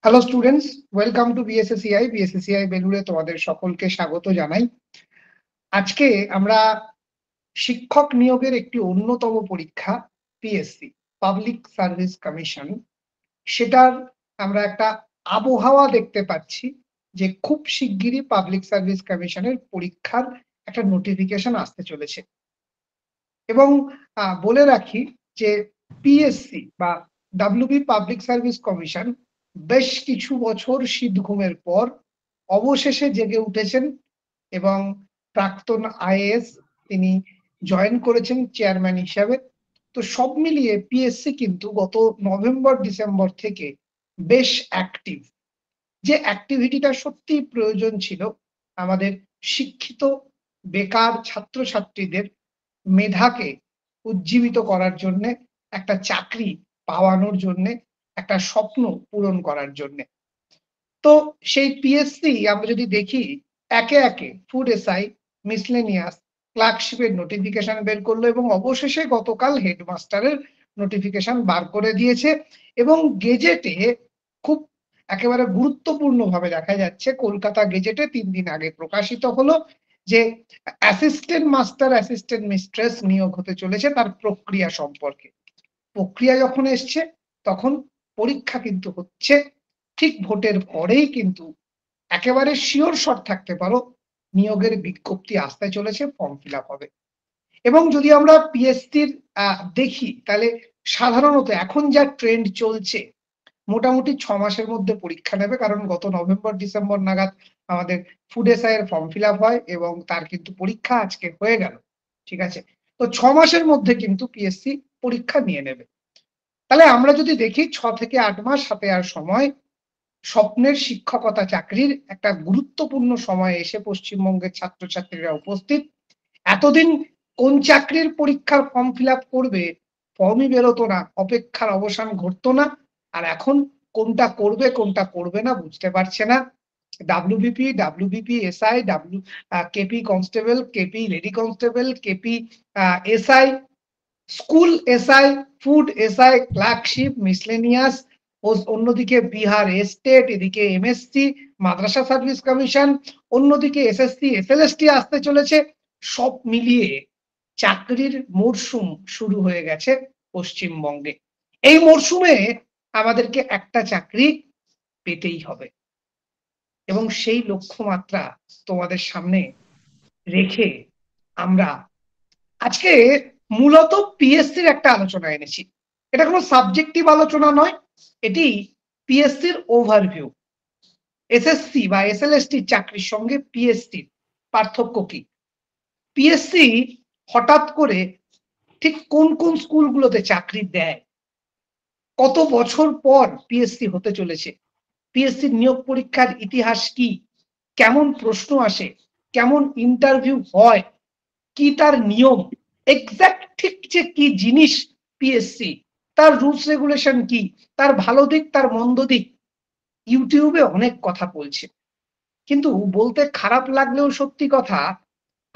Hello students, welcome to BSACI. BSACI বেলুড়ে তোমাদের সকলকে স্বাগত জানাই। আজকে আমরা শিক্ষক নিয়োগের একটি অন্যতম পরীক্ষা পিএসসি, পাবলিক সার্ভিস কমিশন, সেটার আমরা একটা আবহাওয়া দেখতে পাচ্ছি যে খুব শিগগিরই পাবলিক সার্ভিস কমিশনের পরীক্ষার একটা নোটিফিকেশন আসতে চলেছে। এবং বলে রাখি যে পিএসসি বা ডাব্লিউবি পাবলিক সার্ভিস কমিশন বেশ কিছু বছর শীত ঘুমের পর অবশেষে জেগে উঠেছেন এবং প্রাক্তন আইএএস তিনি জয়েন করেছেন চেয়ারম্যান হিসাবে। তো সব মিলিয়ে পিএসসি কিন্তু গত নভেম্বর ডিসেম্বর থেকে বেশ অ্যাক্টিভ। যে অ্যাক্টিভিটিটা সত্যি প্রয়োজন ছিল আমাদের শিক্ষিত বেকার ছাত্রছাত্রীদের মেধাকে উজ্জীবিত করার জন্য, একটা চাকরি পাওয়ানোর জন্য, একটা স্বপ্ন পূরণ করার জন্য। তো সেই পিএসসি আমরা যদি দেখি একে একে ফুড এসআই, মিসলেনিয়াস, ক্লার্কশিপের নোটিফিকেশন বের করলো এবং অবশেষে গতকাল হেডমাস্টারের নোটিফিকেশন বার করে দিয়েছে। এবং গেজেটে খুব একেবারে গুরুত্বপূর্ণ ভাবে দেখা যাচ্ছে, কলকাতা গেজেটে 3 দিন আগে প্রকাশিত হলো যে অ্যাসিস্ট্যান্ট মাস্টার, অ্যাসিস্ট্যান্ট মিস্ট্রেস নিয়োগ হতে চলেছে, তার প্রক্রিয়া সম্পর্কে। প্রক্রিয়া যখন এসছে তখন পরীক্ষা কিন্তু হচ্ছে ঠিক ভোটের পরেই, কিন্তু একেবারে শিওর শট থাকতে পারো নিয়োগের বিজ্ঞপ্তি আসতে চলেছে, ফর্ম ফিল আপ হবে। এবং যদি আমরা পিএসসির দেখি তাহলে সাধারণত এখন যা ট্রেন্ড চলছে, মোটামুটি 6 মাসের মধ্যে পরীক্ষা নেবে, কারণ গত নভেম্বর ডিসেম্বর নাগাদ আমাদের ফুড এসআই এর ফর্ম ফিল আপ হয় এবং তার কিন্তু পরীক্ষা আজকে হয়ে গেল। ঠিক আছে, তো 6 মাসের মধ্যে কিন্তু পিএসসি পরীক্ষা নিয়ে নেবে। তাহলে আমরা যদি দেখি 6 থেকে 8 মাস হাতে আর সময়, স্বপ্নের শিক্ষকতা চাকরির একটা গুরুত্বপূর্ণ সময় এসে পশ্চিমবঙ্গের ছাত্রছাত্রীরা উপস্থিত। এতদিন কোন চাকরির পরীক্ষার ফর্ম ফিল আপ করবে ফর্মই বেরোতো না, অপেক্ষার অবসান ঘটতো না। আর এখন কোনটা করবে কোনটা করবে না বুঝতে পারছে না। WBP, WBP SI, KP constable, KP lady constable, KP SI, school SI, food SI, clerkship, miscellaneous, অন্যদিকে বিহার এস্টেট, এদিকে এমএসসি, মাদ্রাসা সার্ভিস কমিশন, অন্যদিকে এসএসসি, এসএলএসটি আসতে চলেছে। সব মিলিয়ে চাকরির মরশুম শুরু হয়ে গেছে পশ্চিমবঙ্গে। এই মরশুমে আমাদেরকে একটা চাকরি পেতেই হবে এবং সেই লক্ষ্যমাত্রা তোমাদের সামনে রেখে আমরা আজকে মূলত পিএসসির একটা আলোচনা এনেছি। এটা কোনো সাবজেক্টিভ আলোচনা নয়, এটি পিএসসির ওভারভিউ। এসএসসি বা এসএলএসটি চাকরির সঙ্গে পিএসসির পার্থক্য কি, পিএসসি হঠাৎ করে ঠিক কোন কোন স্কুলগুলোতে চাকরি দেয়, কত বছর পর পিএসসি হতে চলেছে, পিএসসির নিয়োগ পরীক্ষার ইতিহাস কি, কেমন প্রশ্ন আসে, কেমন ইন্টারভিউ হয়, কি তার নিয়ম, এক্সাক্ট ঠিক যে কি জিনিস পিএসসি, তার রুলস রেগুলেশন কি, তার ভালো দিক তার মন্দ দিক, ইউটিউবে অনেক কথা বলছে। কিন্তু বলতে খারাপ লাগলেও সত্যি কথা,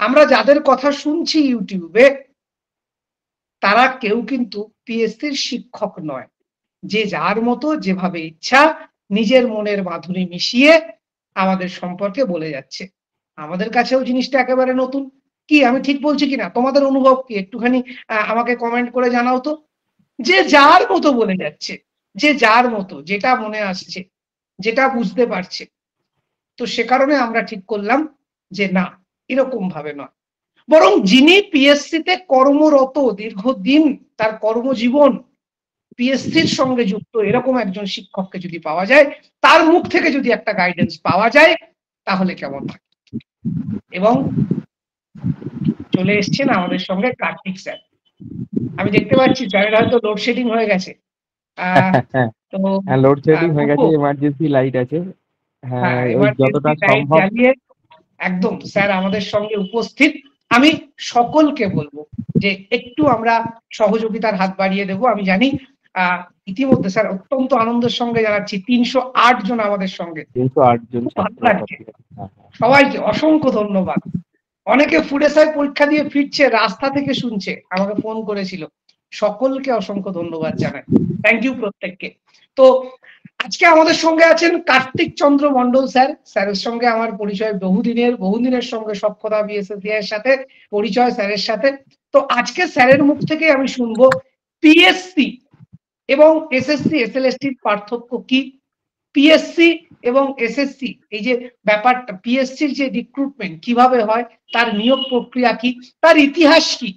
আমরা যাদের কথা শুনছি ইউটিউবে তারা কেউ কিন্তু পিএসসির শিক্ষক নয়। যে যার মতো যেভাবে ইচ্ছা নিজের মনের মাধুরী মিশিয়ে আমাদের সম্পর্কে বলে যাচ্ছে। আমাদের কাছেও জিনিসটা একেবারে নতুন। কি আমি ঠিক বলছি কিনা, তোমাদের অনুভব কি একটুখানি আমাকে কমেন্ট করে জানাও তো। যে যার মতো বলে যাচ্ছে, যে যার মতো যেটা মনে আসছে, যেটা বুঝতে পারছে। তো সে কারণে আমরা ঠিক করলাম যে না, এরকম ভাবে নয়, বরং যিনি পিএসসি তে কর্মরত, দীর্ঘদিন তার কর্মজীবন পিএসসির সঙ্গে যুক্ত, এরকম একজন শিক্ষককে যদি পাওয়া যায়, তার মুখ থেকে যদি একটা গাইডেন্স পাওয়া যায়, তাহলে কেমন হয়। এবং চলে এসছেন আমাদের সঙ্গে কার্তিক স্যার। আমি দেখতে পাচ্ছি স্যারের হয়তো লোডশেডিং হয়ে গেছে। তো লোডশেডিং হয়ে গেছে, এমার্জেন্সি লাইট আছে। হ্যাঁ, ওই যতটা এমার্জেন্সি লাইট সম্ভব জ্বালিয়ে একদম স্যার আমাদের সঙ্গে উপস্থিত। আমি সকলকে বলবো যে একটু আমরা সহযোগিতার হাত বাড়িয়ে দেব। আমি জানি ইতিমধ্যে স্যার অত্যন্ত আনন্দের সঙ্গে জানাচ্ছি 308 জন আমাদের সঙ্গে, 308 জন ভালো লাগছে। সবাইকে অসংখ্য ধন্যবাদ। অনেকে ফুড এসআই পরীক্ষা দিয়ে ফিরছে, রাস্তা থেকে শুনছে, আমাকে ফোন করেছিল। সকলকে অসংখ্য ধন্যবাদ জানাই, থ্যাংক ইউ প্রত্যেককে। তো আজকে আমাদের সঙ্গে আছেন কার্তিক চন্দ্র মন্ডল স্যার। স্যারের সঙ্গে আমার পরিচয় বহুদিনের সঙ্গে সখ্যতা বিএসএসসিআই এর সাথে পরিচয় স্যারের সাথে। তো আজকে স্যারের মুখ থেকে আমি শুনবো পিএসসি এবং এসএসসি এসএলএসটির পার্থক্য কি, পিএসসি এবং এসএসসি এই যে ব্যাপারটা, পিএসসির যে রিক্রুটমেন্ট কিভাবে হয়, তার নিয়োগ প্রক্রিয়া কি, তার ইতিহাস কি,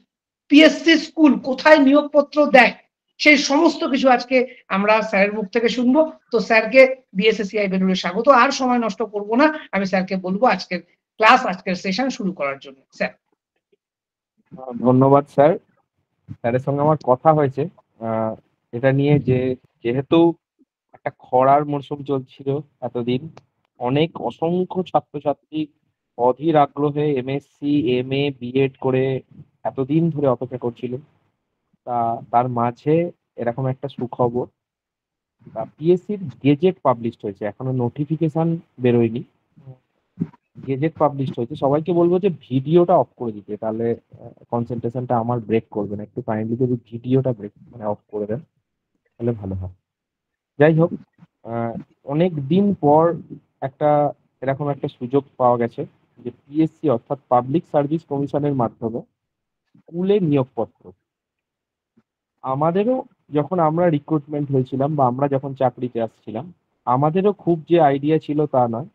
পিএসসি স্কুল কোথায় নিয়োগপত্র দেয়, সেই সমস্ত কিছু আজকে আমরা স্যারের মুখ থেকে শুনবো। তো স্যারকে বিএসএসসিআই বেলুড়ে স্বাগত। আর সময় নষ্ট করব না, আমি স্যারকে বলবো আজকের ক্লাস, আজকের সেশন শুরু করার জন্য। স্যার। ধন্যবাদ স্যার। স্যারের সঙ্গে আমার কথা হয়েছে এটা নিয়ে, যেহেতু একটা খরার মরশুম চলছিল এতদিন, অসংখ্য ছাত্রছাত্রী অধীর আগ্রহে এমএসসি এমএ বিএড করে এতদিন ধরে অপেক্ষা করছিল। তার মাঝে এরকম একটা সুখবর, পিএসসির গেজেট পাবলিশড হয়েছে, এখনো নোটিফিকেশন বেরোয়নি, গেজেট পাবলিশড হয়েছে। সবাইকে বলবো যে ভিডিওটা অফ করে দিতে, তাহলে কনসেন্ট্রেশনটা আমার ব্রেক করবে না। একটু কাইন্ডলি যদি ভিডিওটা অফ করে দেন তাহলে ভালো হয়। যাই হোক, অনেক দিন পর একটা এরকম একটা সুযোগ পাওয়া গেছে যে পিএসসি অর্থাৎ পাবলিক সার্ভিস কমিশনের মাধ্যমে স্কুলে নিয়োগপত্র। আমাদেরও যখন আমরা রিক্রুটমেন্ট হয়েছিলাম বা আমরা যখন চাকরিতে আসছিলাম, আমাদেরও খুব যে আইডিয়া ছিল তা নয়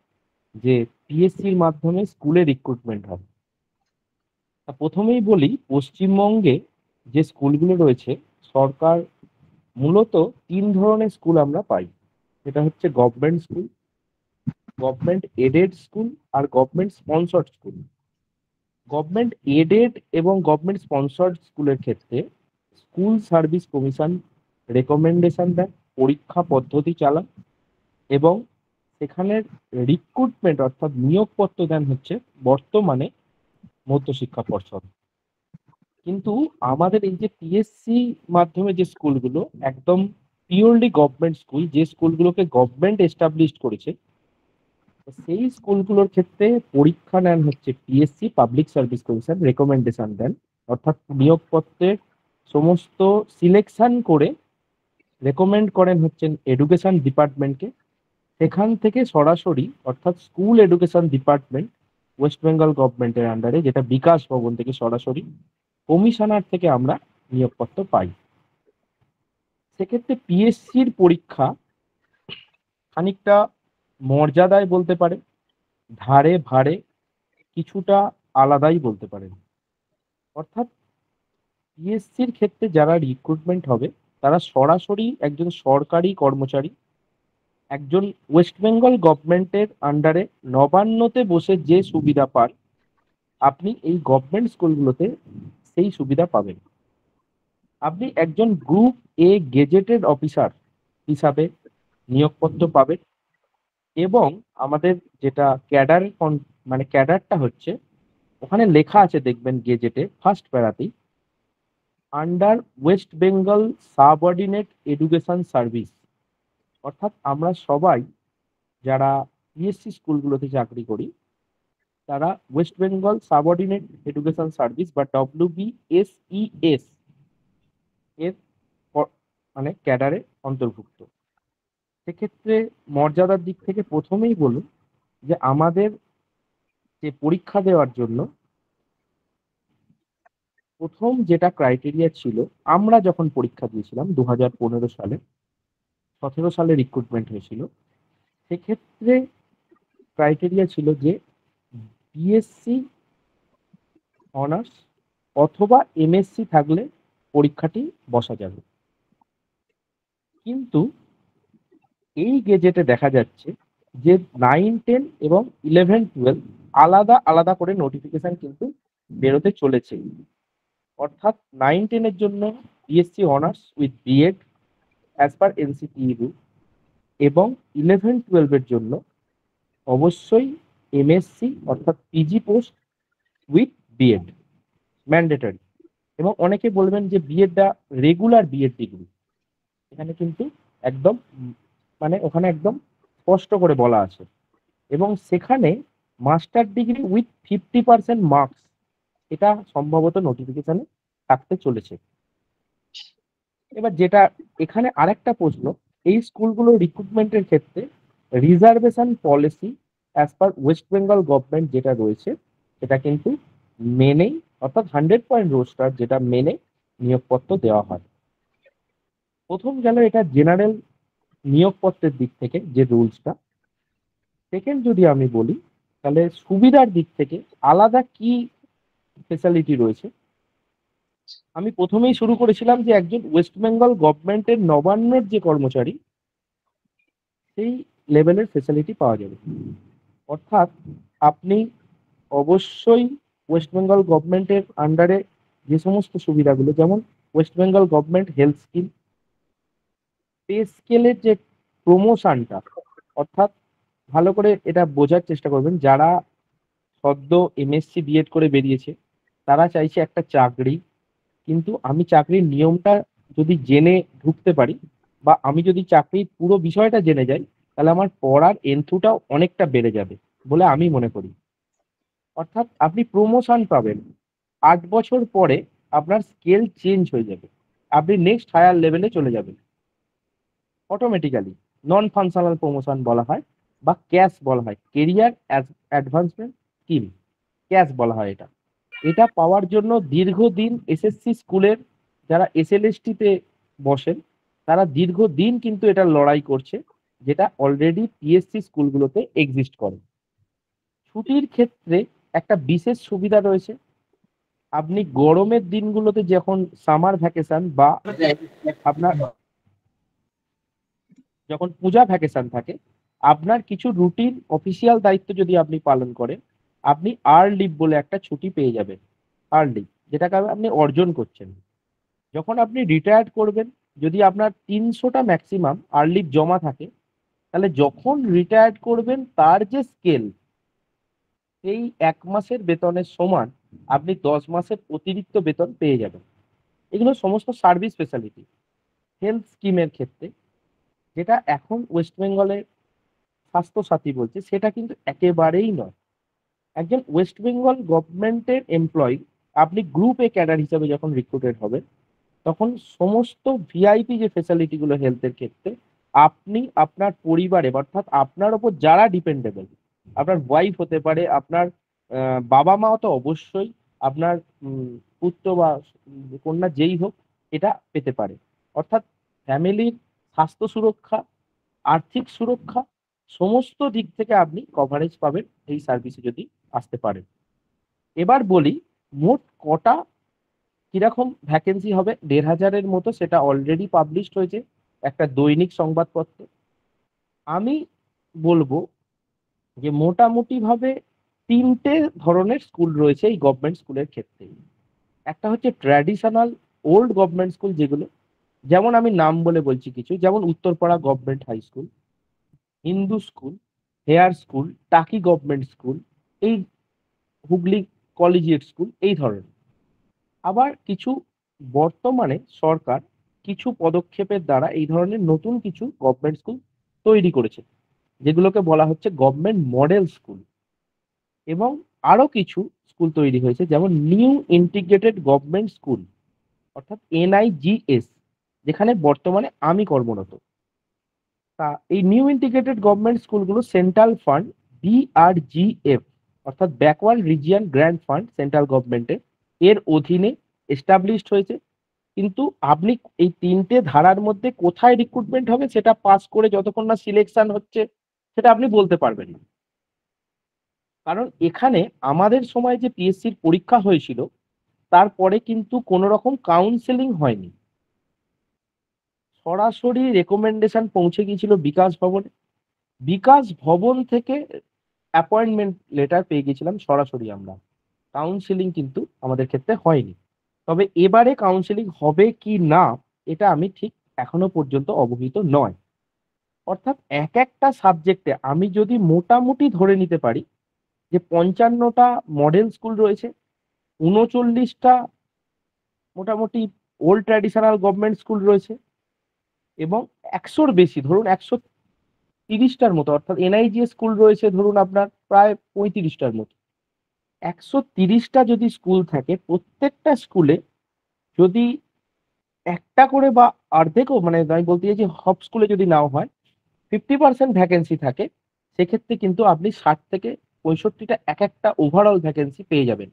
যে পিএসসির মাধ্যমে স্কুলে রিক্রুটমেন্ট হবে। প্রথমেই বলি, পশ্চিমবঙ্গে যে স্কুলগুলো রয়েছে, সরকার মূলত 3 ধরনের স্কুল আমরা পাই। সেটা হচ্ছে government school, government aided school আর government sponsored school. Government aided এবং গভর্নমেন্ট স্পন্সর্ড স্কুলের ক্ষেত্রে স্কুল সার্ভিস কমিশন রেকমেন্ডেশন দেয়, পরীক্ষা পদ্ধতি চালান এবং সেখানের রিক্রুটমেন্ট অর্থাৎ নিয়োগপত্র দেন হচ্ছে বর্তমানে মধ্যশিক্ষা পর্ষদ। কিন্তু আমাদের এই যে পিএসসি মাধ্যমে যে স্কুলগুলো একদম পিওরলি গভর্নমেন্ট স্কুল, যে স্কুলগুলোকে গভর্নমেন্ট এস্টাবলিশড করেছে, সেই স্কুলগুলোর ক্ষেত্রে পরীক্ষা নেন হচ্ছে PSC public service commission, recommendation দেন, অর্থাৎ নিয়োগপত্রের সমস্ত সিলেকশন করে রেকমেন্ড করেন হচ্ছেন এডুকেশন ডিপার্টমেন্টকে। সেখান থেকে সরাসরি অর্থাৎ school education department West Bengal গভর্নমেন্টের আন্ডারে, যেটা বিকাশ ভবন থেকে সরাসরি কমিশনার থেকে আমরা নিয়োগপত্র পাই। সেক্ষেত্রে পিএসসির পরীক্ষা খানিকটা মর্যাদায় বলতে পারে, ধারে ভারে কিছুটা আলাদাই বলতে পারেন। অর্থাৎ পিএসসির ক্ষেত্রে যারা রিক্রুটমেন্ট হবে তারা সরাসরি একজন সরকারি কর্মচারী, একজন ওয়েস্ট বেঙ্গল গভর্নমেন্টের আন্ডারে নবান্নতে বসে যে সুবিধা পান, আপনি এই গভর্নমেন্ট স্কুলগুলোতে সেই সুবিধা পাবেন। আপনি একজন গ্রুপ এ গেজেটেড অফিসার হিসাবে নিয়োগপত্র পাবেন এবং আমাদের যেটা ক্যাডারের মানে ক্যাডারটা হচ্ছে, ওখানে লেখা আছে দেখবেন গেজেটে ফার্স্ট প্যারাতেই, under West Bengal subordinate education service. অর্থাৎ আমরা সবাই যারা পিএসসি স্কুলগুলোতে চাকরি করি তারা West Bengal subordinate education service বা WBSES এর মানে ক্যাডারে অন্তর্ভুক্ত। সেক্ষেত্রে মর্যাদার দিক থেকে প্রথমেই বলুন যে আমাদের যে পরীক্ষা দেওয়ার জন্য প্রথম যেটা ক্রাইটেরিয়া ছিল, আমরা যখন পরীক্ষা দিয়েছিলাম 2015 সালে, 17 সালে রিক্রুটমেন্ট হয়েছিল, সেক্ষেত্রে ক্রাইটেরিয়া ছিল যে বিএসসি অনার্স অথবা এমএসসি থাকলে পরীক্ষাটি বসা যাবে। কিন্তু এই গেজেটে দেখা যাচ্ছে যে 9, 10 এবং 11, 12 আলাদা আলাদা করে নোটিফিকেশন কিন্তু বেরোতে চলেছে। অর্থাৎ 9, 10 এর জন্য BSc honours with B Ed as per NCTE rule, এবং 11, 12 এর জন্য অবশ্যই এমএসসি অর্থাৎ PG post with B Ed mandatory. এবং অনেকে বলবেন যে বিএডটা রেগুলার বিএড ডিগ্রি, এখানে কিন্তু একদম মানে ওখানে একদম স্পষ্ট করে বলা আছে। এবং সেখানে মাস্টার ডিগ্রি উইথ 50% মার্কস, এটা সম্ভবত নোটিফিকেশনে থাকতে চলেছে। এবার যেটা এখানে আরেকটা প্রশ্ন, এই স্কুলগুলো রিক্রুটমেন্টের ক্ষেত্রে reservation policy as per West Bengal government যেটা রয়েছে সেটা কিন্তু মেনেই, অর্থাৎ 100 পয়েন্ট রোস্টার যেটা মেনে নিয়োগপত্র দেওয়া হয়। প্রথম গেল এটা জেনারেল নিয়োগপত্রের দিক থেকে যে রুলসটা। সেকেন্ড যদি আমি বলি তাহলে সুবিধার দিক থেকে আলাদা কি ফেসিলিটি রয়েছে। আমি প্রথমেই শুরু করেছিলাম যে একজন ওয়েস্ট বেঙ্গল গভর্নমেন্টের নবান্নের যে কর্মচারী সেই লেভেলের ফেসিলিটি পাওয়া যাবে। অর্থাৎ আপনি অবশ্যই ওয়েস্ট বেঙ্গল গভর্নমেন্টের আন্ডারে যে সমস্ত সুবিধাগুলো, যেমন West Bengal government health scheme, pay স্কেলের যে প্রমোশনটা, অর্থাৎ ভালো করে এটা বোঝার চেষ্টা করবেন, যারা সদ্য এমএসসি বিএড করে বেরিয়েছে তারা চাইছে একটা চাকরি, কিন্তু আমি চাকরির নিয়মটা যদি জেনে ঢুকতে পারি বা আমি যদি চাকরির পুরো বিষয়টা জেনে যাই তাহলে আমার পড়ার এন্থুটাও অনেকটা বেড়ে যাবে বলে আমি মনে করি। অর্থাৎ আপনি প্রমোশন পাবেন, 8 বছর পরে আপনার স্কেল চেঞ্জ হয়ে যাবে, আপনি নেক্সট হায়ার লেভেলে চলে যাবেন অটোমেটিক্যালি। নন ফাংশনাল প্রমোশন বলা হয় বা ক্যাশ বলা হয়, কেরিয়ার অ্যাডভান্সমেন্ট স্কিম, ক্যাশ বলা হয় এটা। এটা পাওয়ার জন্য দীর্ঘদিন এসএসসি স্কুলের যারা এসএলএসটি তে বসেন তারা দীর্ঘদিন কিন্তু এটা লড়াই করছে, যেটা অলরেডি পিএসসি স্কুলগুলোতে এক্সিস্ট করে। ছুটির ক্ষেত্রে একটা বিশেষ সুবিধা রয়েছে। আপনি গরমের দিনগুলোতে যখন সামার ভ্যাকেশন বা আপনার যখন পূজা ভ্যাকেশন থাকে, আপনার কিছু রুটিন অফিসিয়াল দায়িত্ব যদি আপনি পালন করেন, আপনি আর লিভ বলে একটা ছুটি পেয়ে যাবেন, আর লিভ যেটাকে আপনি অর্জন করছেন। যখন আপনি রিটায়ার্ড করবেন, যদি আপনার 300টা ম্যাক্সিমাম আর লিভ জমা থাকে, তাহলে যখন রিটায়ার্ড করবেন তার যে স্কেল, সেই 1 মাসের বেতনের সমান আপনি 10 মাসের অতিরিক্ত বেতন পেয়ে যাবেন। এগুলো সমস্ত সার্ভিস ফেসিলিটি। হেলথ স্কিমের ক্ষেত্রে যেটা এখন ওয়েস্ট বেঙ্গলের স্বাস্থ্যসাথী বলছে, সেটা কিন্তু একেবারেই নয়। একজন ওয়েস্ট বেঙ্গল গভর্নমেন্টের এমপ্লয়ি আপনি গ্রুপ এ ক্যাডার হিসেবে যখন রিক্রুটেড হবেন, তখন সমস্ত ভিআইপি যে ফেসিলিটি গুলো হেলথের ক্ষেত্রে আপনি আপনার পরিবারে, অর্থাৎ আপনার ওপর যারা ডিপেন্ডেবল, আপনার ওয়াইফ হতে পারে, আপনার বাবা মাও তো অবশ্যই, আপনার পুত্র বা কন্যা যেই হোক, এটা পেতে পারে। অর্থাৎ ফ্যামিলির স্বাস্থ্য সুরক্ষা, আর্থিক সুরক্ষা, সমস্ত দিক থেকে আপনি কভারেজ পাবেন এই সার্ভিসে যদি আসতে পারেন। এবার বলি মোট কটা কিরকম ভ্যাকেন্সি হবে। 1,500-এর মতো, সেটা অলরেডি পাবলিশড হয়েছে একটা দৈনিক সংবাদপত্রে। আমি বলবো যে মোটামুটি ভাবে 3টে ধরনের স্কুল রয়েছে এই গভর্নমেন্ট স্কুলের ক্ষেত্রে। একটা হচ্ছে ট্র্যাডিশনাল ওল্ড গভর্নমেন্ট স্কুল, যেগুলো যেমন আমি নাম বলে বলছি কিছু, যেমন Uttarpara government high school, Hindu school, Hare school, Taki government school, এই হুগলি কলেজিয়েট স্কুল, এই ধরনের। আবার কিছু বর্তমানে সরকার কিছু পদক্ষেপের দ্বারা এই ধরনের নতুন কিছু গভর্নমেন্ট স্কুল তৈরি করেছে, যেগুলোকে বলা হচ্ছে গভর্নমেন্ট মডেল স্কুল। এবং আরো কিছু স্কুল তৈরি হয়েছে, যেমন নিউ ইন্টিগ্রেটেড গভর্নমেন্ট স্কুল, অর্থাৎ এনআইজিএস, যেখানে বর্তমানে আমি কর্মরত। তা এই নিউ ইন্টিগ্রেটেড গভর্নমেন্ট স্কুলগুলো সেন্ট্রাল ফান্ড, বিআরজিএফ, অর্থাৎ backward region grant fund, central গভর্নমেন্টের এর অধীনে এস্টাবলিশড হয়েছে। কিন্তু আপনি এই 3টে ধারার মধ্যে কোথায় রিক্রুটমেন্ট হবে সেটা পাস করে যতক্ষণ না সিলেকশন হচ্ছে সেটা আপনি বলতে পারবেন না। কারণ এখানে আমাদের সময় যে পিএসসির পরীক্ষা হয়েছিল তারপরে কিন্তু কোনো রকম কাউন্সেলিং হয়নি, সরাসরি রেকমেন্ডেশন পৌঁছে গিয়েছিল বিকাশ ভবনে। বিকাশ ভবন থেকে অ্যাপয়েন্টমেন্ট লেটার পেয়ে গেছিলাম সরাসরি আমরা। কাউন্সেলিং কিন্তু আমাদের ক্ষেত্রে হয়নি। তবে এবারে কাউন্সেলিং হবে কি না এটা আমি ঠিক এখনো পর্যন্ত অবহিত নয়। অর্থাৎ এক একটা সাবজেক্টে আমি যদি মোটামুটি ধরে নিতে পারি যে 55টা মডেল স্কুল রয়েছে, 39টা মোটামুটি ওল্ড ট্র্যাডিশনাল গভর্নমেন্ট স্কুল রয়েছে, এবং 100-র বেশি, ধরুন 130টার মতো, অর্থাৎ এনআইজিএস স্কুল রয়েছে ধরুন আপনার প্রায় 35টার মতো। 130টা যদি স্কুল থাকে, প্রত্যেকটা স্কুলে যদি একটা করে বা অর্ধেকও মানে আমি বলতে চাইছি সব স্কুলে যদি নাও হয় 50% ভ্যাকেন্সি থাকে, সেক্ষেত্রে কিন্তু আপনি 60 থেকে 65টা এক একটা ওভারঅল ভ্যাকেন্সি পেয়ে যাবেন।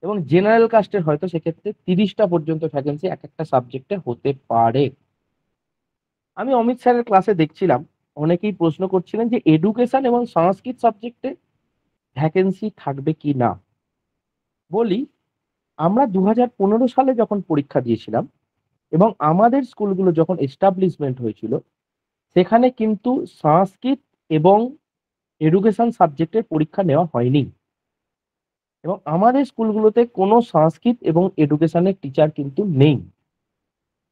এবং জেনারেল কাস্টের হয়তো সেক্ষেত্রে 30টা পর্যন্ত ভ্যাকেন্সি এক একটা সাবজেক্টে হতে পারে। আমি অমিত স্যারের ক্লাসে দেখছিলাম অনেকেই প্রশ্ন করছিলেন যে এডুকেশন এবং সংস্কৃত সাবজেক্টে ভ্যাকেন্সি থাকবে কি না। বলি, আমরা 2015 সালে যখন পরীক্ষা দিয়েছিলাম এবং আমাদের স্কুলগুলো যখন এস্টাবলিশমেন্ট হয়েছিল, সেখানে কিন্তু সংস্কৃত এবং এডুকেশন সাবজেক্টের পরীক্ষা নেওয়া হয়নি এবং আমাদের স্কুলগুলোতে কোনো সংস্কৃত এবং এডুকেশনের টিচার কিন্তু নেই।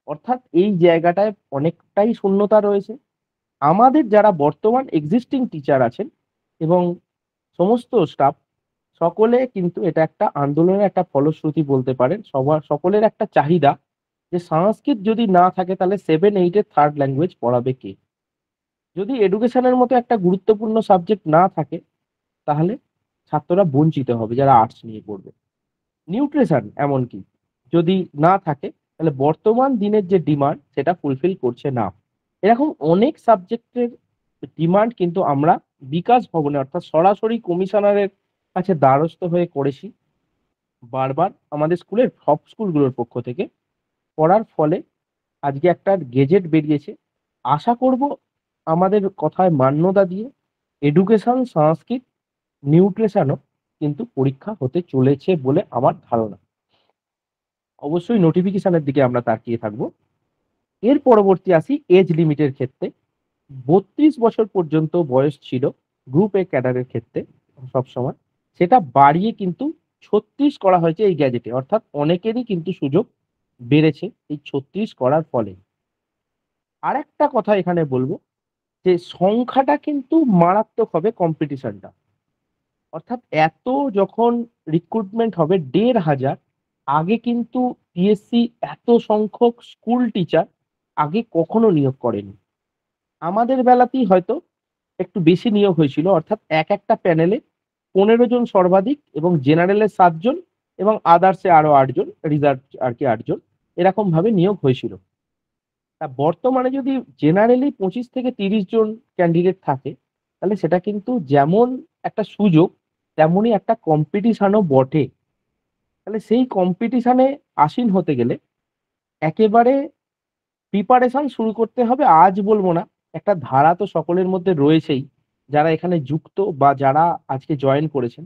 অর্থাৎ এই জায়গাটায় অনেকটাই শূন্যতা রয়েছে। আমাদের যারা বর্তমান এক্সিস্টিং টিচার আছেন এবং সমস্ত স্টাফ, সকলে কিন্তু এটা একটা আন্দোলনের একটা ফলশ্রুতি বলতে পারেন। সবার সকলের একটা চাহিদা যে সংস্কৃত যদি না থাকে তাহলে 7-8 এর থার্ড ল্যাঙ্গুয়েজ পড়াবে কে? যদি এডুকেশনের মতো একটা গুরুত্বপূর্ণ সাবজেক্ট না থাকে, তাহলে ছাত্ররা বঞ্চিত হবে যারা আর্টস নিয়ে পড়বে। নিউট্রিশন এমনকি যদি না থাকে, তাহলে বর্তমান দিনের যে ডিমান্ড সেটা ফুলফিল করছে না। এরকম অনেক সাবজেক্টের ডিমান্ড কিন্তু আমরা বিকাশ ভবনে অর্থাৎ সরাসরি কমিশনারের কাছে দ্বারস্থ হয়ে করেছি বারবার, আমাদের স্কুলের সব স্কুলগুলোর পক্ষ থেকে করার ফলে আজকে একটা গেজেট বেরিয়েছে। আশা করব আমাদের কথায় মান্যতা দিয়ে এডুকেশন, সংস্কৃত, নিউট্রিশনও কিন্তু পরীক্ষা হতে চলেছে বলে আমার ধারণা। অবশ্যই নোটিফিকেশনের দিকে আমরা তাকিয়ে থাকবো। এর পরবর্তী আসি এজ লিমিটের ক্ষেত্রে। 32 বছর পর্যন্ত বয়স ছিল গ্রুপ এ ক্যাডারের ক্ষেত্রে সবসময়। সেটা বাড়িয়ে কিন্তু 36 করা হয়েছে এই গ্যাজেটে। অর্থাৎ অনেকেরই কিন্তু সুযোগ বেড়েছে এই 36 করার ফলে। আরেকটা কথা এখানে বলবো যে সংখ্যাটা কিন্তু মারাত্মক হবে কম্পিটিশনটা। অর্থাৎ এত যখন রিক্রুটমেন্ট হবে ১,৫০০, আগে কিন্তু পিএসসি এত সংখ্যক স্কুল টিচার আগে কখনো নিয়োগ করেনি। আমাদের বেলাতেই হয়তো একটু বেশি নিয়োগ হয়েছিল, অর্থাৎ এক একটা প্যানেলে 15 জন সর্বাধিক এবং জেনারেলে 7 জন এবং আদার্সে আরো 8 জন, রিজার্ভ আর কি 8 জন, এরকম ভাবে নিয়োগ হয়েছিল। তা বর্তমানে যদি জেনারেলি 25 থেকে 30 জন ক্যান্ডিডেট থাকে, তাহলে সেটা কিন্তু যেমন একটা সুযোগ তেমনই একটা কম্পিটিশনও বটে। তাহলে সেই কম্পিটিশনে আসীন হতে গেলে একেবারে প্রিপারেশন শুরু করতে হবে। আজ বলবো না, একটা ধারা তো সকলের মধ্যে রয়েছেই, যারা এখানে যুক্ত বা যারা আজকে জয়েন করেছেন।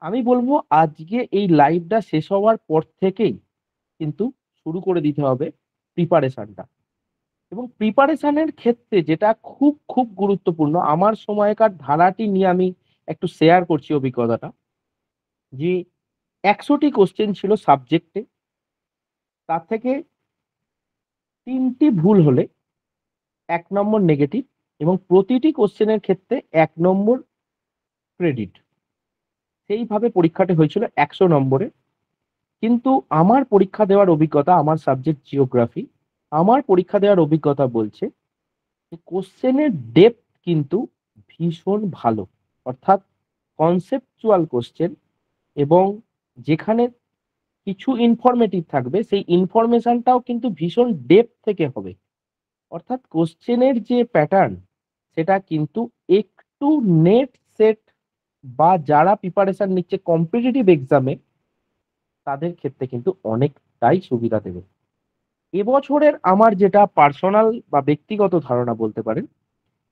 আমি বলবো আজকে এই লাইভটা শেষ হওয়ার পর থেকেই কিন্তু শুরু করে দিতে হবে প্রিপারেশনটা। এবং প্রিপারেশনের ক্ষেত্রে যেটা খুব খুব গুরুত্বপূর্ণ, আমার সময়কার ধারাটি নিয়ে আমি একটু শেয়ার করছি অভিজ্ঞতাটা, যে 100টি কোশ্চেন ছিল সাবজেক্টে, তার থেকে 3টি ভুল হলে 1 নম্বর নেগেটিভ এবং প্রতিটি কোশ্চেনের ক্ষেত্রে 1 নম্বর ক্রেডিট। সেইভাবে পরীক্ষাটা হয়েছিল 100 নম্বরে। কিন্তু আমার পরীক্ষা দেওয়ার অভিজ্ঞতা, আমার সাবজেক্ট জিওগ্রাফি, আমার পরীক্ষা দেওয়ার অভিজ্ঞতা বলছে যে কোশ্চেনের ডেপথ কিন্তু ভীষণ ভালো। অর্থাৎ কনসেপচুয়াল কোশ্চেন এবং যেখানে কিছু ইনফরমেটিভ থাকবে সেই ইনফরমেশনটাও কিন্তু ভীষণ ডেপথ থেকে হবে। অর্থাৎ কোশ্চেনের যে প্যাটার্ন সেটা কিন্তু একটু নেট সেট বা যারা প্রিপারেশন নিচ্ছে কম্পিটিটিভ এক্সামে, তাদের ক্ষেত্রে কিন্তু অনেকটাই সুবিধা দেবে। এবছরের আমার যেটা পার্সোনাল বা ব্যক্তিগত ধারণা বলতে পারেন,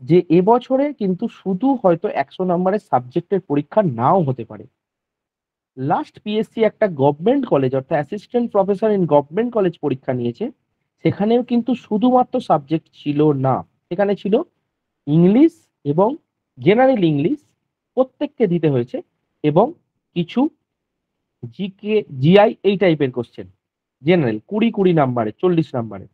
যে এবছরে কিন্তু শুধু হয়তো 100 নম্বরের সাবজেক্টের পরীক্ষা নাও হতে পারে। লাস্ট পিএসসি একটা গভর্নমেন্ট কলেজ অর্থাৎ assistant professor in government college পরীক্ষা নিয়েছে, সেখানেও কিন্তু শুধুমাত্র সাবজেক্ট ছিল না, সেখানে ছিল ইংলিশ এবং জেনারেল ইংলিশ প্রত্যেককে দিতে হয়েছে এবং কিছু জিকে, জিআই এই টাইপের কোশ্চেন জেনারেল 20 নাম্বারে, 40 নাম্বারে।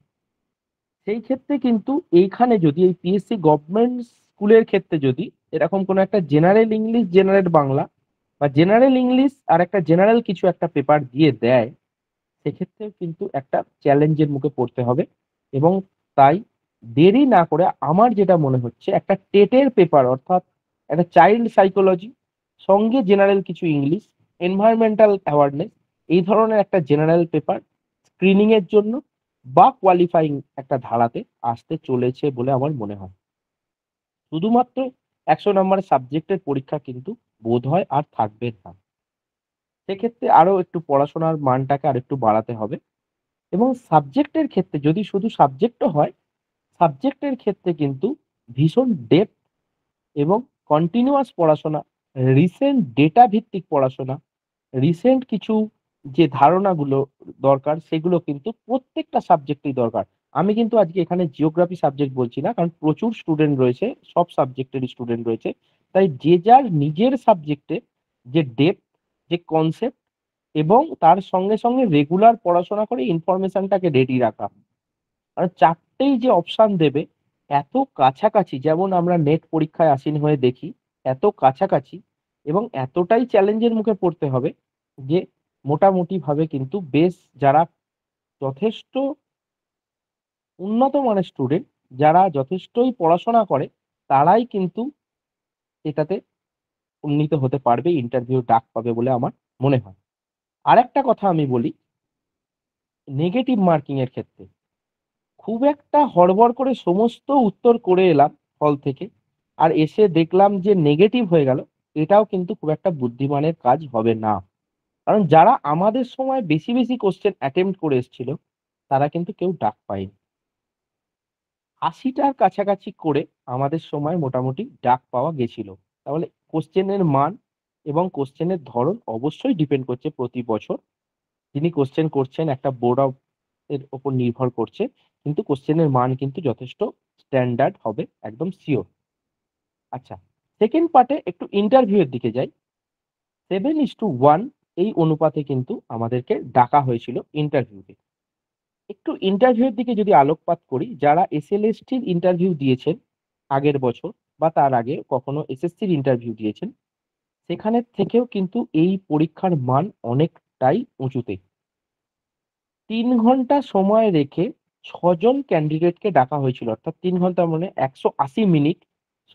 সেই ক্ষেত্রে কিন্তু এইখানে যদি এই পিএসসি গভর্নমেন্ট স্কুলের ক্ষেত্রে যদি এরকম কোনো একটা জেনারেল ইংলিশ, জেনারেল বাংলা বা জেনারেল ইংলিশ আর একটা জেনারেল কিছু একটা পেপার দিয়ে দেয়, সেক্ষেত্রেও কিন্তু একটা চ্যালেঞ্জের মুখে পড়তে হবে। এবং তাই দেরি না করে আমার যেটা মনে হচ্ছে, একটা টেটের পেপার অর্থাৎ একটা চাইল্ড সাইকোলজি সঙ্গে জেনারেল কিছু ইংলিশ, এনভায়রনমেন্টাল অ্যাওয়ারনেস, এই ধরনের একটা জেনারেল পেপার স্ক্রিনিং এর জন্য বা কোয়ালিফাইং একটা ধারাতে আসতে চলেছে বলে আমার মনে হয়। শুধুমাত্র ১০০ নম্বরের সাবজেক্টের পরীক্ষা কিন্তু বোধহয় আর থাকবে না। সেক্ষেত্রে আরো একটু পড়াশোনার মানটাকে আরেকটু বাড়াতে হবে এবং সাবজেক্টের ক্ষেত্রে যদি শুধু সাবজেক্টও হয়, সাবজেক্টের ক্ষেত্রে কিন্তু ভীষণ ডেপথ এবং কন্টিনিউয়াস পড়াশোনা, রিসেন্ট ডেটা ভিত্তিক পড়াশোনা, রিসেন্ট কিছু যে ধারণাগুলো দরকার সেগুলো কিন্তু প্রত্যেকটা সাবজেক্টেই দরকার। আমি কিন্তু আজকে এখানে জিওগ্রাফি সাবজেক্ট বলছি না। কারণ প্রচুর স্টুডেন্ট রয়েছে, সব সাবজেক্টেরই স্টুডেন্ট রয়েছে। তাই যে যার নিজের সাবজেক্টে যে ডেপথ, যে কনসেপ্ট এবং তার সঙ্গে রেগুলার পড়াশোনা করে ইনফরমেশনটাকে রেডি রাখা। আর ৪ টেই যে অপশন দেবে এত কাছাকাছি যেমন আমরা নেট পরীক্ষায় আসীন হয়ে দেখি, এত কাছাকাছি এবং এতটাই চ্যালেঞ্জের মুখে পড়তে হবে যে মোটামুটিভাবে কিন্তু বেশ যারা যথেষ্ট উন্নত মানের স্টুডেন্ট, যারা যথেষ্টই পড়াশোনা করে তারাই কিন্তু এটাতে উন্নীত হতে পারবে, ইন্টারভিউ ডাক পাবে বলে আমার মনে হয়। আরেকটা কথা আমি বলি, নেগেটিভ মার্কিং এর ক্ষেত্রে খুব একটা হড়বড় করে সমস্ত উত্তর করে এলাম হল থেকে। আর এসে দেখলাম যে নেগেটিভ হয়ে গেল। এটাও কিন্তু খুব একটা বুদ্ধিমানের কাজ হবে না। কারণ যারা আমাদের সময় বেশি কোয়েশ্চেন অ্যাটেম্প্ট করে এসেছিল, তারা কিন্তু কেউ ডাক পায়নি। ৮০ টার কাছাকাছি করে আমাদের সময় মোটামুটি ডাক পাওয়া গেছিল। তাহলে কোয়েশ্চেনের মান এবং কোয়েশ্চেনের ধরন অবশ্যই ডিপেন্ড করছে প্রতি বছর। যিনি কোয়েশ্চেন করছেন একটা বোর্ড অফ এর উপর নির্ভর করছে। কিন্তু কোয়েশ্চেনের মান কিন্তু যথেষ্ট স্ট্যান্ডার্ড হবে একদম সিওর। আচ্ছা, 2nd পার্টে একটু ইন্টারভিউ এর দিকে যাই। 7:1 এই অনুপাতে কিন্তু আমাদেরকে ডাকা হয়েছিল ইন্টারভিউতে। একটু ইন্টারভিউ এর দিকে যদি আলোকপাত করি, যারা এসএলএসটির ইন্টারভিউ দিয়েছেন আগের বছর বা তার আগে কখনো এসএসসির ইন্টারভিউ দিয়েছেন, সেখানের থেকেও কিন্তু এই পরীক্ষার মান অনেকটাই উঁচুতে। ৩ ঘন্টা সময় রেখে ৬ জন ক্যান্ডিডেটকে ডাকা হয়েছিল। অর্থাৎ ৩ ঘন্টা মানে ১৮০ মিনিট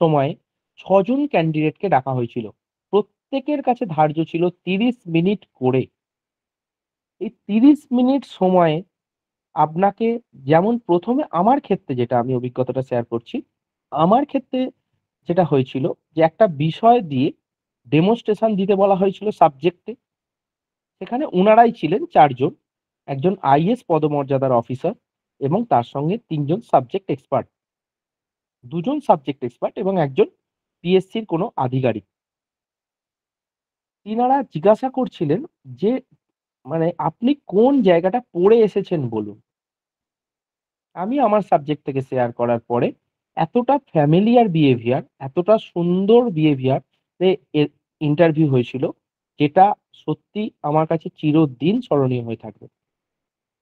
সময়ে ৬ জন ক্যান্ডিডেটকে ডাকা হয়েছিল। প্রত্যেকের কাছে ধার্য ছিল ৩০ মিনিট করে। এই ৩০ মিনিট সময়ে আপনাকে যেমন ১ম এ আমার ক্ষেত্রে যেটা আমি অভিজ্ঞতাটা শেয়ার করছি। আমার ক্ষেত্রে যেটা হয়েছিল যে একটা বিষয় দিয়ে ডেমনস্ট্রেশন দিতে বলা হয়েছিল সাবজেক্টে। সেখানে উনারাই ছিলেন ৪ জন। একজন আইএএস পদমর্যাদার অফিসার এবং তার সঙ্গে ৩ জন সাবজেক্ট এক্সপার্ট। ২ জন সাবজেক্ট এক্সপার্ট এবং একজন পিএসসির কোনো আধিকারিক। তিনারা জিজ্ঞাসা করছিলেন যে মানে আপনি কোন জায়গাটা পড়ে এসেছেন বলুন। আমি আমার সাবজেক্ট থেকে শেয়ার করার পরে এতটা ফ্যামিলিয়ার বিহেভিয়ার, এতটা সুন্দর বিহেভিয়ার তে এ ইন্টারভিউ হয়েছিল, যেটা সত্যি আমার কাছে চিরদিন স্মরণীয় হয়ে থাকবে।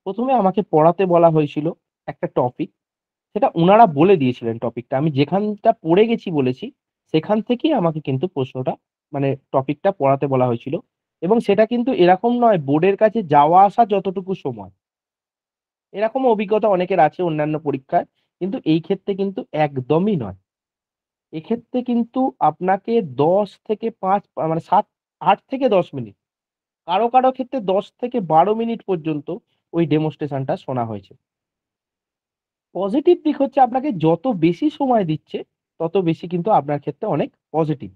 ১ম এ আমাকে পড়াতে বলা হয়েছিল একটা টপিক। সেটা উনারা বলে দিয়েছিলেন টপিকটা। আমি যেখানটা পড়ে গেছি বলেছি, সেখান থেকেই আমাকে কিন্তু প্রশ্নটা মানে টপিকটা পড়াতে বলা হয়েছিল। এবং সেটা কিন্তু এরকম নয় বোর্ডের কাছে যাওয়া আসা যতটুকু সময়। এরকমও অভিজ্ঞতা অনেকের আছে অন্যান্য পরীক্ষায়। কিন্তু এই ক্ষেত্রে কিন্তু একদমই নয়। এক্ষেত্রে কিন্তু আপনাকে ১০ থেকে ৫ মানে ৮ থেকে ১০ মিনিট। কারো ক্ষেত্রে ১০ থেকে ১২ মিনিট পর্যন্ত ওই ডেমনস্ট্রেশনটা শোনা হয়েছে। পজিটিভ দিক হচ্ছে আপনাকে যত বেশি সময় দিচ্ছে, তত বেশি কিন্তু আপনার ক্ষেত্রে অনেক পজিটিভ।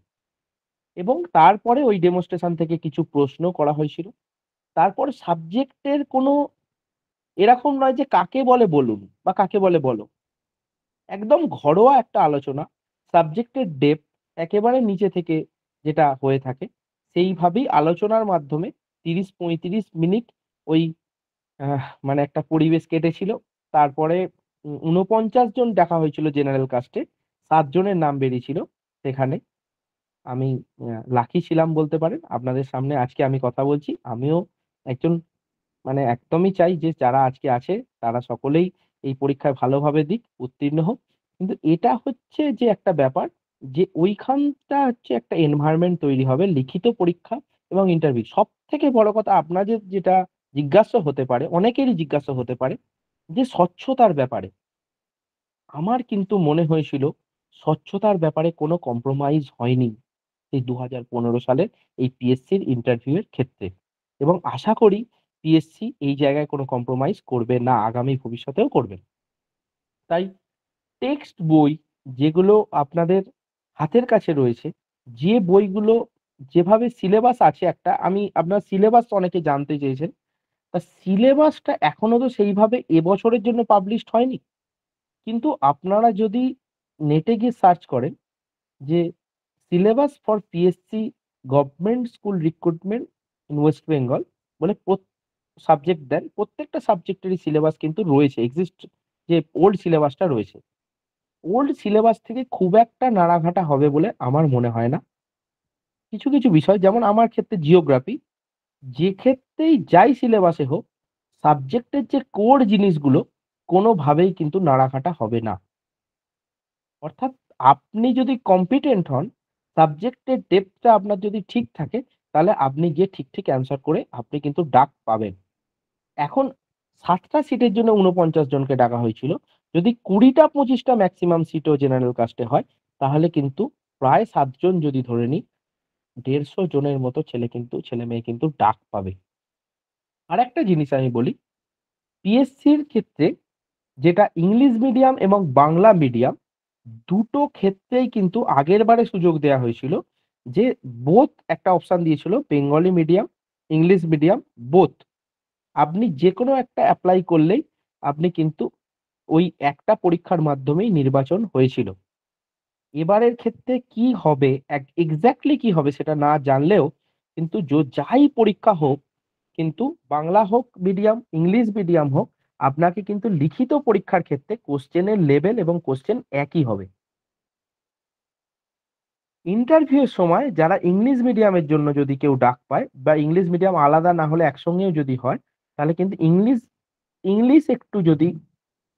এবং তারপরে ওই ডেমনস্ট্রেশন থেকে কিছু প্রশ্ন করা হয়েছিল। তারপরে সাবজেক্টের কোনো এরকম নয় যে কাকে বলে বলুন বা কাকে বলে বলো। একদম ঘরোয়া একটা আলোচনা। সাবজেক্টের ডেপথ একেবারে নিচে থেকে যেটা হয়ে থাকে, সেইভাবেই আলোচনার মাধ্যমে ৩০-৩৫ মিনিট ওই মানে একটা পরিবেশ কেটেছিল। তারপরে ৪৯ জন ডাকা হয়েছিল জেনারেল কাস্টে। ৭ জনের নাম বেরিয়েছিল সেখানে। আমি লাকি ছিলাম বলতে পারেন। আপনাদের সামনে আজকে আমি কথা বলছি। আমিও একজন মানে একদমই চাই যে যারা আজকে আছে তারা সকলেই এই পরীক্ষায় ভালোভাবে দিক, উত্তীর্ণ হোক। কিন্তু এটা হচ্ছে যে একটা ব্যাপার যে ওইখানটা হচ্ছে একটা এনভায়রনমেন্ট তৈরি হবে লিখিত পরীক্ষা এবং ইন্টারভিউ। সবথেকে বড় কথা আপনাদের যেটা জিজ্ঞাসা হতে পারে, অনেকেরই জিজ্ঞাসা হতে পারে যে স্বচ্ছতার ব্যাপারে। আমার কিন্তু মনে হয়েছিল স্বচ্ছতার ব্যাপারে কোনো কম্প্রোমাইজ হয়নি এই ২০১৫ সালের এই পিএসসির ইন্টারভিউ এর ক্ষেত্রে। এবং আশা করি পিএসসি এই জায়গায় কোনো কম্প্রোমাইজ করবে না, আগামী ভবিষ্যতেও করবে না। তাই টেক্সট বই যেগুলো আপনাদের হাতের কাছে রয়েছে, যে বইগুলো যেভাবে সিলেবাস আছে একটা, আমি আপনার সিলেবাস অনেকে জানতে চেয়েছেন। তা সিলেবাসটা এখনো তো সেইভাবে এবছরের জন্য পাবলিশড হয়নি। কিন্তু আপনারা যদি নেটে গিয়ে সার্চ করেন যে syllabus for PSC government school recruitment in West Bengal বলে সাবজেক্ট দেন, প্রত্যেকটা সাবজেক্টেরই সিলেবাস কিন্তু রয়েছে, এক্সিস্ট যে ওল্ড সিলেবাসটা রয়েছে। ওল্ড সিলেবাস থেকে খুব একটা নাড়াঘাটা হবে বলে আমার মনে হয় না। কিছু কিছু বিষয়, যেমন আমার ক্ষেত্রে জিওগ্রাফি, যে ক্ষেত্রেই যাই সিলেবাসে হোক, সাবজেক্টের যে কোর জিনিসগুলো কোনোভাবেই কিন্তু নাড়াঘাটা হবে না। অর্থাৎ আপনি যদি কম্পিটেন্ট হন, সাবজেক্টের ডেপথটা আপনার যদি ঠিক থাকে, তাহলে আপনি গিয়ে ঠিক ঠিক অ্যান্সার করে আপনি কিন্তু ডাক পাবেন। এখন ৭টা সিটের জন্য ৪৯ জনকে ডাকা হয়েছিল। যদি ২০টা ২৫টা ম্যাক্সিমাম সিটও জেনারেল কাস্টে হয়, তাহলে কিন্তু প্রায় ৭ জন যদি ধরে নিই, ১৫০ জনের মতো ছেলেমেয়ে কিন্তু ডাক পাবে। আরেকটা জিনিস আমি বলি, পিএসসির ক্ষেত্রে যেটা ইংলিশ মিডিয়াম এবং বাংলা মিডিয়াম দুটো ক্ষেত্রেই কিন্তু আগেরবারে সুযোগ দেয়া হয়েছিল যে বোথ একটা অপশন দিয়েছিল, Bengali medium, English medium both. আপনি যেকোনো একটা এপ্লাই করলেই আপনি কিন্তু ওই একটা পরীক্ষার মাধ্যমেই নির্বাচন হয়েছিল। এবারের ক্ষেত্রে কি হবে, এক্সাক্টলি কি হবে সেটা না জানলেও কিন্তু যাই পরীক্ষা হোক, কিন্তু বাংলা হোক মিডিয়াম, ইংলিশ মিডিয়াম হোক, আপনাকে কিন্তু লিখিত পরীক্ষার ক্ষেত্রে কোশ্চেনের লেভেল এবং কোশ্চেন একই হবে। ইন্টারভিউ এর সময় যারা ইংলিশ মিডিয়ামের জন্য যদি কেউ ডাক পায় বা ইংলিশ মিডিয়াম আলাদা না হলে একসঙ্গেও যদি হয়, তাহলে কিন্তু ইংলিশ ইংলিশ একটু যদি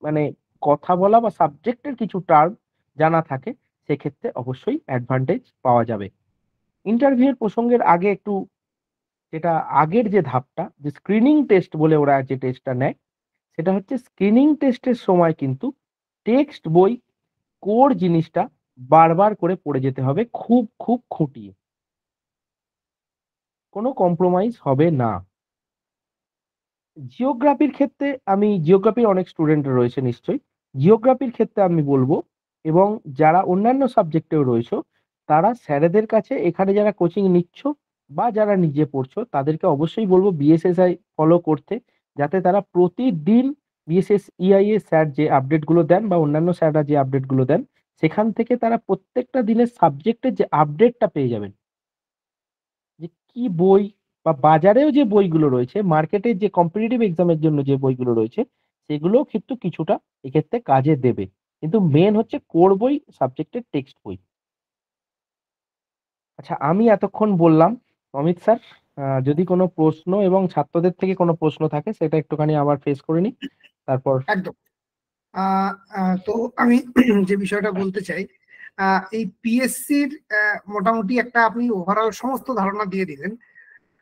মানে কথা বলা বা সাবজেক্টের কিছু টার্ম জানা থাকে, সেক্ষেত্রে অবশ্যই অ্যাডভান্টেজ পাওয়া যাবে। ইন্টারভিউ এর প্রসঙ্গের আগে একটু, যেটা আগের যে ধাপটা, যে স্ক্রিনিং টেস্ট বলে ওরা যে টেস্টটা নেয়, সেটা হচ্ছে স্ক্রিনিং টেস্টের সময় কিন্তু টেক্সট বই কোর জিনিসটা বারবার করে পড়ে যেতে হবে, খুব খুব খুঁটিয়ে। কোনো কম্প্রোমাইজ হবে না। জিওগ্রাফির ক্ষেত্রে, আমি জিওগ্রাফির অনেক স্টুডেন্ট রয়েছে নিশ্চয়ই। জিওগ্রাফির ক্ষেত্রে আমি বলবো, এবং যারা অন্যান্য সাবজেক্টেও রয়েছো, তারা স্যারেদের কাছে এখানে যারা কোচিং নিচ্ছ বা যারা নিজে পড়ছো, তাদেরকে অবশ্যই বলবো বিএসএসআই ফলো করতে, যাতে তারা প্রতিদিন বিএসএসইআই এর স্যার যে আপডেটগুলো দেন বা অন্যান্য স্যাররা যে আপডেটগুলো দেন, সেখান থেকে তারা প্রত্যেকটা দিনের সাবজেক্টের যে আপডেটটা পেয়ে যাবেন। যে কি বই বা বাজারেও যে বইগুলো রয়েছে, মার্কেটের যে কম্পিটিটিভ এক্সামের জন্য যে বইগুলো রয়েছে, সেগুলোও কিন্তু কিছুটা এক্ষেত্রে কাজে দেবে। কিন্তু মেন হচ্ছে কোর বই, সাবজেক্টের টেক্সট বই। আচ্ছা, আমি এতক্ষণ বললাম, অমিত স্যার, যদি কোনো প্রশ্ন এবং ছাত্রদের থেকে কোনো প্রশ্ন থাকে সেটা একটুখানি আবার ফেস করে নিই, তারপর। একদম। তো আমি যে বিষয়টা বলতে চাই, এই পিএসসির মোটামুটি একটা আপনি ওভারঅল সমস্ত ধারণা দিয়ে দিলেন।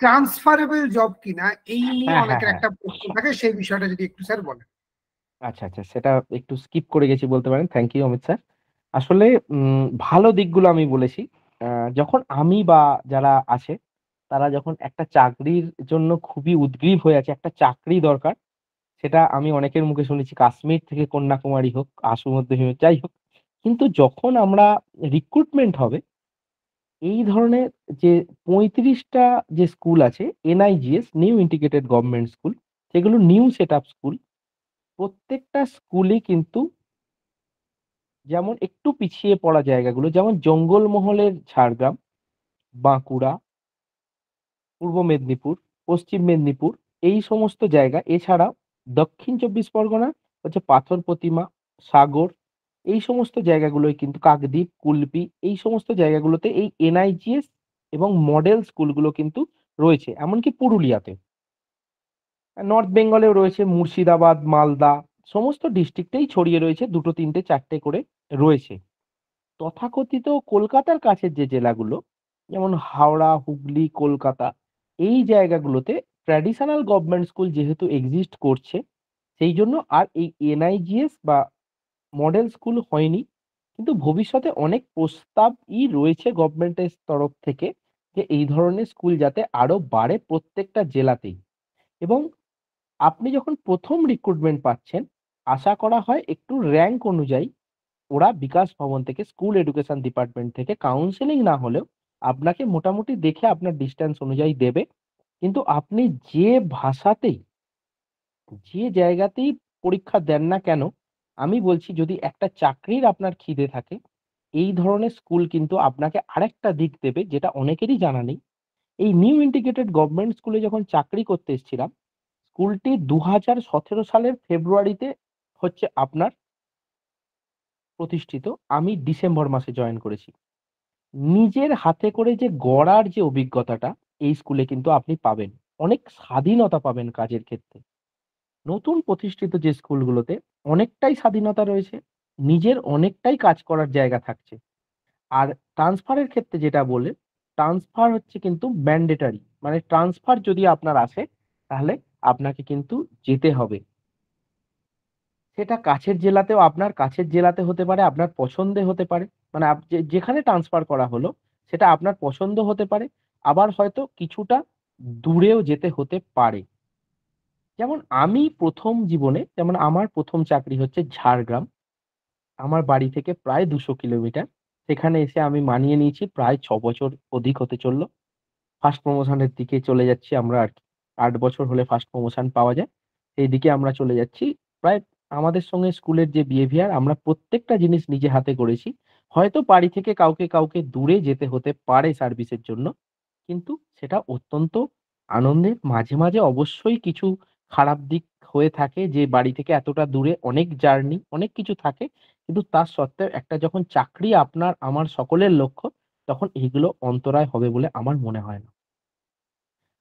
ট্রান্সফারেবল জব কিনা এই নিয়ে হ্যাঁ, হ্যাঁ, অনেকের হ্যাঁ। একটা প্রশ্ন থাকে, সেই বিষয়টা যদি একটু স্যার বলেন। আচ্ছা, আচ্ছা, সেটা একটু স্কিপ করে গেছি বলতে পারেন। Thank you Amit sir. আসলে ভালো দিকগুলো আমি বলেছি। যখন আমি বা যারা আছে, তারা যখন একটা চাকরির জন্য খুবই উদগ্রীব হয়ে আছে, একটা চাকরি দরকার, সেটা আমি অনেকের মুখে শুনেছি, কাশ্মীর থেকে কন্যাকুমারী হোক, আশু মধ্যহিম যাই হোক। কিন্তু যখন আমরা রিক্রুটমেন্ট হবে, এই ধরনের যে ৩৫টা যে স্কুল আছে, এনআইজিএস, নিউ ইন্টিগ্রেটেড গভর্নমেন্ট স্কুল, সেগুলো নিউ সেটআপ স্কুল। প্রত্যেকটা স্কুলই কিন্তু, যেমন একটু পিছিয়ে পড়া জায়গাগুলো, যেমন জঙ্গলমহলের ঝাড়গ্রাম, বাঁকুড়া, পূর্ব মেদিনীপুর, পশ্চিম মেদিনীপুর, এই সমস্ত জায়গা, এছাড়াও দক্ষিণ ২৪ পরগনা হচ্ছে পাথর প্রতিমা, সাগর, এই সমস্ত জায়গাগুলোয় কিন্তু কাকদ্বীপ, কুলপি, এই সমস্ত জায়গাগুলোতে এই এনআইজিএস এবং মডেল স্কুলগুলো কিন্তু রয়েছে। এমনকি পুরুলিয়াতে, নর্থ বেঙ্গলেও রয়েছে, মুর্শিদাবাদ, মালদা, সমস্ত ডিস্ট্রিক্টেই ছড়িয়ে রয়েছে, ২টো ৩টে ৪টে করে রয়েছে। তথাকথিত কলকাতার কাছের যে জেলাগুলো, যেমন হাওড়া, হুগলি, কলকাতা, এই জায়গাগুলোতে ট্র্যাডিশনাল গভর্নমেন্ট স্কুল যেহেতু এক্সিস্ট করছে, সেই জন্য আর এই এনআইজিএস বা মডেল স্কুল হয়নি। কিন্তু ভবিষ্যতে অনেক প্রস্তাবই রয়েছে গভর্নমেন্টের তরফ থেকে, যে এই ধরনের স্কুল যাতে আরো বাড়ে প্রত্যেকটা জেলাতেই। এবং আপনি যখন প্রথম রিক্রুটমেন্ট পাচ্ছেন, আশা করা হয় একটু র্যাঙ্ক অনুযায়ী ওরা বিকাশ ভবন থেকে, স্কুল এডুকেশন ডিপার্টমেন্ট থেকে কাউন্সেলিং না হলেও আপনাকে মোটামুটি দেখে আপনার ডিস্টেন্স অনুযায়ী দেবে। কিন্তু আপনি যে ভাষাতেই, যে জায়গাতেই পরীক্ষা দেন না কেন, আমি বলছি যদি একটা চাকরির আপনার খিদে থাকে, এই ধরনের স্কুল কিন্তু আপনাকে আরেকটা দিক দেবে যেটা অনেকেরই জানা নেই। এই নিউ ইন্টিগ্রেটেড গভর্নমেন্ট স্কুলে যখন চাকরি করতে এসেছিলাম, স্কুলটি 2017 সালের ফেব্রুয়ারিতে হচ্ছে আপনার প্রতিষ্ঠিত। আমি ডিসেম্বর মাসে জয়েন করেছি। নিজের হাতে করে যে গড়ার যে অভিজ্ঞতাটা এই স্কুলে কিন্তু আপনি পাবেন। অনেক স্বাধীনতা পাবেন কাজের ক্ষেত্রে। নতুন প্রতিষ্ঠিত যে স্কুলগুলোতে অনেকটাই স্বাধীনতা রয়েছে, নিজের অনেকটাই কাজ করার জায়গা থাকছে। আর ট্রান্সফারের ক্ষেত্রে যেটা বললেন, ট্রান্সফার হচ্ছে কিন্তু ম্যান্ডেটরি। মানে ট্রান্সফার যদি আপনার আসে, তাহলে আপনাকে কিন্তু যেতে হবে। সেটা কাছের জেলাতেও, আপনার কাছের জেলাতে হতে পারে, আপনার পছন্দে হতে পারে। মানে যেখানে ট্রান্সফার করা হলো সেটা আপনার পছন্দ হতে পারে। আবার হয়তো কিছুটা দূরেও যেতে হতে পারে। যেমন আমি ১ম জীবনে, যেমন আমার ১ম চাকরি হচ্ছে ঝাড়গ্রাম। আমার বাড়ি থেকে প্রায় ২০০ কিলোমিটার। সেখানে এসে আমি মানিয়ে নিয়েছি, প্রায় ৬ বছর অধিক হতে চলল। ফার্স্ট প্রমোশনের দিকে চলে যাচ্ছি আমরা আরকি। ৮ বছর হলে ফার্স্ট প্রমোশন পাওয়া যায়। সেই দিকে আমরা চলে যাচ্ছি। প্রায় আমাদের সঙ্গে স্কুলের যে বিহেভিয়ার, আমরা প্রত্যেকটা জিনিস নিজে হাতে করেছি। হয়তো বাড়ি থেকে কাউকে দূরে যেতে হতে পারে সার্ভিসের জন্য। কিন্তু সেটা অত্যন্ত আনন্দের। মাঝে অবশ্যই কিছু খারাপ দিক হয়ে থাকে যে বাড়ি থেকে এতটা দূরে অনেক জার্নি, অনেক কিছু থাকে। কিন্তু তার সত্ত্বেও একটা যখন চাকরি আপনার আমার সকলের লক্ষ্য, তখন এগুলো অন্তরায় হবে বলে আমার মনে হয় না।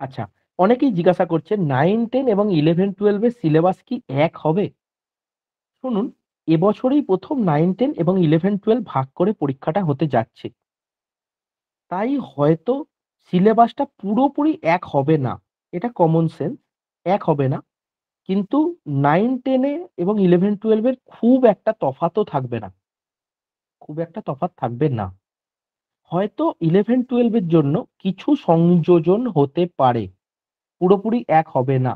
আচ্ছা, অনেকেই জিজ্ঞাসা করছেন 9, 10 এবং 11, 12 এর সিলেবাস কি এক হবে? শুনুন, এবছরেই ১ম 9, 10 এবং 11, 12 ভাগ করে পরীক্ষাটা হতে যাচ্ছে। তাই হয়তো সিলেবাসটা পুরোপুরি এক হবে না। এটা কমন সেন্স। এক হবে না। কিন্তু 9, 10 এ এবং 11, 12 এর খুব একটা তফাতও থাকবে না। খুব একটা তফাৎ থাকবে না। হয়তো 11, 12 এর জন্য কিছু সংযোজন হতে পারে। পুরোপুরি এক হবে না।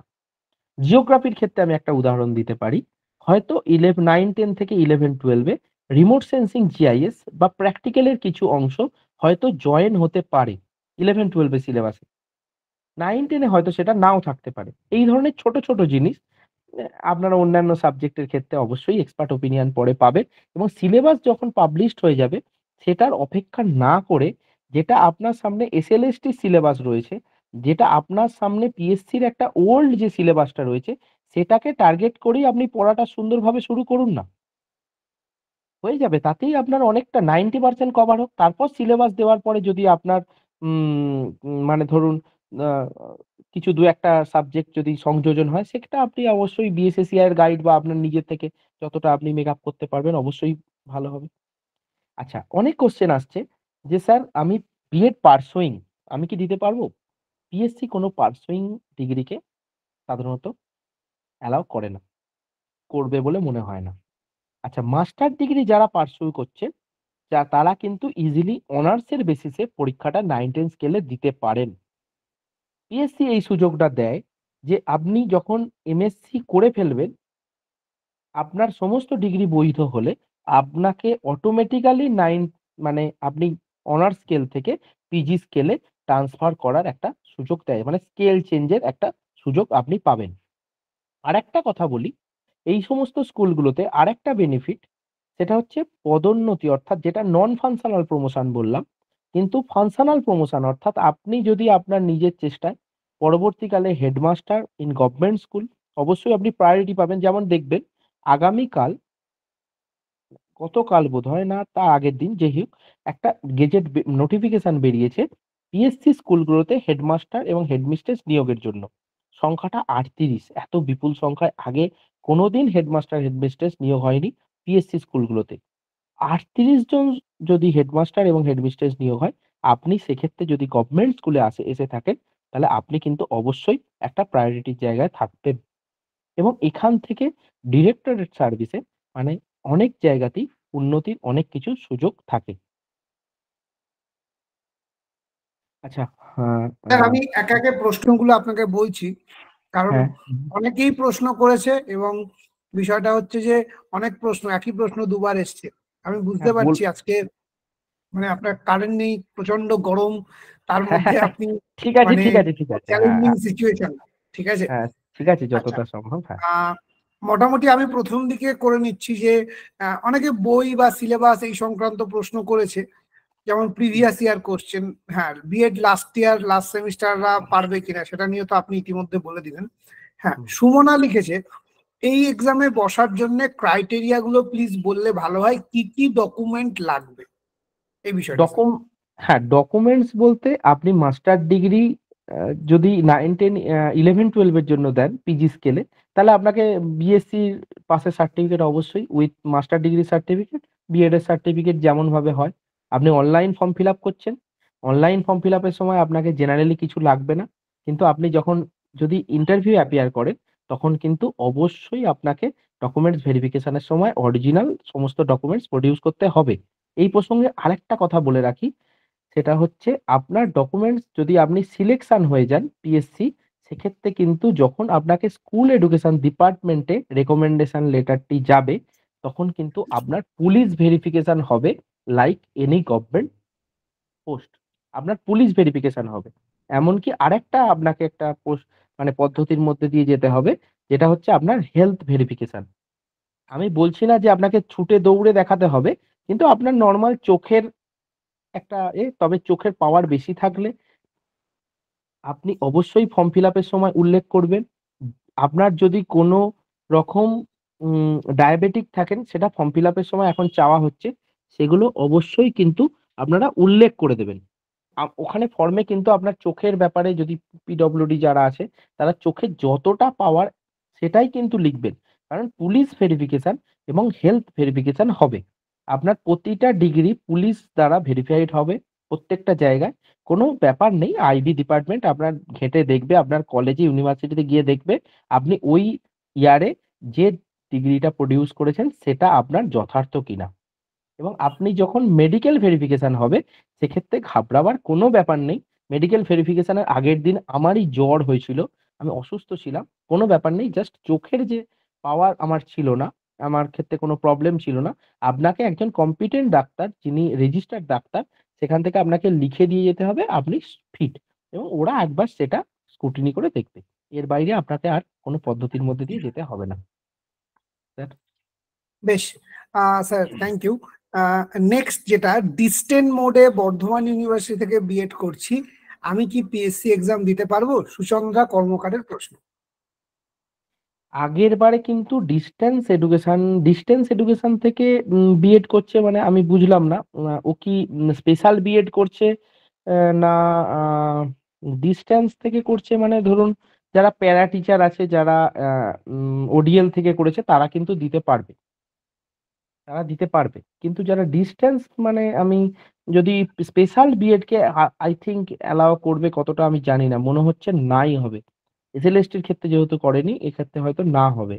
জিওগ্রাফির ক্ষেত্রে আমি একটা উদাহরণ দিতে পারি। হয়তো 9, 10 থেকে 11, 12 এ রিমোট সেন্সিং জিআইএস বা প্র্যাকটিক্যাল এর কিছু অংশ হয়তো জয়েন হতে পারে 11, 12 এর সিলেবাসে। 9, 10 এ হয়তো সেটা নাও থাকতে পারে। এই ধরনের ছোট জিনিস আপনারা অন্যান্য সাবজেক্টের ক্ষেত্রে অবশ্যই এক্সপার্ট ওপিনিয়ন পরে পাবেন এবং সিলেবাস যখন পাবলিশড হয়ে যাবে, সেটার অপেক্ষা না করে যেটা আপনার সামনে এসএলএসটি সিলেবাস রয়েছে, যেটা আপনার সামনে পিএসসির একটা ওল্ড যে সিলেবাসটা রয়েছে, সেটাকে টার্গেট করেই আপনি পড়াটা সুন্দরভাবে শুরু করুন না। হয়ে যাবে। তাতেই আপনার অনেকটা 90% কভার হোক। তারপর সিলেবাস দেওয়ার পরে যদি আপনার উম মানে ধরুন আ কিছু ২-১ টা সাবজেক্ট যদি সংযোজন হয়, সেটা আপনি অবশ্যই বিএসএসসিআই এর গাইড বা আপনার নিজের থেকে যতটা আপনি মেকআপ করতে পারবেন অবশ্যই ভালো হবে। আচ্ছা, অনেক কোয়েশ্চেন আসছে যে, "স্যার আমি বিএড পারসুইং, আমি কি দিতে পারবো?" পিএসসি কোনো পারসুইং ডিগ্রিকে সাধারণত অ্যালাও করে না। করবে বলে মনে হয় না। আচ্ছা, মাস্টার ডিগ্রি যারা পারসিউ করছে, তারা কিন্তু ইজিলি অনার্স এর বেসিসে পরীক্ষাটা 9-10 স্কেলে দিতে পারেন। পিএসসি এই সুযোগটা দেয় যে আপনি যখন এমএসসি করে ফেলবেন, আপনার সমস্ত ডিগ্রি বৈধ হলে আপনাকে অটোমেটিক্যালি মানে আপনি অনার্স স্কেল থেকে পিজি স্কেলে ট্রান্সফার করার একটা সুযোগ দেয়। মানে স্কেল চেঞ্জ এর একটা সুযোগ আপনি পাবেন। আরেকটা কথা বলি, এই সমস্ত স্কুলগুলোতে আরেকটা বেনিফিট, সেটা হচ্ছে পদোন্নতি, অর্থাৎ যেটা নন ফাংশনাল প্রমোশন বললাম। কিন্তু ফাংশনাল প্রমোশন অর্থাৎ আপনি যদি আপনার নিজের চেষ্টায় পরবর্তীকালে হেডমাস্টার ইন গভর্নমেন্ট স্কুল, অবশ্যই আপনি প্রায়োরিটি পাবেন। যেমন দেখবেন আগামীকাল, গতকাল বোধহয় না তার আগের দিন, যাই হোক, একটা গেজেট নোটিফিকেশন বেরিয়েছে পিএসসি স্কুলগুলোতে হেডমাস্টার এবং হেডমিস্ট্রেস নিয়োগের জন্য। সংখ্যাটা ৩৮। এত বিপুল সংখ্যায় আগে কোনোদিন হেডমাস্টার হেডমিস্ট্রেস নিয়োগ হয়নি পিএসসি স্কুলগুলোতে। ৩৮ জন যদি হেডমাস্টার এবং হেডমিস্ট্রেস নিয়োগ হয়, আপনি সেক্ষেত্রে যদি গভর্নমেন্ট স্কুলে এসে থাকেন, তাহলে আপনি কিন্তু অবশ্যই একটা প্রায়োরিটির জায়গায় থাকবেন। এবং এখান থেকে ডিরেক্টরেট সার্ভিসে মানে অনেক জায়গাতেই উন্নতির অনেক কিছু সুযোগ থাকে। আচ্ছা, স্যার আমি একে একে প্রশ্নগুলো আপনাকে বলছি। কারণ হ্যাঁ অনেকেই প্রশ্ন করেছে এবং বিষয়টা হচ্ছে যে অনেক প্রশ্ন, একই প্রশ্ন দুবার এসছে। আমি বুঝতে হ্যাঁ পারছি আজকে মানে আপনার কারেন্ট নেই, প্রচন্ড গরম, তার মধ্যে আপনি ঠিক আছে মানে ঠিক আছে ঠিক আছে হ্যাঁ চ্যালেঞ্জিং সিচুয়েশন, ঠিক আছে। হ্যাঁ ঠিক আছে আচ্ছা, যতটা সম্ভব হ্যাঁ। মোটামুটি আমি প্রথম দিকে করে নিচ্ছি যে অনেকে বই বা সিলেবাস এই সংক্রান্ত প্রশ্ন করেছে, যেমন প্রিভিয়াস ইয়ার কোশ্চেন। হ্যাঁ, বিএড লাস্ট ইয়ার লাস্ট সেমিস্টাররা পারবে কিনা সেটা নিয়ে তো আপনি ইতিমধ্যে বলে দিলেন। হ্যাঁ, সুমনা লিখেছে এই এক্সামে বসার জন্য ক্রাইটেরিয়া গুলো প্লিজ বললে ভালো হয়, কি কি ডকুমেন্ট লাগবে এই বিষয়টা স্যার। হ্যাঁ ডকুমেন্টস বলতে আপনি মাস্টার ডিগ্রি যদি 9, 10, 11, 12 এর জন্য দেন পিজি স্কেলে, তাহলে আপনাকে বিএসসি পাসের সার্টিফিকেট অবশ্যই with master degree certificate, BEd এর সার্টিফিকেট যেমন ভাবে হয়। আপনি অনলাইন ফর্ম ফিল আপ করছেন, অনলাইন ফর্ম ফিল আপের সময় আপনাকে জেনারেলি কিছু লাগবে না, কিন্তু আপনি যখন যদি ইন্টারভিউ অ্যাপিয়ার করেন তখন কিন্তু অবশ্যই আপনাকে ডকুমেন্টস ভেরিফিকেশনের সময় অরিজিনাল সমস্ত ডকুমেন্টস প্রডিউস করতে হবে। এই প্রসঙ্গে আরেকটা কথা বলে রাখি, সেটা হচ্ছে আপনার ডকুমেন্টস যদি আপনি সিলেকশন হয়ে যান পিএসসি, সেক্ষেত্রে কিন্তু যখন আপনাকে স্কুল এডুকেশন ডিপার্টমেন্টে রেকমেন্ডেশন লেটারটি যাবে, তখন কিন্তু আপনার পুলিশ ভেরিফিকেশন হবে, লাইক এনি গভর্নমেন্ট পোস্ট আপনার পুলিশ ভেরিফিকেশন হবে। এমনকি আরেকটা আপনাকে একটা পোস্ট মানে পদ্ধতির মধ্যে দিয়ে যেতে হবে, যেটা হচ্ছে আপনার হেলথ ভেরিফিকেশন। আমি বলছি না যে আপনাকে ছুটে দৌড়ে দেখাতে হবে, কিন্তু আপনার নর্মাল চোখের একটা তবে চোখের পাওয়ার বেশি থাকলে আপনি অবশ্যই ফর্ম ফিল আপের সময় উল্লেখ করবেন। আপনার যদি কোনো রকম ডায়াবেটিক থাকেন, সেটা ফর্ম ফিল আপের সময় এখন চাওয়া হচ্ছে, সেগুলো অবশ্যই কিন্তু আপনারা উল্লেখ করে দেবেন। ওখানে ফর্মে কিন্তু আপনার চোখের ব্যাপারে যদি পিডব্লিউডি যারা আছে তারা চোখের যতটা পাওয়ার সেটাই কিন্তু লিখবেন, কারণ পুলিশ ভেরিফিকেশন এবং হেলথ ভেরিফিকেশন হবে। আপনার প্রতিটা ডিগ্রি পুলিশ দ্বারা ভেরিফাইড হবে প্রত্যেকটা জায়গায়, কোনো ব্যাপার নেই। আইবি ডিপার্টমেন্ট আপনার ঘেঁটে দেখবে, আপনার কলেজে ইউনিভার্সিটিতে গিয়ে দেখবে আপনি ওই ইয়ারে যে ডিগ্রিটা প্রডিউস করেছেন সেটা আপনার যথার্থ কিনা। এবং আপনি যখন মেডিকেল ভেরিফিকেশন হবে, সেক্ষেত্রে ঘাবড়াবার কোনো ব্যাপার নেই। মেডিকেল ভেরিফিকেশনের আগের দিন আমারই জ্বর হয়েছিল, আমি অসুস্থ ছিলাম, কোনো ব্যাপার নেই, জাস্ট চোখের যে পাওয়ার আমার ছিল না, আমার ক্ষেত্রে কোনো প্রবলেম ছিল না, আপনাকে একজন কম্পিটেন্ট ডাক্তার যিনি রেজিস্টার্ড ডাক্তার সেখান থেকে আপনাকে লিখে দিয়ে যেতে হবে আপনি ফিট, এবং ওরা একবার সেটা স্ক্রুটিনি করে দেখবে। এর বাইরে আপনাকে আর কোনো পদ্ধতির মধ্যে দিয়ে যেতে হবে না। বেশ, স্যার থ্যাংক ইউ। নেক্সট যেটা ডিস্টেন্ট মোডে বর্ধমান ইউনিভার্সিটি থেকে বিএড করছি, আমি কি পিএসসি এক্সাম দিতে পারবো? সুচন্দ্রা কর্মকারের প্রশ্ন। আগের বারে কিন্তু ডিস্টেন্স এডুকেশন থেকে বিএড করছে, মানে আমি বুঝলাম না, ও কি স্পেশাল বিএড করছে না ডিস্টেন্স থেকে করছে? মানে ধরুন যারা প্যারা টিচার আছে, যারা ওডিএল থেকে করেছে তারা কিন্তু দিতে পারবে, তারা দিতে পারবে, কিন্তু যারা ডিস্টেন্স মানে আমি যদি special B Ed K I think allow করবে কতটা আমি জানি না, মনে হচ্ছে নাই হবে। এসএলএসটির ক্ষেত্রে যেহেতু করেনি, এক্ষেত্রে হয়তো না হবে।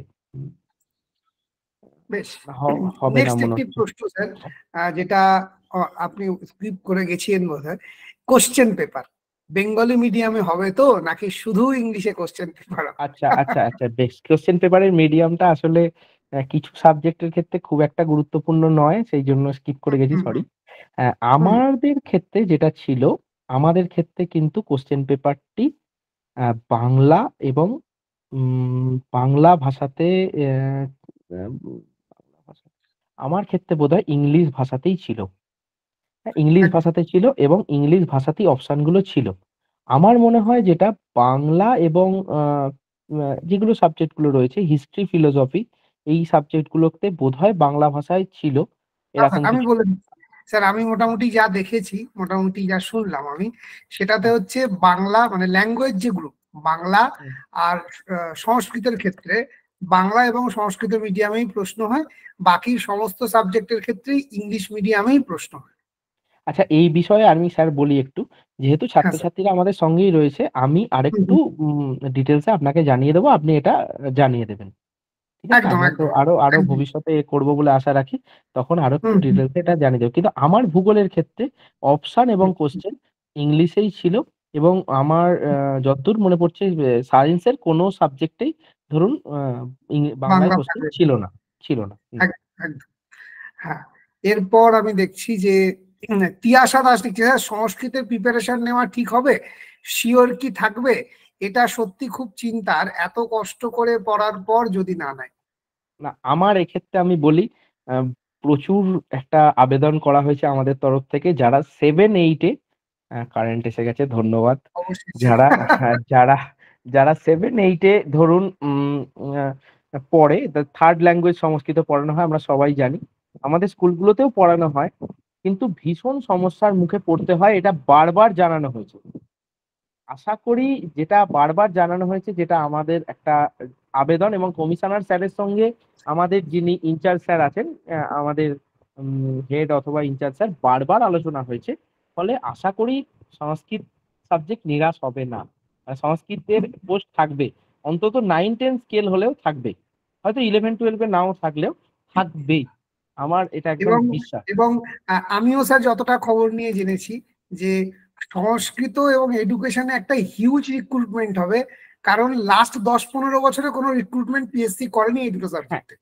বেশ, হবে না নেক্সট মনে একটি হচ্ছে। প্রশ্ন স্যার, যেটা আপনি স্ক্রিপ্ট করে গেছিলেন বোধহয়। কোশ্চেন পেপার বেঙ্গলি মিডিয়ামে হবে তো, নাকি শুধু ইংলিশে কোশ্চেন পেপার? আচ্ছা আচ্ছা আচ্ছা বেশ, কোশ্চেন পেপারের মিডিয়ামটা আসলে কিছু সাবজেক্টের ক্ষেত্রে খুব একটা গুরুত্বপূর্ণ নয়, সেই জন্য স্কিপ করে গেছি, সরি। আমাদের ক্ষেত্রে যেটা ছিল, আমাদের ক্ষেত্রে কিন্তু কোশ্চেন পেপারটি বাংলা এবং বাংলা ভাষাতে আহ, আহ, বাংলা ভাষা- আমার ক্ষেত্রে বোধহয় ইংলিশ ভাষাতেই ছিল। হ্যাঁ, ইংলিশ ভাষাতে ছিল এবং ইংলিশ ভাষাতেই অপশনগুলো ছিল। আমার মনে হয় যেটা বাংলা এবং যেগুলো সাবজেক্ট গুলো রয়েছে হিস্ট্রি, ফিলোসফি, এই সাবজেক্ট গুলোতে বোধহয় বাংলা ভাষায় ছিল এরকম আমি কিছু। বলে দিচ্ছি স্যার, আমি মোটামুটি যা দেখেছি, মোটামুটি যা শুনলাম আমি, সেটাতে হচ্ছে বাংলা মানে ল্যাঙ্গুয়েজ যে গ্রুপ, বাংলা হুম। আর সংস্কৃতের ক্ষেত্রে বাংলা এবং সংস্কৃত মিডিয়ামেই প্রশ্ন হয়, বাকি সমস্ত সাবজেক্টের ক্ষেত্রেই ইংলিশ মিডিয়ামেই প্রশ্ন হয়। আচ্ছা, এই বিষয়ে আমি স্যার বলি একটু, যেহেতু হ্যাঁ স্যার। ছাত্রছাত্রীরা আমাদের সঙ্গেই রয়েছে, আমি হুম, আরেকটু হুম, ডিটেলসে আপনাকে জানিয়ে দেবো, আপনি এটা জানিয়ে দেবেন। ঠিক আছে, একদম আমরা তো একদম। আরো আরো থ্যাংক ইউ। ভবিষ্যতে করব বলে আশা রাখি, তখন আরো একটু হুম হুম ডিটেলসে এটা জানিয়ে দেবো। কিন্তু আমার ভূগোলের ক্ষেত্রে অপশন এবং হুম, কোশ্চেন ইংলিশেই ছিল, এবং আমার যতদূর মনে পড়ছে সায়েন্সের কোনো সাবজেক্টেই ধরুন বাংলায় বাংলা কোশ্চেন থাকে। ছিল না, ছিল না। একদম, একদম। হ্যাঁ, এরপর আমি দেখছি যে তিয়াশা দাস লিখছে, "স্যার, সংস্কৃতের প্রিপারেশন নেওয়া ঠিক হবে? শিওর কি থাকবে? এটা সত্যি খুব চিন্তার, এত কষ্ট করে পড়ার পর যদি না নেয়।" না, আমার এক্ষেত্রে আমি বলি আহ, প্রচুর একটা আবেদন করা হয়েছে আমাদের তরফ থেকে, যারা 7-8-এ কারেন্ট এসে গেছে, ধন্যবাদ। অবশ্যই। যারা যারা যারা 7-8-এ ধরুন পড়ে, থার্ড ল্যাঙ্গুয়েজ সংস্কৃত পড়ানো হয়, আমরা সবাই জানি, আমাদের স্কুলগুলোতেও পড়ানো হয়, কিন্তু ভীষণ সমস্যার মুখে পড়তে হয়, এটা বারবার জানানো হয়েছে। আশা করি যেটা বারবার জানানো হয়েছে, যেটা আমাদের একটা আবেদন, এবং কমিশনার স্যারের সঙ্গে আমাদের যিনি ইনচার্জ স্যার আছেন, আমাদের হেড অথবা ইনচার্জ স্যার, বারবার আলোচনা হয়েছে। ফলে আশা করি সংস্কৃত সাবজেক্ট নিরাশ হবে না, সংস্কৃতের পোস্ট থাকবে, অন্তত 9-10 স্কেল হলেও থাকবে, হয়তো 11-12-এ নাও থাকলেও থাকবেই, আমার এটা একদম এবং বিশ্বাস। এবং আমিও স্যার যতটা খবর নিয়ে জেনেছি যে সংস্কৃত এবং এডুকেশনে একটা হিউজ রিক্রুটমেন্ট হবে, কারণ লাস্ট 10-15 বছরে কোনো রিক্রুটমেন্ট পিএসসি করেনি এই দুটো হ্যাঁ, সাবজেক্টে।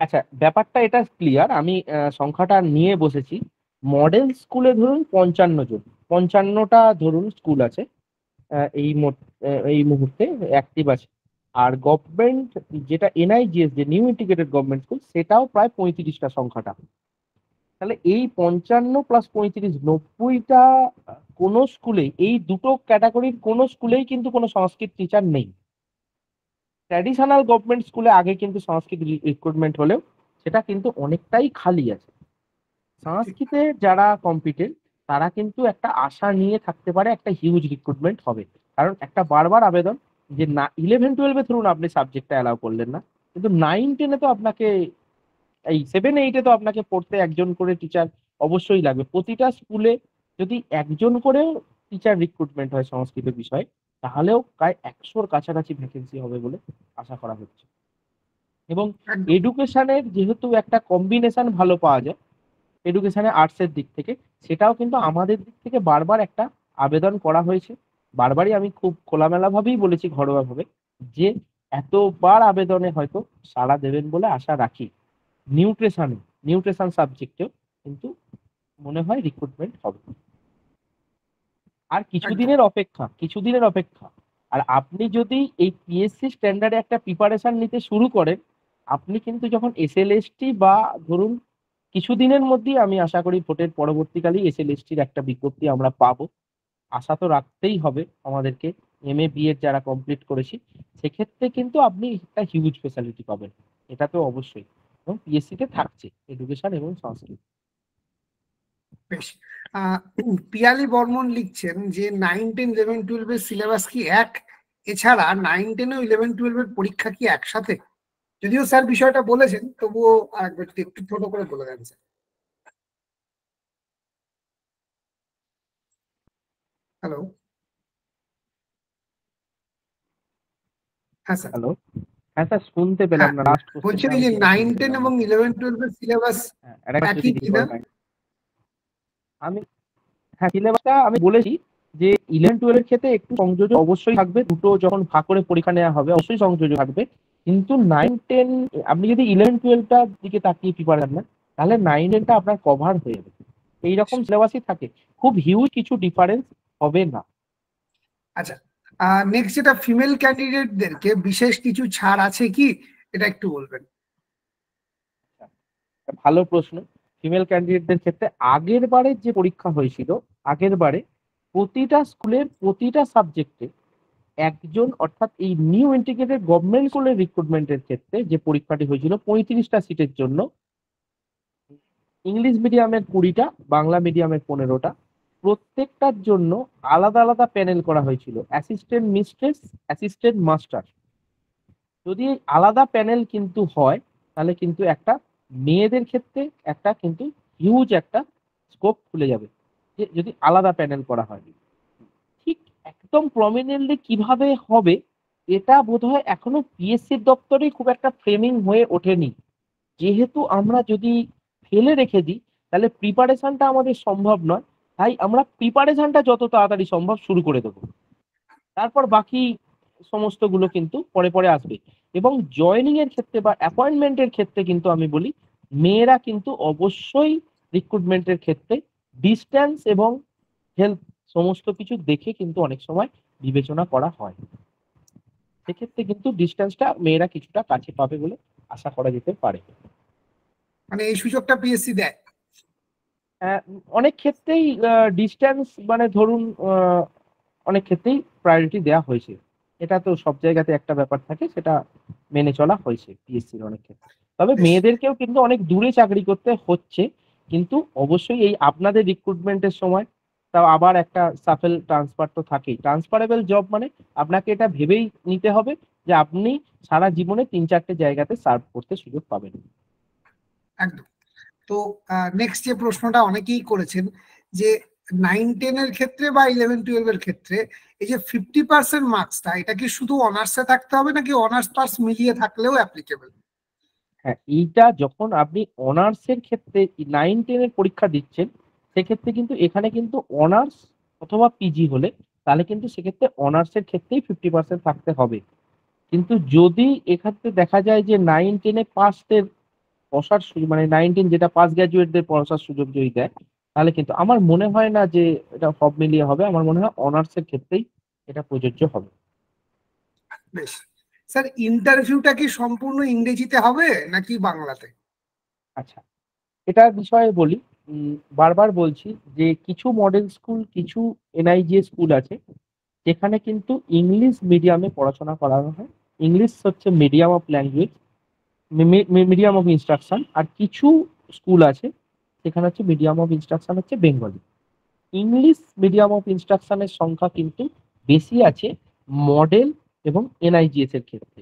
আচ্ছা, ব্যাপারটা এটা ক্লিয়ার, আমি সংখ্যাটা নিয়ে বসেছি। মডেল স্কুলে ধরুন 55 জন, 55টা ধরুন স্কুল আছে এই মুহূর্তে অ্যাক্টিভ আছে। আর গভর্নমেন্ট যেটা এনআইজিএস, যে নিউ ইন্টিগ্রেটেড গভর্নমেন্ট স্কুল, সেটাও প্রায় 35টা সংখ্যাটা। তাহলে এই 55 + 35, 90টা কোনো স্কুলে, এই দুটো ক্যাটাগরির কোনো স্কুলেই কিন্তু কোনো সংস্কৃত টিচার নেই। ট্র্যাডিশনাল গভর্নমেন্ট স্কুলে আগে কিন্তু সংস্কৃত রিক্রুটমেন্ট হলেও সেটা কিন্তু অনেকটাই খালি আছে। সংস্কৃতে যারা কম্পিটেন্ট, তারা কিন্তু একটা আশা নিয়ে থাকতে পারে একটা হিউজ রিক্রুটমেন্ট হবে, কারণ একটা বারবার আবেদন যে না, 11-12-এ ধরুন আপনি সাবজেক্টটা অ্যালাউ করলেন না, কিন্তু 9-10-এ তো আপনাকে, এই 7-8-এ তো আপনাকে পড়তে একজন করে টিচার অবশ্যই লাগবে। প্রতিটা স্কুলে যদি একজন করেও টিচার রিক্রুটমেন্ট হয় সংস্কৃত বিষয়ে, তাহলেও প্রায় 100-র কাছাকাছি ভ্যাকেন্সি হবে বলে আশা করা হচ্ছে। এবং একদম। এডুকেশনের যেহেতু একটা কম্বিনেশন ভালো পাওয়া যায়, এডুকেশনে আর্টসের দিক থেকে, সেটাও কিন্তু আমাদের দিক থেকে বারবার একটা আবেদন করা হয়েছে। বারবারই আমি খুব খোলামেলাভাবেই বলেছি, ঘরোয়াভাবে, যে এতবার আবেদনে হয়তো সাড়া দেবেন বলে আশা রাখি। নিউট্রিশন সাবজেক্টেও কিন্তু মনে হয় রিক্রুটমেন্ট হবে। আর কিছুদিনের অপেক্ষা। আর আপনি যদি এই পিএসসি স্ট্যান্ডার্ডে একটা প্রিপারেশন নিতে শুরু করেন, আপনি কিন্তু যখন এসএলএসটি বা ধরুন কিছুদিনের মধ্যেই, আমি আশা করি ভোটের পরবর্তীকালেই এসএলএসটির একটা বিজ্ঞপ্তি আমরা পাবো, আশা তো রাখতেই হবে আমাদেরকে, এমএ বিএড যারা কমপ্লিট করেছি, সেক্ষেত্রে কিন্তু আপনি একটা হিউজ ফেসিলিটি পাবেন, এটা তো অবশ্যই। এবং পিএসসি তে থাকছে এডুকেশন এবং সংস্কৃত। বেশ। পিয়ালি বর্মন লিখছেন যে 9-10-11-12-এর সিলেবাস কি এক? এছাড়া 9-10 ও 11-12-এর পরীক্ষা কি একসাথে? যদিও স্যার বিষয়টা বলেছেন, তবুও আরেকবার যদি একটু ছোট করে বলে দেন স্যার। হ্যালো। হ্যাঁ স্যার। হ্যালো, হ্যাঁ স্যার, শুনতে পেলাম হ্যাঁ, না, লাস্ট বলছেন কোশ্চেনটা এই আমি যে পুরো শুনতে 9-10 পেলাম না। এবং 11-12-এর সিলেবাস হ্যাঁ, আরেকবার যদি একই রিপিট কিনা? করেন। আমি, হ্যাঁ, সিলেবাসটা আমি বলেছি যে 11-12 এর ক্ষেত্রে একটু সংযোজন অবশ্যই থাকবে, দুটো যখন ভাগ করে পরীক্ষা নেওয়া হবে অবশ্যই সংযোজন থাকবে, কিন্তু 9-10, আপনি যদি 11-12টার দিকে তাকিয়ে প্রিপারেশন নেন, তাহলে 9-10টা আপনার কভার হয়ে যাবে। এইরকম সিলেবাসই থাকে, খুব হিউজ কিছু ডিফারেন্স হবে না। আচ্ছা, নেক্সট যেটা ফিমেল ক্যান্ডিডেটদেরকে বিশেষ কিছু ছাড় আছে কি, এটা একটু বলবেন। ভালো প্রশ্ন। ফিমেল ক্যান্ডিডেটদের ক্ষেত্রে আগের বারে যে পরীক্ষা হয়েছিল, আগের বারে প্রতিটা স্কুলের প্রতিটা সাবজেক্টে একজন, অর্থাৎ এই নিউ ইন্টিগ্রেটেড গভর্নমেন্ট স্কুলের রিক্রুটমেন্টের ক্ষেত্রে যে পরীক্ষাটি হয়েছিল 35টা সিটের জন্য, ইংলিশ মিডিয়ামের 20টা, বাংলা মিডিয়ামের 15টা, প্রত্যেকটার জন্য আলাদা আলাদা প্যানেল করা হয়েছিল, অ্যাসিস্ট্যান্ট মিস্ট্রেস, অ্যাসিস্ট্যান্ট মাস্টার। যদি আলাদা প্যানেল কিন্তু হয়, তাহলে কিন্তু একটা মেয়েদের ক্ষেত্রে একটা কিন্তু হিউজ একটা স্কোপ খুলে যাবে, যে যদি আলাদা প্যানেল করা হয়। ঠিক একদম প্রমিনেন্টলি কিভাবে হবে, এটা বোধহয় এখনো পিএসসির দপ্তরে খুব একটা ফ্রেমিং হয়ে ওঠেনি। যেহেতু আমরা যদি ফেলে রেখে দিই, তাহলে প্রিপারেশনটা আমাদের সম্ভব নয়। তাই আমরা প্রিপারেশনটা যত তাড়াতাড়ি সম্ভব শুরু করে দেবো, তারপর বাকি সমস্তগুলো কিন্তু পরে পরে আসবে। এবং জয়েনিং এর ক্ষেত্রে বা অ্যাপয়েন্টমেন্টের ক্ষেত্রে কিন্তু আমি বলি, মেয়েরা কিন্তু অবশ্যই রিক্রুটমেন্টের ক্ষেত্রে ডিস্টেন্স এবং হেলথ সমস্ত কিছু দেখে কিন্তু অনেক সময় বিবেচনা করা হয়। সেক্ষেত্রে কিন্তু ডিস্টেন্সটা মেয়েরা কিছুটা কাছে পাবে বলে আশা করা যেতে পারে। মানে এই সুযোগটা পিএসসি দেয়? অনেক ক্ষেত্রেই ডিস্টেন্স মানে ধরুন অনেক ক্ষেত্রেই প্রায়োরিটি দেওয়া হয়েছে। এটা তো সব জায়গাতে একটা ব্যাপার থাকে, সেটা মেনে চলা হয়েছে পিএসসির অনেক ক্ষেত্রে। তবে বেশ। মেয়েদেরকেও কিন্তু অনেক দূরে চাকরি করতে হচ্ছে, কিন্তু অবশ্যই এই আপনাদের রিক্রুটমেন্টের সময় তাও আবার একটা সাফেল ট্রান্সফার তো থাকেই। ট্রান্সফারেবল জব মানে আপনাকে এটা ভেবেই নিতে হবে যে আপনি সারা জীবনে ৩-৪টে জায়গাতে সার্ভ করতে সুযোগ পাবেন। একদম। তো নেক্সট যে প্রশ্নটা অনেকেই করেছেন যে 9-10 এর ক্ষেত্রে বা 11-12 এর ক্ষেত্রে এই যে 50% মার্কসটা, এটা কি শুধু অনার্সে থাকতে হবে নাকি অনার্স পাস মিলিয়ে থাকলেও অ্যাপ্লিকেবল? হ্যাঁ, এইটা যখন আপনি অনার্সের ক্ষেত্রে 9-10 এর পরীক্ষা দিচ্ছেন, সেক্ষেত্রে কিন্তু এখানে কিন্তু অনার্স অথবা পিজি হলে তাহলে কিন্তু সেক্ষেত্রে অনার্সের ক্ষেত্রেই 50% থাকতে হবে। কিন্তু যদি এক্ষেত্রে দেখা যায় যে 9-10 এ পাসদের বসার সুযোগ, মানে 9-10 যেটা পাস গ্রাজুয়েটদের বসার সুযোগ যদি দেয়, তাহলে কিন্তু আমার মনে হয় না যে এটা সব মিলিয়ে হবে। আমার মনে হয় অনার্সের ক্ষেত্রেই এটা প্রযোজ্য হবে। বেশ। স্যার, ইন্টারভিউটা কি সম্পূর্ণ ইংরেজিতে হবে নাকি বাংলাতে? আচ্ছা, এটার বিষয়ে বলি। বারবার বলছি যে কিছু মডেল স্কুল, কিছু এনআইজিএ স্কুল আছে যেখানে কিন্তু ইংলিশ মিডিয়ামে পড়াশোনা করানো হয়। ইংলিশ হচ্ছে medium of language, medium of instruction. আর কিছু স্কুল আছে সেখানে হচ্ছে মিডিয়াম অফ ইনস্ট্রাকশন হচ্ছে বেঙ্গলি। ইংলিশ মিডিয়াম অফ ইনস্ট্রাকশনের সংখ্যা কিন্তু বেশি আছে মডেল এবং এনআইজিএস এর ক্ষেত্রে।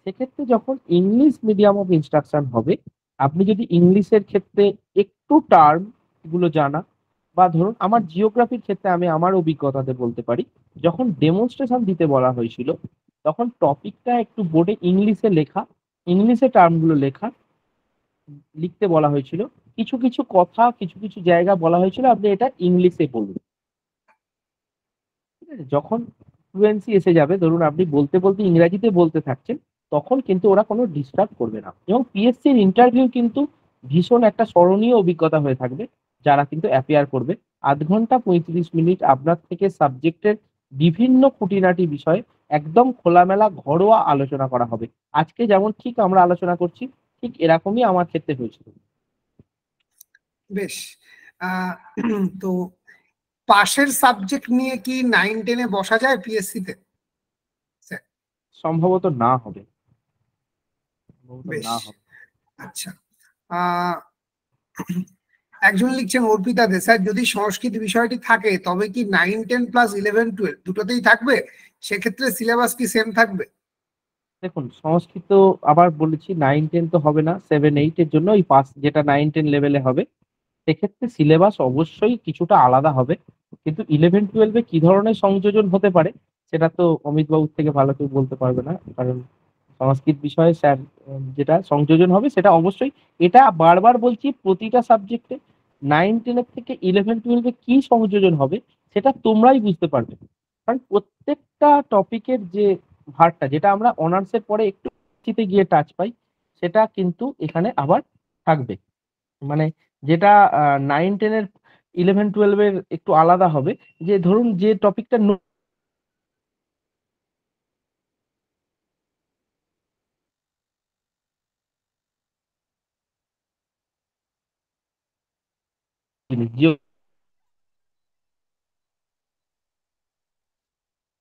সেক্ষেত্রে যখন ইংলিশ মিডিয়াম অফ ইনস্ট্রাকশন হবে, আপনি যদি ইংলিশের ক্ষেত্রে একটু টার্ম গুলো জানা, বা ধরুন আমার জিওগ্রাফির ক্ষেত্রে আমি আমার অভিজ্ঞতাতে বলতে পারি, যখন ডেমনস্ট্রেশন দিতে বলা হয়েছিল তখন টপিকটা একটু বোর্ডে ইংলিশে লেখা, ইংলিশে টার্মগুলো লেখা লিখতে বলা হয়েছিল। কিছু কিছু কথা, কিছু কিছু জায়গা বলা হয়েছিল আপনি এটা ইংলিশে বলুন। ঠিক আছে, যখন ফ্লুয়েন্সি এসে যাবে, ধরুন আপনি বলতে বলতে ইংরাজিতে বলতে থাকছেন, তখন কিন্তু ওরা কোনো ডিস্টার্ব করবে না। এবং পিএসসির ইন্টারভিউ কিন্তু ভীষণ একটা স্মরণীয় অভিজ্ঞতা হয়ে থাকবে যারা কিন্তু অ্যাপিয়ার করবে। ০.৫ ঘন্টা ৩৫ মিনিট আপনার থেকে সাবজেক্টের বিভিন্ন খুঁটিনাটি বিষয়ে একদম খোলামেলা ঘরোয়া আলোচনা করা হবে। আজকে যেমন ঠিক আমরা আলোচনা করছি, ঠিক এরকমই আমার ক্ষেত্রে হয়েছিল। বেশ। তো পাশের সাবজেক্ট নিয়ে কি 9-10 এ বসা যায় পিএসসি তে? সম্ভবত না হবে। সম্ভবত বেশ। না হবে। আচ্ছা। আহ একজন লিখছেন অর্পিতা দে, স্যার যদি সংস্কৃত বিষয়টি থাকে তবে কি 9-10 প্লাস 11-12 দুটোতেই থাকবে? সেক্ষেত্রে সিলেবাস কি সেম থাকবে? দেখুন, সংস্কৃত আবার বলেছি 9-10 তো হবে না, 7-8 এর জন্য ওই পাস যেটা 9-10 লেভেলে হবে। সেক্ষেত্রে সিলেবাস অবশ্যই কিছুটা আলাদা হবে। কিন্তু 11-12 এ কি ধরনের সংযোজন হতে পারে সেটা তো অমিত বাবুর থেকে ভালো কেউ বলতে পারবে না। কারণ সংস্কৃত বিষয়ে স্যার যেটা সংযোজন হবে সেটা অবশ্যই, এটা বারবার বলছি প্রতিটা সাবজেক্টে 9-10 এর থেকে 11-12 এ কি সংযোজন হবে সেটা তোমরাই বুঝতে পারবে। কারণ প্রত্যেকটা টপিকের যে ভারটা, যেটা আমরা অনার্সের পরে একটু চিতে গিয়ে টাচ পাই, সেটা কিন্তু এখানে আবার থাকবে। মানে যেটা 9-10 এর 11-12 এর একটু আলাদা হবে, যে ধরুন যে টপিকটা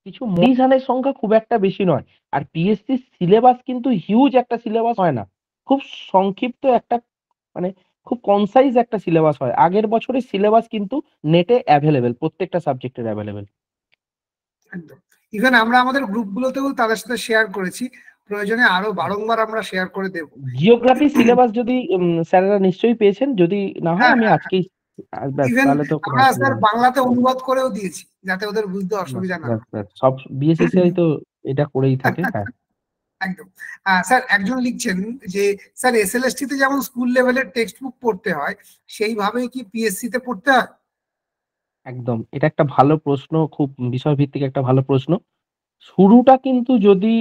কিছু মডিশনের সংখ্যা খুব একটা বেশি নয়। আর পিএসসি সিলেবাস কিন্তু হিউজ একটা সিলেবাস হয় না, খুব সংক্ষিপ্ত একটা, মানে খুব কনসাইজ একটা সিলেবাস হয়। আগের বছরের সিলেবাস কিন্তু নেটে অ্যাভেলেবেল, প্রত্যেকটা সাবজেক্টের অ্যাভেলেবেল। একদম। ইভেন আমরা আমাদের গ্রুপগুলোতেও তাদের সাথে শেয়ার করেছি, প্রয়োজনে আরো বারংবার আমরা শেয়ার করে দেব। জিওগ্রাফি সিলেবাস যদি স্যারেরা নিশ্চয়ই পেয়েছেন, যদি না হয় হ্যাঁ, আমি আজকেই ব্যাস, ইভেন তাহলে তো কোনো আমরা অসুবিধা স্যার নেই। বাংলাতে অনুবাদ করেও দিয়েছি যাতে ওদের বুঝতে ব্যাস অসুবিধা না ব্যাস হয়। ব্যাস, সব বিএসএসসিআই তো এটা করেই থাকে। হ্যাঁ, একদম। স্যার একজন লিখছেন যে স্যার এসএলএসটি তে যেমন স্কুল লেভেলের টেক্সট বুক পড়তে হয় সেইভাবে কি পিএসসি তে পড়তে হয়? একদম, এটা একটা ভালো প্রশ্ন, খুব বিষয়ভিত্তিক একটা ভালো প্রশ্ন। শুরুটা কিন্তু যদি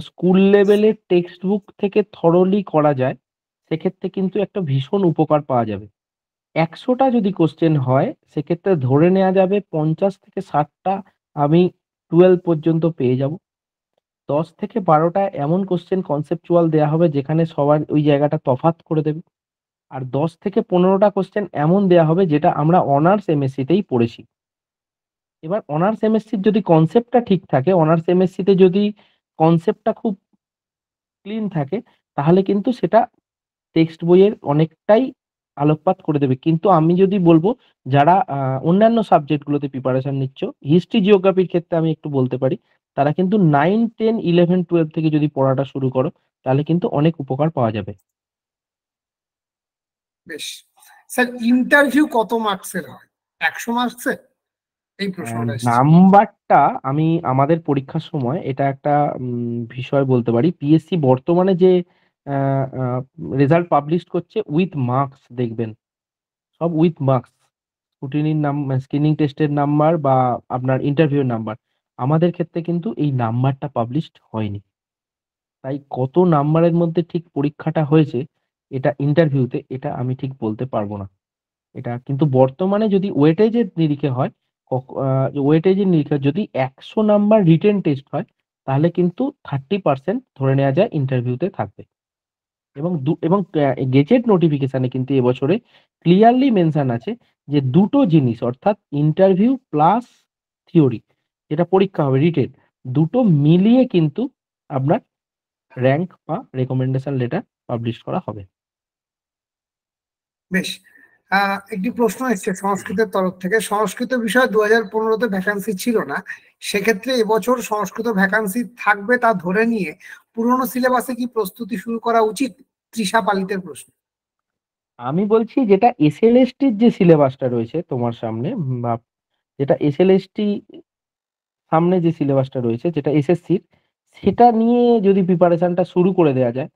স্কুল লেভেলের টেক্সট বুক থেকে থরোলি করা যায়, সেক্ষেত্রে কিন্তু একটা ভীষণ উপকার পাওয়া যাবে। ১০০ টা যদি কোয়েশ্চেন হয়, সেক্ষেত্রে ধরে নেয়া যাবে ৫০ থেকে ৬০ টা আমি 12 পর্যন্ত পেয়ে যাবো। ১০ থেকে ১২ টা এমন কোয়েশ্চেন কনসেপচুয়াল দেয়া হবে যেখানে সবার ওই জায়গাটা তফাৎ করে দেবে। আর ১০ থেকে ১৫ টা কোয়েশ্চেন এমন দেয়া হবে যেটা আমরা অনার্স এমএসসি তেই পড়েছি। এবার অনার্স এমএসসির যদি কনসেপ্টটা ঠিক থাকে, অনার্স এমএসসিতে যদি কনসেপ্টটা খুব ক্লিন থাকে, তাহলে কিন্তু সেটা টেক্সট বইয়ের অনেকটাই আলোকপাত করে দেবে। কিন্তু আমি যদি বলব, যারা অন্যান্য সাবজেক্ট গুলোতে প্রিপারেশন নিচ্ছ, হিস্ট্রি, জিওগ্রাফির ক্ষেত্রে আমি একটু বলতে পারি, তারা কিন্তু 9, 10, 11, 12 থেকে যদি পড়াটা শুরু করো, তাহলে কিন্তু অনেক উপকার পাওয়া যাবে। বেশ। স্যার, ইন্টারভিউ কত মার্কসের হয়? 100 মার্কসের? এই প্রশ্নটা এসেছে। নাম্বারটা আমি আমাদের পরীক্ষার সময় এটা একটা বিষয় বলতে পারি। পিএসসি বর্তমানে যে আ আ রেজাল্ট পাবলিশ করছে উইথ মার্কস দেখবেন। সব উইথ মার্কস। স্ক্রুটিনির স্ক্রিনিং টেস্টের নাম্বার বা আপনার ইন্টারভিউ নাম্বার। আমাদের ক্ষেত্রে কিন্তু এই নাম্বারটা পাবলিশড হয়নি। তাই কত নাম্বারের মধ্যে ঠিক পরীক্ষাটা হয়েছে, এটা ইন্টারভিউতে, এটা আমি ঠিক বলতে পারব না। এটা কিন্তু বর্তমানে যদি ওয়েটেজের নিরিখে হয়, ওয়েটেজের নিরিখে যদি ১০০ নাম্বার রিটেন টেস্ট হয়, তাহলে কিন্তু 30% ধরে নেয়া যায় ইন্টারভিউতে থাকবে। এবং গেজেট নোটিফিকেশনে কিন্তু এবছরে ক্লিয়ারলি মেনশন আছে যে ২ টো জিনিস, অর্থাৎ ইন্টারভিউ প্লাস থিওরি, যেটা পরীক্ষা হবে রিটেন, ২ টো মিলিয়ে কিন্তু আপনার র‍্যাংক বা রিকমেন্ডেশন লেটার পাবলিশ করা হবে। বেশ। একটি প্রশ্ন এসেছে সংস্কৃতের তরফ থেকে। সংস্কৃত বিষয় 2015-তে ভ্যাকান্সি ছিল না, সেক্ষেত্রে এবছর সংস্কৃত ভ্যাকান্সি থাকবে তা ধরে নিয়ে পুরনো সিলেবাসে কি প্রস্তুতি শুরু করা উচিত? তৃষা পালিতের প্রশ্ন। আমি বলছি, যেটা এসএলএসটির যে সিলেবাসটা রয়েছে তোমার সামনে, বা যেটা এসএলএসটি সামনে যে সিলেবাসটা রয়েছে, যেটা এসএসসির, সেটা নিয়ে যদি প্রিপারেশনটা শুরু করে দেয়া যায়।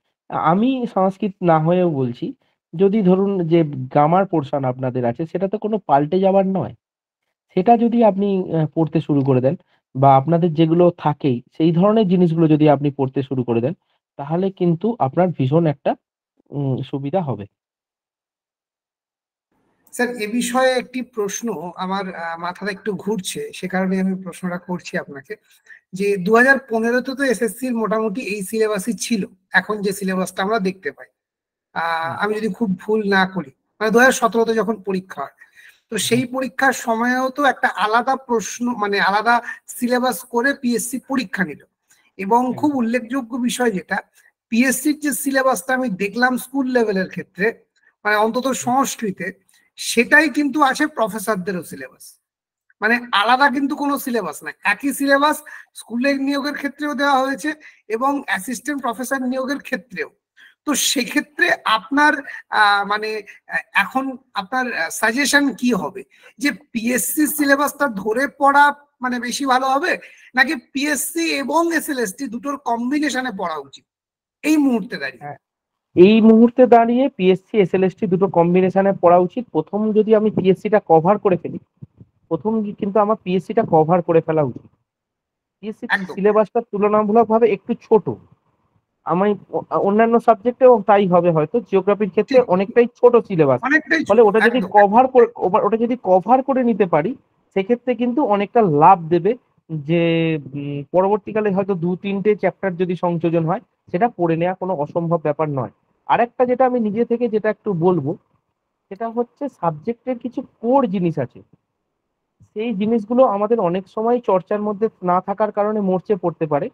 আমি সংস্কৃত না হয়েও বলছি, যদি ধরুন যে গ্রামার পোরশন আপনাদের আছে, সেটা তো কোনো পাল্টে যাওয়ার নয়। সেটা যদি আপনি পড়তে শুরু করে দেন, বা আপনাদের যেগুলো থাকেই সেই ধরনের জিনিসগুলো যদি আপনি পড়তে শুরু করে দেন, তাহলে কিন্তু আপনার ভীষণ একটা সুবিধা হবে। স্যার, এ বিষয়ে একটি প্রশ্ন আমার মাথাটা একটু ঘুরছে, সে কারণে আমি প্রশ্নটা করছি আপনাকে। যে 2015-তে তো এসএসসির মোটামুটি এই সিলেবাসই ছিল, এখন যে সিলেবাসটা আমরা দেখতে পাই। হুম, আমি যদি খুব ভুল না করি, মানে 2017-তে যখন পরীক্ষা হয়, তো হুম, সেই পরীক্ষার সময়েও তো একটা আলাদা প্রশ্ন, মানে আলাদা সিলেবাস করে পিএসসি পরীক্ষা নিল। এবং খুব একদম। উল্লেখযোগ্য বিষয় যেটা, পিএসসির যে সিলেবাসটা আমি দেখলাম স্কুল লেভেলের ক্ষেত্রে, মানে অন্তত হুম, সংস্কৃতে, সেটাই কিন্তু আছে প্রফেসরদেরও সিলেবাস। মানে আলাদা কিন্তু কোনো সিলেবাস নাই, একই সিলেবাস স্কুলের নিয়োগের ক্ষেত্রেও দেওয়া হয়েছে এবং অ্যাসিস্ট্যান্ট প্রফেসর নিয়োগের ক্ষেত্রেও। তো সেক্ষেত্রে আপনার মানে এখন আপনার সাজেশন কি হবে, যে পিএসসি সিলেবাসটা ধরে পড়া মানে বেশি ভালো হবে, নাকি পিএসসি এবং এসএলএসটি দুটোর কম্বিনেশনে পড়া উচিত এই মুহূর্তে দাঁড়িয়ে? হ্যাঁ, এই মুহূর্তে দাঁড়িয়ে পিএসসি, এসএলএসটি দুটো কম্বিনেশনে পড়া উচিত। প্রথম যদি আমি পিএসসিটা কভার করে ফেলি, প্রথম কিন্তু আমার পিএসসিটা কভার করে ফেলা উচিত। পিএসসি একদম। সিলেবাসটা তুলনামূলকভাবে একটু ছোট। আমি অন্যান্য সাবজেক্টেও তাই হবে হয়তো। জিওগ্রাফির ক্ষেত্রে ঠিক, অনেকটাই ছোট সিলেবাস। অনেকটাই ফলে ছোট, ওটা যদি একদম। ওটা যদি কভার করে নিতে পারি, সেক্ষেত্রে কিন্তু অনেকটা লাভ দেবে। যে পরবর্তীকালে হয়তো ২-৩ টে চ্যাপ্টার যদি সংযোজন হয়, সেটা পড়ে নেওয়া কোনো অসম্ভব ব্যাপার নয়। আরেকটা যেটা আমি নিজে থেকে যেটা একটু বলবো, সেটা হচ্ছে সাবজেক্টের কিছু কোর জিনিস আছে। সেই জিনিসগুলো আমাদের অনেক সময় চর্চার মধ্যে না থাকার কারণে মরচে পড়তে পারে।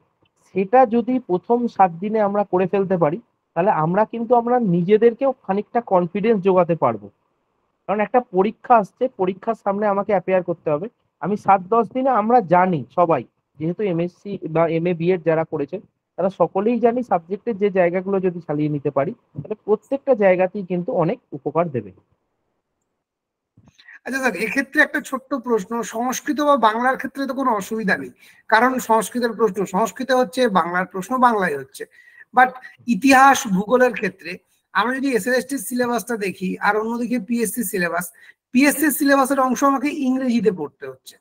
সেটা যদি ১ম ৭ দিনে আমরা করে ফেলতে পারি, তাহলে আমরা কিন্তু আমরা নিজেদেরকেও খানিকটা কনফিডেন্স জোগাতে পারবো। কারণ একটা পরীক্ষা আসছে, পরীক্ষার সামনে আমাকে অ্যাপিয়ার করতে হবে। আমি ৭-১০ দিনে আমরা জানি সবাই, যেহেতু এমএসসি বা এমএ বিএড যারা করেছেন, তারা সকলেই জানি সাবজেক্টের যে জায়গাগুলো যদি চালিয়ে নিতে পারি, তাহলে প্রত্যেকটা জায়গাতেই কিন্তু অনেক উপকার দেবে। আচ্ছা স্যার, এক্ষেত্রে একটা ছোট্ট প্রশ্ন, সংস্কৃত বা বাংলার ক্ষেত্রে তো কোনো অসুবিধা নেই, কারণ সংস্কৃতের প্রশ্ন সংস্কৃতে হচ্ছে, বাংলার প্রশ্ন বাংলায় হচ্ছে। বাট ইতিহাস ভূগোলের ক্ষেত্রে আমরা যদি এসএলএসটি সিলেবাসটা দেখি আর অন্যদিকে পিএসসি সিলেবাসের অংশ আমাকে ইংরেজিতে পড়তে হচ্ছে,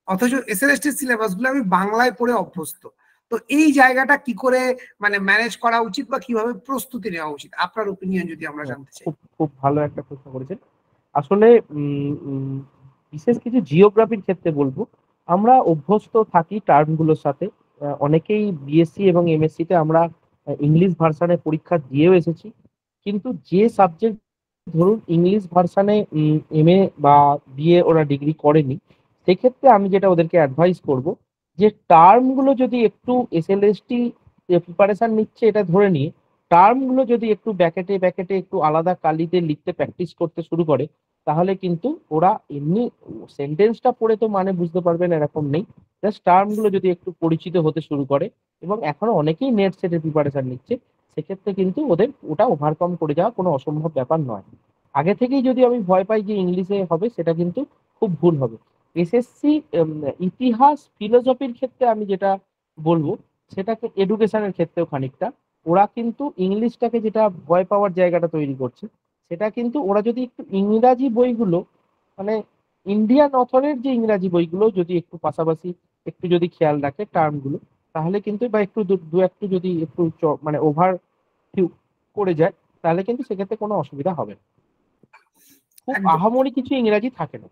অথচ এসএলএসটি সিলেবাস গুলো আমি বাংলায় পড়ে অভ্যস্ত। তো এই জায়গাটা কি করে মানে ম্যানেজ করা উচিত বা কিভাবে প্রস্তুতি নেওয়া উচিত, আপনার ওপিনিয়ন যদি আমরা জানতে চাই। খুব খুব ভালো একটা প্রশ্ন করেছেন। আসলে বিশেষ কিছু জিওগ্রাফির ক্ষেত্রে বলবো, আমরা অভ্যস্ত থাকি টার্মগুলোর সাথে। অনেকেই বিএসসি এবং এমএসসি তে আমরা ইংলিশ ভার্সানে পরীক্ষা দিয়েও এসেছি, কিন্তু যে সাবজেক্ট ধরুন ইংলিশ ভার্সানে এমএ বা বিএ ওরা ডিগ্রি করেনি, সেক্ষেত্রে আমি যেটা ওদেরকে অ্যাডভাইস করব যে টার্মগুলো যদি একটু এসএলএসটি প্রিপারেশন নিচ্ছে এটা ধরে নিয়ে টার্মগুলো যদি একটু ব্যাকেটে ব্যাকেটে একটু আলাদা কালিতে লিখতে প্র্যাকটিস করতে শুরু করে, তাহলে কিন্তু ওরা এমনি সেন্টেন্সটা পড়ে তো মানে বুঝতে পারবেন এরকম নেই, জাস্ট টার্মগুলো যদি একটু পরিচিত হতে শুরু করে, এবং এখনো অনেকেই নেট সেটের প্রিপারেশন নিচ্ছে, সেক্ষেত্রে কিন্তু ওদের ওটা ওভারকাম করে যাওয়া কোনো অসম্ভব ব্যাপার নয়। আগে থেকেই যদি আমি ভয় পাই যে ইংলিশে হবে, সেটা কিন্তু খুব ভুল হবে। এসএসসি ইতিহাস ফিলোসফির ক্ষেত্রে আমি যেটা বলবো, সেটাকে এডুকেশনের ক্ষেত্রেও খানিকটা ওরা কিন্তু ইংলিশটাকে যেটা ভয় পাওয়ার জায়গাটা তৈরি করছে, সেটা কিন্তু ওরা যদি একটু ইংরাজি বইগুলো মানে ইন্ডিয়ান অথরের যে ইংরাজি বইগুলো যদি একটু পাশাপাশি একটু যদি খেয়াল রাখে টার্মগুলো, তাহলে কিন্তু বা একটু দু একটু যদি একটু মানে ওভার করে যায়, তাহলে কিন্তু সেক্ষেত্রে কোনো অসুবিধা হবে না। খুব একদম আহামরি কিছু ইংরাজি থাকে না।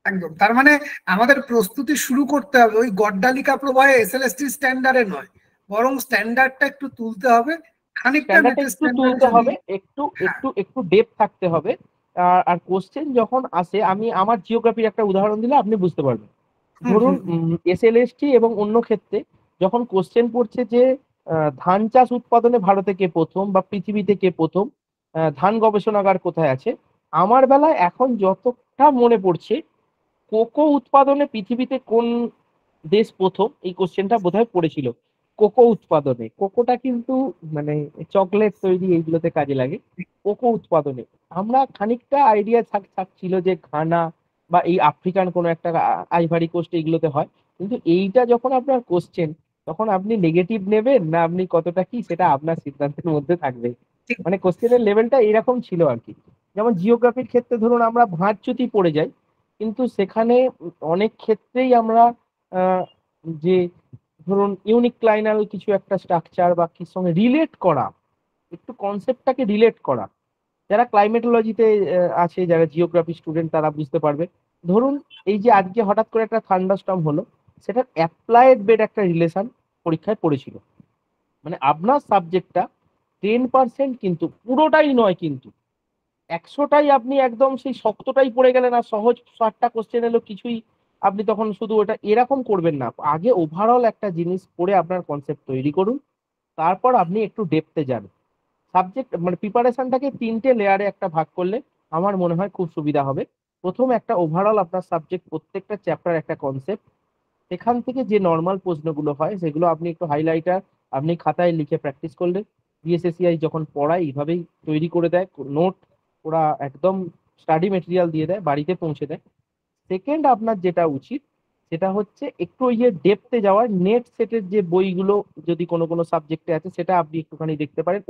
একদম, তার মানে আমাদের প্রস্তুতি শুরু করতে হবে ওই গড্ডালিকা প্রবাহে এসএলএসটি স্ট্যান্ডার্ডে নয়, বরং স্ট্যান্ডার্ডটা একটু তুলতে হবে, খানিকটা স্ট্যান্ডার্ডটা লেটেস্ট একটু স্ট্যান্ডার্ড তুলতে যদি। হবে, একটু হ্যাঁ। একটু একটু ডেপথ থাকতে হবে। আর কোশ্চেন যখন আসে, আমি আমার জিওগ্রাফির একটা উদাহরণ দিলে আপনি বুঝতে পারবেন। হুম ধরুন হুম এসএলএসটি এবং অন্য ক্ষেত্রে যখন কোশ্চেন পড়ছে যে ধান চাষ উৎপাদনে ভারতে কে প্রথম বা পৃথিবীতে কে প্রথম, ধান গবেষণাগার কোথায় আছে, আমার বেলায় এখন যতটা মনে পড়ছে কোকো উৎপাদনে পৃথিবীতে কোন দেশ প্রথম, এই কোশ্চেনটা বোধহয় পড়েছিল। কোকো উৎপাদনে, কোকোটা কিন্তু মানে চকলেট তৈরি এইগুলোতে কাজে লাগে। কোকো উৎপাদনে আমরা খানিকটা আইডিয়া থাকছিল যে ঘানা বা এই আফ্রিকান কোনো একটা আইভারি কোস্ট এইগুলোতে হয়, কিন্তু এইটা যখন আপনার কোশ্চেন, তখন আপনি নেগেটিভ নেবেন না আপনি কতটা কি, সেটা আপনার সিদ্ধান্তের মধ্যে থাকবে। ঠিক। মানে কোশ্চেনের লেভেলটা এরকম ছিল আর কি। যেমন জিওগ্রাফির ক্ষেত্রে ধরুন আমরা ভাঁজচ্যুতি পড়ে যাই, কিন্তু সেখানে অনেক ক্ষেত্রেই আমরা যে ধরুন ইউনিক্লাইনাল কিছু একটা স্ট্রাকচার বা কি সঙ্গে রিলেট করা, একটু কনসেপ্টটাকে রিলেট করা, যারা ক্লাইমেটোলজিতে আছে, যারা জিওগ্রাফি স্টুডেন্ট, তারা বুঝতে পারবে। ধরুন এই যে আজকে হঠাৎ করে একটা থান্ডারস্টর্ম হলো, সেটার অ্যাপ্লাইড বেড একটা রিলেশন পরীক্ষায় পড়েছিল। মানে আপনার সাবজেক্টটা 10% কিন্তু, পুরোটাই নয় কিন্তু, 100টাই আপনি একদম সেই শক্তটাই পড়ে গেলেন আর সহজ 60টা কোশ্চেন এলো কিছুই, আপনি তখন শুধু ওটা এরকম করবেন না। আগে ওভারঅল একটা জিনিস পড়ে আপনার কনসেপ্ট তৈরি করুন, তারপর আপনি একটু ডেপথে যান। সাবজেক্ট মানে প্রিপারেশনটাকে 3টে লেয়ারে একটা ভাগ করলে আমার মনে হয় খুব সুবিধা হবে। প্রথম একটা ওভারঅল আপনার সাবজেক্ট, প্রত্যেকটা চ্যাপ্টার একটা কনসেপ্ট, সেখান থেকে যে নর্মাল প্রশ্নগুলো হয় সেগুলো আপনি একটু হাইলাইটার আপনি খাতায় লিখে প্র্যাকটিস করলে, বিএসএসসিআই যখন পড়ায় এইভাবেই তৈরি করে দেয় নোট, ওরা একদম স্টাডি মেটেরিয়াল দিয়ে দেয়, বাড়িতে পৌঁছে দেয়। সেকেন্ড আপনার যেটা উচিত, সেটা হচ্ছে একটু ওই যে ডেপথে যাওয়ার, নেট সেটের যে বইগুলো যদি কোনো কোনো সাবজেক্টে আছে, সেটা আপনি একটুখানি দেখতে পারেন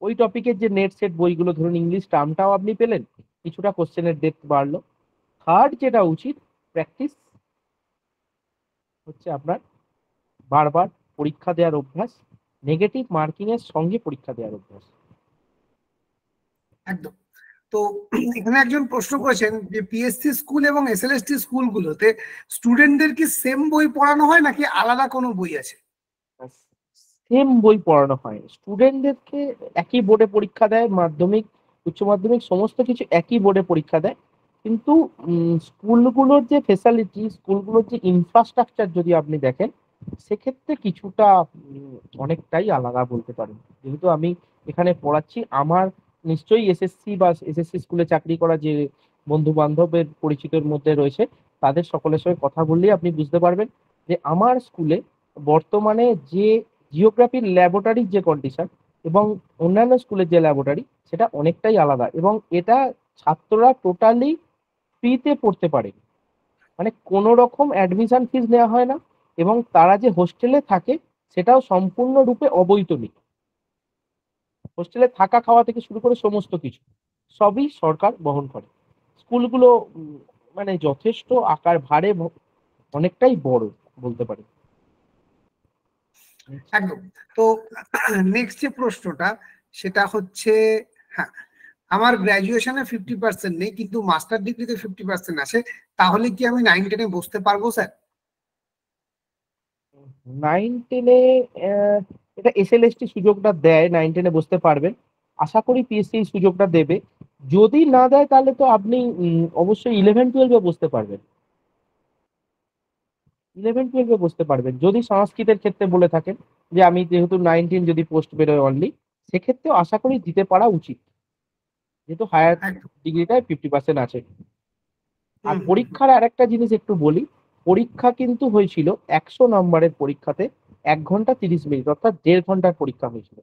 ওই টপিকের যে নেট সেট বইগুলো, ধরুন ইংলিশ টার্মটাও আপনি পেলেন, কিছুটা কোশ্চেনের ডেপথ বাড়লো। থার্ড যেটা উচিত, প্র্যাকটিস হচ্ছে আপনার বারবার পরীক্ষা দেওয়ার অভ্যাস, নেগেটিভ মার্কিং এর সঙ্গে পরীক্ষা দেওয়ার অভ্যাস। একদম। তো এখানে একজন প্রশ্ন করেছেন যে পিএসসি স্কুল এবং এসএলএসটি স্কুলগুলোতে স্টুডেন্টদের কি সেম বই পড়ানো হয় নাকি আলাদা কোনো বই আছে? সেম বই পড়ানো হয়, স্টুডেন্টদেরকে একই বোর্ডে পরীক্ষা দেয়, মাধ্যমিক উচ্চ মাধ্যমিক সমস্ত কিছু একই বোর্ডে পরীক্ষা দেয়, কিন্তু স্কুলগুলোর যে ফেসিলিটি, স্কুলগুলোর যে ইনফ্রাস্ট্রাকচার যদি আপনি দেখেন, সেক্ষেত্রে কিছুটা অনেকটাই আলাদা বলতে পারেন। যেহেতু আমি এখানে পড়াচ্ছি, আমার নিশ্চয়ই এসএসসি বা এসএসসি স্কুলে চাকরি করা যে বন্ধু বান্ধবের পরিচিতের মধ্যে রয়েছে, তাদের সকলের সঙ্গে কথা বললেই আপনি বুঝতে পারবেন যে আমার স্কুলে বর্তমানে যে জিওগ্রাফির ল্যাবরেটরির যে কন্ডিশন এবং অন্যান্য স্কুলের যে ল্যাবরেটরি, সেটা অনেকটাই আলাদা, এবং এটা ছাত্ররা টোটালি ফ্রিতে পড়তে পারে। মানে কোনো রকম অ্যাডমিশন ফিস নেওয়া হয় না, এবং তারা যে হোস্টেলে থাকে সেটাও সম্পূর্ণরূপে অবৈতনিক। হোস্টেলে থাকা খাওয়া থেকে শুরু করে সমস্ত কিছু সবই সরকার বহন করে। স্কুলগুলো মানে যথেষ্ট আকার ভারে অনেকটাই বড় বলতে পারি। একদম। তো নেক্সট যে প্রশ্নটা সেটা হচ্ছে, হ্যাঁ, আমার গ্র্যাজুয়েশনে 50% নেই কিন্তু মাস্টার ডিগ্রিতে 50% আছে, তাহলে কি আমি 9-10-এ বসতে পারবো স্যার? 9-10-এ এটা এসএলএসটি সুযোগটা দেয়, 9-10-এ বসতে পারবেন। আশা করি পিএসসি এই সুযোগটা দেবে। যদি না দেয় তাহলে তো আপনি অবশ্যই 11-12-এ বসতে পারবেন। 11-12-এ বসতে পারবেন যদি সংস্কৃতের ক্ষেত্রে বলে থাকেন যে আমি যেহেতু 9-10 যদি পোস্ট বেরোয় অনলি, সেক্ষেত্রেও আশা করি দিতে পারা উচিত, যেহেতু হায়ার একদম। ডিগ্রিটায় 50% আছে। আর হুম হুম হুম। পরীক্ষার আরেকটা জিনিস একটু বলি, পরীক্ষা কিন্তু হয়েছিল 100 নম্বরের পরীক্ষাতে 1 ঘন্টা 30 মিনিট, অর্থাৎ 1.5 ঘন্টার পরীক্ষা হয়েছিল।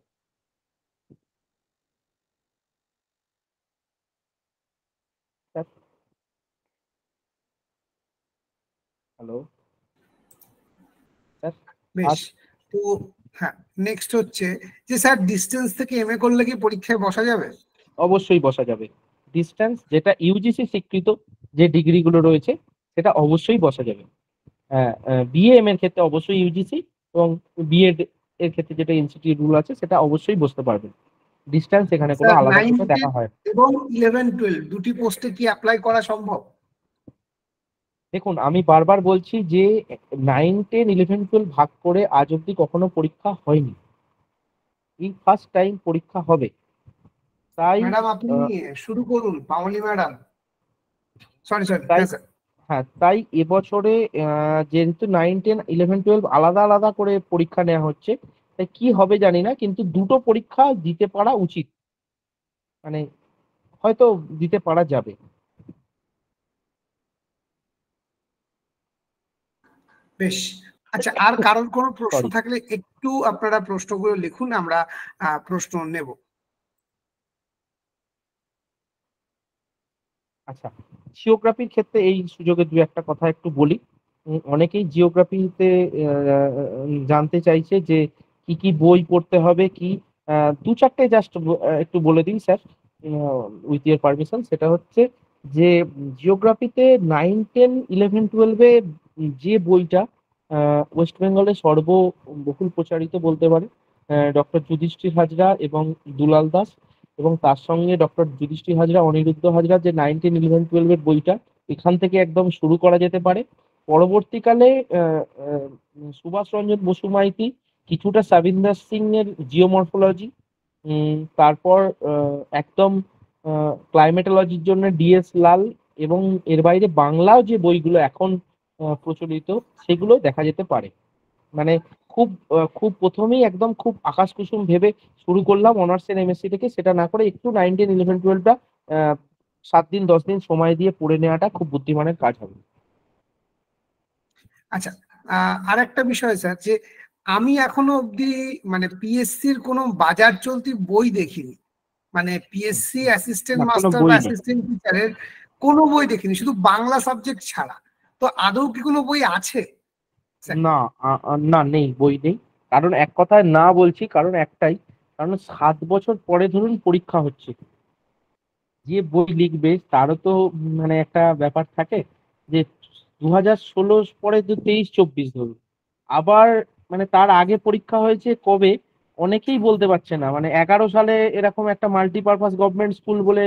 Hello sir. বেশ। আর তো হ্যাঁ, নেক্সট হচ্ছে যে স্যার ডিস্টেন্স থেকে এমএ করলে কি পরীক্ষায় বসা যাবে? অবশ্যই বসা যাবে। ডিস্টেন্স যেটা ইউজিসি স্বীকৃত যে ডিগ্রিগুলো রয়েছে সেটা অবশ্যই বসা যাবে। বিএম এর ক্ষেত্রে অবশ্যই ইউজিসি, এবং বিএড এর ক্ষেত্রে যেটা ইনস্টিটিউট গুলো আছে সেটা অবশ্যই বসতে পারবেন। ডিস্টেন্স এখানে কোনো স্যার আলাদা চোখে 9-10 দেখা হয় না। এবং 11-12 দুটি পোস্টে কি অ্যাপ্লাই করা সম্ভব? দেখুন আমি বারবার বলছি যে 9-10-11-12 ভাগ করে আজ অব্দি কখনো পরীক্ষা হয়নি, এই ফার্স্ট টাইম পরীক্ষা হবে। তাই ম্যাডাম আপনি আহ, শুরু করুন, পাওলি ম্যাডাম। সরি সরি, তাই হ্যাঁ স্যার। হ্যাঁ, তাই এবছরে যেহেতু 9-10-11-12 আলাদা আলাদা করে পরীক্ষা নেওয়া হচ্ছে, তাই কি হবে জানি না, কিন্তু দুটো পরীক্ষা দিতে পারা উচিত, মানে হয়তো দিতে পারা যাবে। বেশ। আচ্ছা, আর কারোর কোনো প্রশ্ন সরি। থাকলে একটু আপনারা প্রশ্নগুলো লিখুন, আমরা প্রশ্ন নেব। আচ্ছা, জিওগ্রাফির ক্ষেত্রে এই সুযোগে দু একটা কথা একটু বলি। অনেকেই জিওগ্রাফিতে জানতে চাইছে যে কি কি বই পড়তে হবে, কি দু চারটে জাস্ট একটু বলে দিই স্যার, উইথ ইয়ার পারমিশন। সেটা হচ্ছে যে জিওগ্রাফিতে 9-10-11-12-এ যে বইটা ওয়েস্ট বেঙ্গলের সর্ববহুল প্রচারিত বলতে পারে, ডক্টর যুধিষ্ঠির হাজরা এবং দুলাল দাস, এবং তার সঙ্গে ডক্টর যুধিষ্ঠির হাজরা অনিরুদ্ধ হাজরা যে 9-10-11-12-এর বইটা, এখান থেকে একদম শুরু করা যেতে পারে। পরবর্তীকালে সুভাষ রঞ্জন বসু মাইতি, কিছুটা সাবিন্দার সিং এর জিওমরফোলজি, তারপর একদম ক্লাইমেটোলজির জন্য ডিএস লাল, এবং এর বাইরে বাংলাও যে বইগুলো এখন প্রচলিত সেগুলো দেখা যেতে পারে। মানে খুব খুব প্রথমেই একদম খুব আকাশ কুসুম ভেবে শুরু করলাম অনার্সের এমএসসি থেকে, সেটা না করে একটু 9-10-11-12টা 7 দিন 10 দিন সময় দিয়ে পড়ে নেওয়াটা খুব বুদ্ধিমানের কাজ হবে। আচ্ছা, আর একটা বিষয় স্যার, যে আমি এখনো অব্দি মানে পিএসসির কোনো বাজার চলতি বই দেখিনি, মানে পিএসসি অ্যাসিস্ট্যান্ট না, কোনো মাস্টার বা বই নেই। অ্যাসিস্ট্যান্ট টিচারের কোনো বই দেখিনি, শুধু বাংলা সাবজেক্ট ছাড়া। তো আদৌ কি কোনো বই আছে স্যার? না, না নেই, বই নেই। কারণ এক কথায় না বলছি, কারণ একটাই, কারণ 7 বছর পরে ধরুন পরীক্ষা হচ্ছে, যে বই লিখবে তারও তো মানে একটা ব্যাপার থাকে যে 2016 পরে তো 23-24 ধরুন, আবার মানে তার আগে পরীক্ষা হয়েছে কবে অনেকেই বলতে পারছে না। মানে 11 সালে এরকম একটা মাল্টিপারপাস গভর্নমেন্ট স্কুল বলে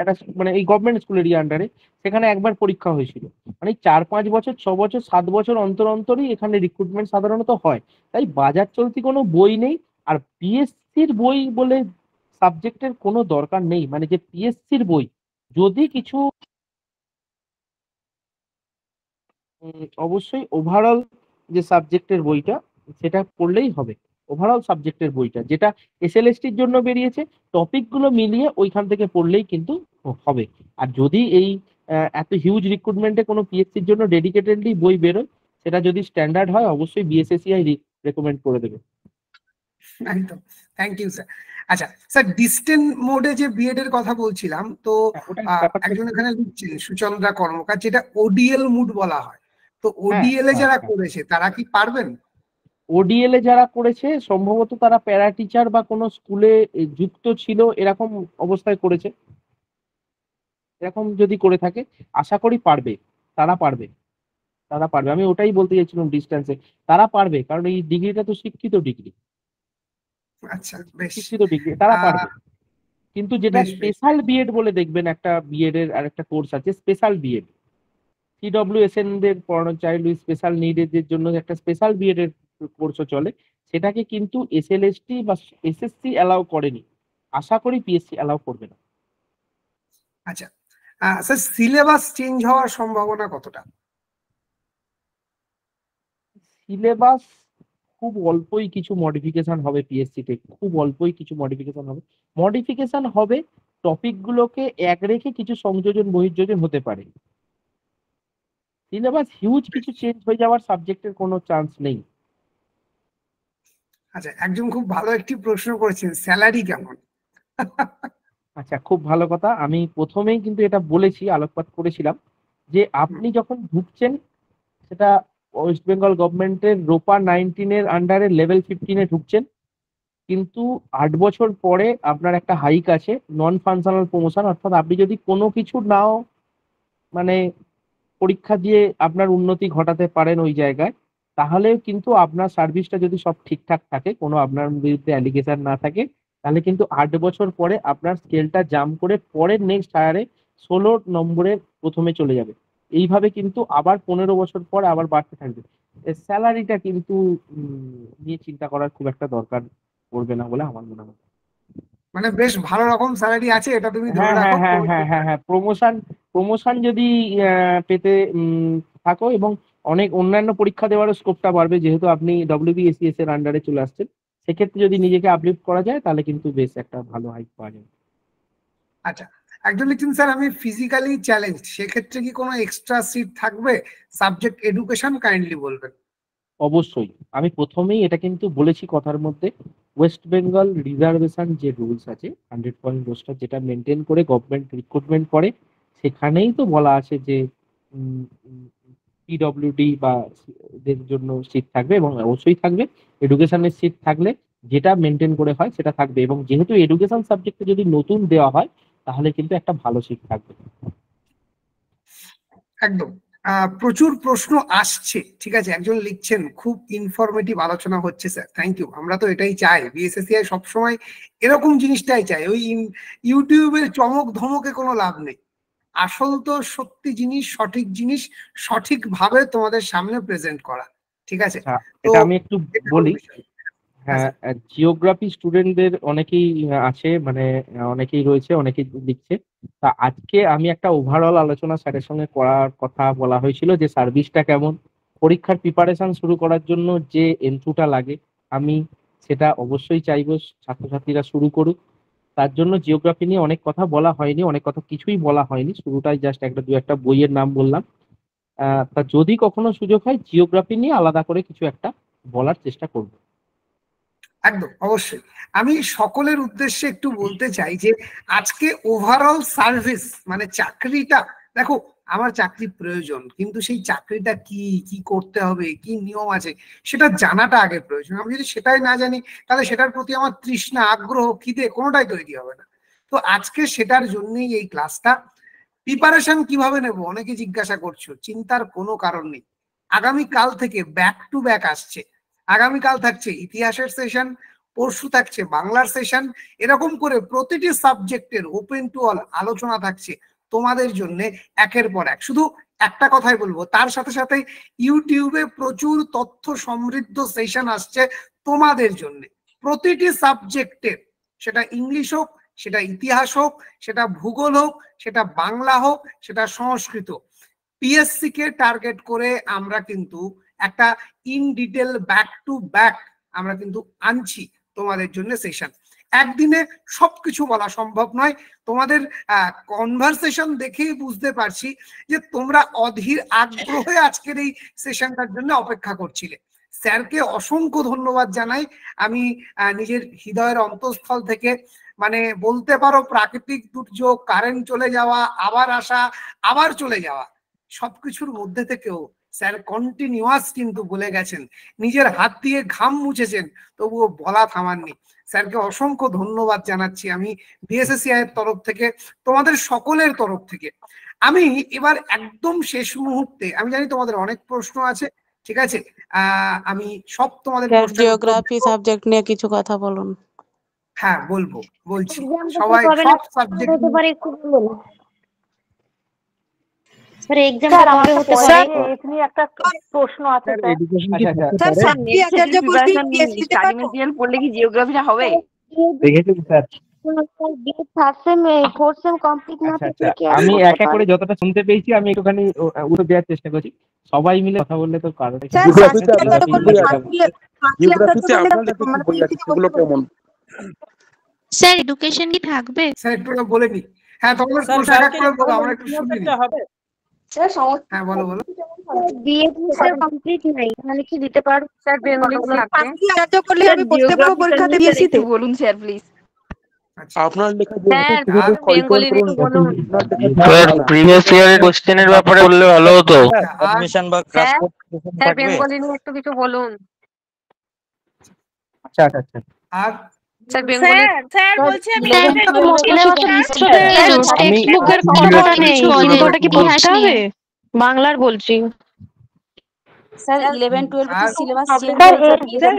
একটা মানে এই গভর্নমেন্ট স্কুলেরই আন্ডারে সেখানে একবার পরীক্ষা হয়েছিল। মানে 4-5 বছর 6 বছর 7 বছর অন্তর অন্তরই এখানে রিক্রুটমেন্ট সাধারণত হয়। তাই বাজার চলতি কোনো বই নেই। আর পিএসসির বই বলে সাবজেক্টের কোনো দরকার নেই, মানে যে পিএসসির বই যদি কিছু অবশ্যই ওভারঅল যে সাবজেক্টের বইটা সেটা পড়লেই হবে। ওভারঅল সাবজেক্টের বইটা যেটা এসএলএসটির জন্য বেরিয়েছে, টপিকগুলো মিলিয়ে ওইখান থেকে পড়লেই কিন্তু হবে। আর যদি এই এত হিউজ রিক্রুটমেন্টে কোনো পিএসসির জন্য ডেডিকেটেডলি বই বেরোয়, সেটা যদি স্ট্যান্ডার্ড হয় অবশ্যই বিএসএসসিআই রেকমেন্ড করে দেবে। একদম, থ্যাংক ইউ স্যার। আচ্ছা স্যার, ডিস্টেন্স মোডে যে বিএড এর কথা বলছিলাম, তো হ্যাঁ, ওটা ব্যাপারটা একজন এখানে লিখছেন সুচন্দ্রা কর্মকার, যেটা ওডিএল মুড বলা হয়, তো হ্যাঁ, ওডিএল এ হ্যাঁ, যারা হ্যাঁ। করেছে তারা কি পারবেন? ওডিএল এ যারা করেছে সম্ভবত তারা প্যারা টিচার বা কোনো স্কুলে যুক্ত ছিল এরকম অবস্থায় করেছে। এরকম যদি করে থাকে আশা করি পারবে, তারা পারবে, তারা পারবে। আমি ওটাই বলতে চাইছিলাম ডিস্টেন্সে। তারা পারবে কারণ এই ডিগ্রিটা তো শিক্ষিত ডিগ্রি, আচ্ছা, বেশ। শিক্ষিত ডিগ্রি তারা আহ, পারবে। কিন্তু যেটা বেশ বেশ। স্পেশাল বিএড বলে দেখবেন একটা বিএড এর আরেকটা কোর্স আছে স্পেশাল বিএড। সিডব্লিউএসএন দের পড়ানো চাইল্ড উইথ স্পেশাল নিডের জন্য একটা স্পেশাল বিএড এর কোর্সও চলে। সেটাকে কিন্তু এসএলএসটি বা এসএসসি অ্যালাউ করেনি। আশা করি পিএসসি অ্যালাউ করবে না। আচ্ছা স্যার, সিলেবাস চেঞ্জ হওয়ার সম্ভাবনা কতটা? সিলেবাস খুব অল্পই কিছু মডিফিকেশন হবে পিএসসি তে, খুব অল্পই কিছু মডিফিকেশন হবে। মডিফিকেশন হবে টপিক গুলোকে এক রেখে কিছু সংযোজন বহির্যোজন হতে পারে। সিলেবাস হিউজ কিছু চেঞ্জ হয়ে যাওয়ার সাবজেক্টের কোনো চান্স নেই। আচ্ছা, একজন খুব ভালো একটি প্রশ্ন করেছেন, স্যালারি কেমন? আচ্ছা, খুব ভালো কথা। আমি প্রথমেই কিন্তু এটা বলেছি, আলোকপাত করেছিলাম যে আপনি যখন ঢুকছেন সেটা ওয়েস্ট বেঙ্গল গভর্নমেন্টের রোপা 19 এর আন্ডারে লেভেল 15 এ ঢুকছেন, কিন্তু 8 বছর পরে আপনার একটা হাইক আছে নন ফাংশনাল প্রমোশন। অর্থাৎ আপনি যদি কোনো কিছু নাও মানে পরীক্ষা দিয়ে আপনার উন্নতি ঘটাতে পারেন ওই জায়গায়, তাহলে কিন্তু আপনার সার্ভিসটা যদি সব ঠিকঠাক থাকে, কোনো আপনার বিরুদ্ধে অ্যালিগেশন না থাকে, তাহলে কিন্তু 8 বছর পরে আপনার স্কেলটা জাম্প করে পরের নেক্সট হায়ারে 16 নম্বরে প্রথমে চলে যাবে। এইভাবে কিন্তু আবার 15 বছর পর আবার বাড়তে থাকবে। স্যালারিটা কিন্তু নিয়ে চিন্তা করার খুব একটা দরকার পড়বে না বলে আমার মনে হয়। মানে বেশ ভালো রকম স্যালারি আছে, এটা তুমি ধরে হ্যাঁ রাখো। হ্যাঁ হ্যাঁ হ্যাঁ হ্যাঁ হ্যাঁ, প্রমোশন প্রমোশন যদি পেতে থাকো এবং অনেক অন্যান্য পরীক্ষা দেওয়ারও স্কোপটা বাড়বে, যেহেতু আপনি ডব্লিউবিএসসিএস এর আন্ডারে চলে আসছেন। সেক্ষেত্রে যদি নিজেকে আপলিফট করা যায় তাহলে কিন্তু বেশ একটা ভালো হাইক পাওয়া যাবে। আচ্ছা, একজন লিখছেন স্যার আমি ফিজিক্যালি চ্যালেঞ্জ, সেক্ষেত্রে কি কোনো এক্সট্রা সিট থাকবে? সাবজেক্ট এডুকেশন, কাইন্ডলি বলবেন। অবশ্যই, আমি প্রথমেই এটা কিন্তু বলেছি কথার মধ্যে, ওয়েস্ট বেঙ্গল রিজার্ভেশন যে রুলস আছে 100 পয়েন্ট রোস্টার যেটা মেনটেন করে গভর্নমেন্ট রিক্রুটমেন্ট করে, সেখানেই তো বলা আছে যে পিডব্লিউডি বা এদের জন্য সিট থাকবে এবং অবশ্যই থাকবে। এডুকেশনের সিট থাকলে যেটা মেনটেন করে হয় সেটা থাকবে, এবং যেহেতু এডুকেশন সাবজেক্টে যদি নতুন দেওয়া হয় তাহলে কিন্তু একটা ভালো সিট থাকবে। একদম। প্রচুর প্রশ্ন আসছে, ঠিক আছে। একজন লিখছেন খুব ইনফরমেটিভ আলোচনা হচ্ছে স্যার, থ্যাংক ইউ। আমরা তো এটাই চাই, বিএসএসসিআই সবসময় এরকম জিনিসটাই চাই। ওই ইউটিউবের চমক ধমকে কোনো লাভ নেই। আসল তো সত্যি জিনিস, সঠিক জিনিস সঠিকভাবে তোমাদের সামনে প্রেজেন্ট করা, ঠিক আছে। আচ্ছা, তো এটা আমি একটু এটা হলো বলি। বিষয়। হ্যাঁ, জিওগ্রাফি স্টুডেন্টদের অনেকেই আছে, মানে অনেকেই রয়েছে, অনেকেই লিখছে। তা আজকে আমি একটা ওভারঅল আলোচনা স্যারের সঙ্গে করার কথা বলা হয়েছিল যে সার্ভিসটা কেমন, পরীক্ষার প্রিপারেশন শুরু করার জন্য যে এন্ট্রুটা লাগে, আমি সেটা অবশ্যই চাইবো ছাত্রছাত্রীরা শুরু করুক। তার জন্য জিওগ্রাফি নিয়ে অনেক কথা বলা হয়নি, অনেক কথা কিছুই বলা হয়নি, শুরুটাই জাস্ট দু একটা বইয়ের নাম বললাম। তা যদি কখনো সুযোগ হয় জিওগ্রাফি নিয়ে আলাদা করে কিছু একটা বলার চেষ্টা করবো। একদম, অবশ্যই। আমি সকলের উদ্দেশ্যে একটু বলতে চাই যে আজকে ওভারঅল সার্ভিস মানে চাকরিটা, দেখো আমার চাকরি প্রয়োজন, কিন্তু সেই চাকরিটা কি কি করতে হবে, কি নিয়ম আছে, সেটা জানাটা আগে প্রয়োজন। আমি যদি সেটাই না জানি, তাহলে সেটার প্রতি আমার তৃষ্ণা, আগ্রহ, খিদে কোনোটাই তৈরি হবে না। তো আজকে সেটার জন্যই এই ক্লাসটা। প্রিপারেশন কিভাবে নেব অনেকে জিজ্ঞাসা করছো, চিন্তার কোনো কারণ নেই। আগামীকাল থেকে ব্যাক টু ব্যাক আসছে। আগামীকাল থাকছে ইতিহাসের সেশন, পরশু থাকছে বাংলার সেশন, এরকম করে প্রতিটি সাবজেক্টের ওপেন টু অল আলোচনা থাকছে তোমাদের জন্য একের পর এক। শুধু একটা কথাই বলবো, তার সাথে সাথে ইউটিউবে প্রচুর তথ্য সমৃদ্ধ সেশন আসছে তোমাদের জন্য প্রতিটি সাবজেক্টের। সেটা ইংলিশ হোক, সেটা ইতিহাস হোক, সেটা ভূগোল হোক, সেটা বাংলা হোক, সেটা সংস্কৃত। পিএসসি কে টার্গেট করে আমরা কিন্তু একটা in detail back to back আমরা কিন্তু আনছি তোমাদের জন্য সেশন। একদিনে সবকিছু বলা সম্ভব নয়। তোমাদের কনভারসেশন দেখেই বুঝতে পারছি যে তোমরা অধীর আগ্রহে আজকের এই সেশনটার জন্য অপেক্ষা করছিলে। স্যারকে অসংখ্য ধন্যবাদ জানাই আমি নিজের হৃদয়ের অন্তঃস্থল থেকে। মানে বলতে পারো প্রাকৃতিক দুর্যোগ, কারেন্ট চলে যাওয়া, আবার আসা, আবার চলে যাওয়া, সবকিছুর মধ্যে থেকেও স্যার কন্টিনিউয়াস কিন্তু বলে গেছেন, নিজের হাত দিয়ে ঘাম মুছেছেন, তবুও বলা থামাননি। স্যারকে অসংখ্য ধন্যবাদ জানাচ্ছি আমি বিএসএসসিআই এর তরফ থেকে, তোমাদের সকলের তরফ থেকে। আমি এবার একদম শেষ মুহূর্তে, আমি জানি তোমাদের অনেক প্রশ্ন আছে, ঠিক আছে, আমি সব তোমাদের জিওগ্রাফি সাবজেক্ট নিয়ে কিছু কথা বলুন। হ্যাঁ বলছি, সবাই সব সাবজেক্ট হতে পারে একটু বলুন স্যার। এক্সামটা কবে হতে পারে? এখানে একটা প্রশ্ন আছে স্যার। স্যার সাক্ষী আচার্য কোর্সটি পিএসসি তে স্টাডি মেটেরিয়াল পড়লে কি জিওগ্রাফিটা হবে? দেখেছেন স্যার? আমি এক এক করে যতটা শুনতে পেয়েছি আমি একটুখানি উত্তর দেওয়ার চেষ্টা করছি। সবাই মিলে কথা বললে তো কারণ স্যার এডুকেশন কি থাকবে? স্যার একটু বলে নি। হ্যাঁ তোমাদের কোর্স এক এক করে বলো, আমরা একটু শুনি। স্যার সমস্যা, হ্যাঁ বলো। বিএসসি স্যার কমপ্লিট নাই, তাহলে কি দিতে পারো? স্যার বেঙ্গলি সাক্ষী আচার্য করলে আমি বসতে পারবো পরীক্ষাতে পিএসসি তে? বলুন স্যার প্লিজ। আপনার লেখা স্যার বেঙ্গলি একটু বলুন। স্যার প্রিভিয়াস ইয়ারের কোশ্চেনের ব্যাপারে বললে ভালো হতো। অ্যাডমিশন বা ক্লাস স্যার বেঙ্গলি নিয়ে একটু কিছু বলুন। আচ্ছা আর স্যার বেঙ্গলি স্যার বলছি আমি টেক্সটবুকের কথাটা নেই, অঙ্কটা কি পড়তে হবে? বাংলার বলছি স্যার 11 12 এর সিলেবাস চেঞ্জ স্যার, হয়েছে। স্যার,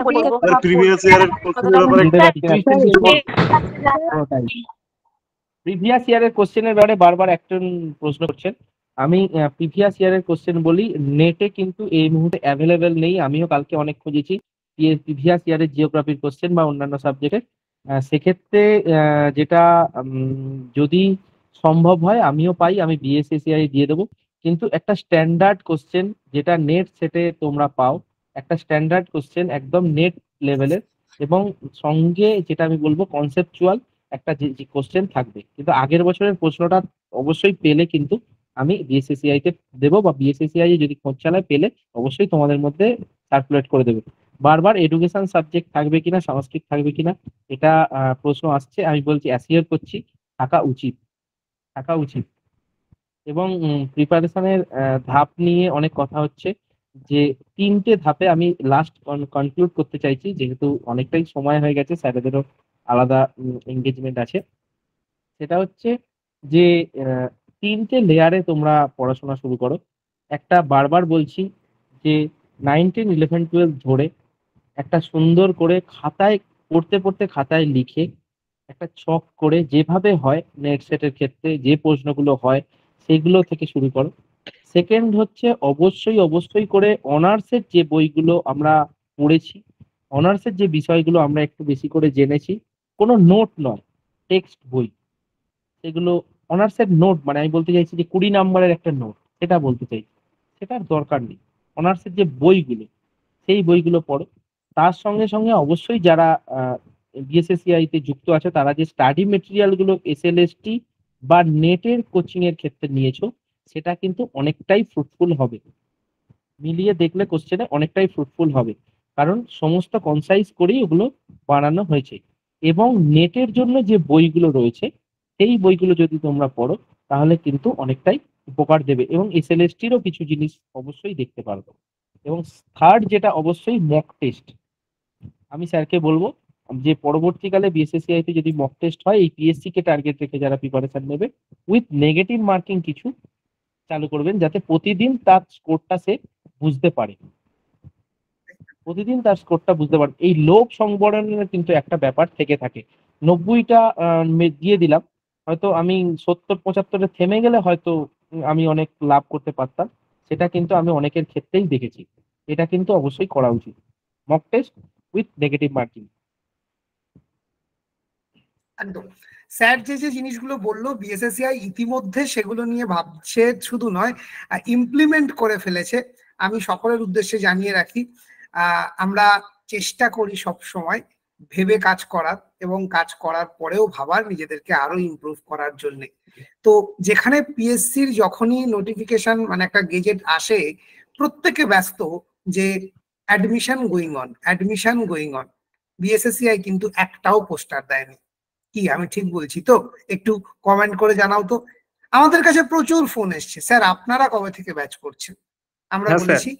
প্রিভিয়াস ইয়ারের কোশ্চেনের ব্যাপারে প্রিভিয়াস ইয়ারের কোশ্চেনের ব্যাপারে বারবার একজন প্রশ্ন করছেন। আমি প্রিভিয়াস ইয়ারের কোশ্চেন বলি, নেটে কিন্তু এই মুহূর্তে অ্যাভেলেবেল নেই। আমিও কালকে অনেক খুঁজেছি প্রিভিয়াস ইয়ারের জিওগ্রাফির কোশ্চেন বা অন্যান্য সাবজেক্টের। সেক্ষেত্রে যেটা যদি সম্ভব হয় আমিও পাই, আমি বিএসএসসিআই দিয়ে দেবো। কিন্তু একটা স্ট্যান্ডার্ড কোশ্চেন যেটা নেট সেটে তোমরা পাও, একটা স্ট্যান্ডার্ড কোশ্চেন একদম নেট লেভেলের, এবং সঙ্গে যেটা আমি বলবো কনসেপচুয়াল একটা যে কোশ্চেন থাকবে। কিন্তু আগের বছরের প্রশ্নটা অবশ্যই পেলে কিন্তু আমি বিএসএসসিআই তে দেবো, বা বিএসএসসিআই যদি খোঁজ চালায় পেলে অবশ্যই তোমাদের মধ্যে সার্কুলেট করে দেবে। বারবার এডুকেশন সাবজেক্ট থাকবে কিনা, সংস্কৃত থাকবে কিনা, এটা প্রশ্ন আসছে। আমি বলছি অ্যাসিওর করছি থাকা উচিত। এবং প্রিপারেশনের ধাপ নিয়ে অনেক কথা হচ্ছে, যে 3টে ধাপে আমি লাস্ট কনক্লুড করতে চাইছি, যেহেতু অনেকটাই সময় হয়ে গেছে, স্যারেদেরও আলাদা এঙ্গেজমেন্ট আছে। সেটা হচ্ছে যে 3টে লেয়ারে তোমরা পড়াশোনা শুরু করো। একটা বারবার বলছি যে 9, 10, 11, 12 ধরে একটা সুন্দর করে খাতায় পড়তে খাতায় লিখে একটা ছক করে, যেভাবে হয় নেট সেটের ক্ষেত্রে যে প্রশ্নগুলো হয় সেগুলো থেকে শুরু করো। সেকেন্ড হচ্ছে অবশ্যই করে অনার্সের যে বইগুলো আমরা পড়েছি, অনার্সের যে বিষয়গুলো আমরা একটু বেশি করে জেনেছি, কোনো নোট নয়, টেক্সট বই, সেগুলো অনার্সের নোট, মানে আমি বলতে চাইছি যে 20 নম্বরের একটা নোট, সেটা বলতে চাইছি, সেটার দরকার নেই। অনার্সের যে বইগুলো সেই বইগুলো পড়ো। তার সঙ্গে অবশ্যই যারা বিএসএসসিআই তে যুক্ত আছে তারা যে স্টাডি মেটেরিয়াল গুলো এসএলএসটি বা নেটের কোচিং এর ক্ষেত্রে নিয়েছো, সেটা কিন্তু অনেকটাই ফ্রুটফুল হবে। মিলিয়ে দেখলে কোশ্চেনে অনেকটাই ফ্রুটফুল হবে, কারণ সমস্ত কনসাইজ করেই ওগুলো বানানো হয়েছে। এবং নেটের জন্য যে বইগুলো রয়েছে সেই বইগুলো যদি তোমরা পড়ো তাহলে কিন্তু অনেকটাই উপকার দেবে, এবং এসএলএসটিরও কিছু জিনিস অবশ্যই দেখতে পারবে। এবং থার্ড যেটা অবশ্যই মক টেস্ট, আমি স্যারকে বলবো যে পরবর্তীকালে বিএসএসসিআই তে যদি মক টেস্ট হয়, এই পিএসসি কে টার্গেট রেখে যারা প্রিপারেশন নেবে উইথ নেগেটিভ মার্কিং কিছু চালু করবেন, যাতে প্রতিদিন তার স্কোরটা সে বুঝতে পারে, এই লোভ সংবরণের কিন্তু একটা ব্যাপার থেকে থাকে। 90টা দিয়ে দিলাম, হয়তো আমি 70-75-এ থেমে গেলে হয়তো আমি অনেক লাভ করতে পারতাম, সেটা কিন্তু আমি অনেকের ক্ষেত্রেই দেখেছি। এটা কিন্তু অবশ্যই করা উচিত, mock test with negative marking. একদম স্যার যে জিনিসগুলো বললো বিএসএসসিআই ইতিমধ্যে সেগুলো নিয়ে ভাবছে, শুধু নয় ইমপ্লিমেন্ট করে ফেলেছে। আমি সকলের উদ্দেশ্যে জানিয়ে রাখি, আমরা চেষ্টা করি সব সময় ভেবে কাজ করার, এবং কাজ করার পরেও ভাবার নিজেদেরকে আরো ইমপ্রুভ করার জন্য। তো যেখানে পিএসসির যখনই নোটিফিকেশন, মানে একটা গেজেট আসে, প্রত্যেকে ব্যস্ত যে অ্যাডমিশন গোয়িং অন, বিএসএসসিআই কিন্তু একটাও পোস্টার দেয়নি। কি আমি ঠিক বলছি তো? একটু কমেন্ট করে জানাও তো। আমাদের কাছে প্রচুর ফোন এসছে, স্যার আপনারা কবে থেকে ব্যাচ করছেন? আমরা হ্যাঁ, স্যার। বলেছি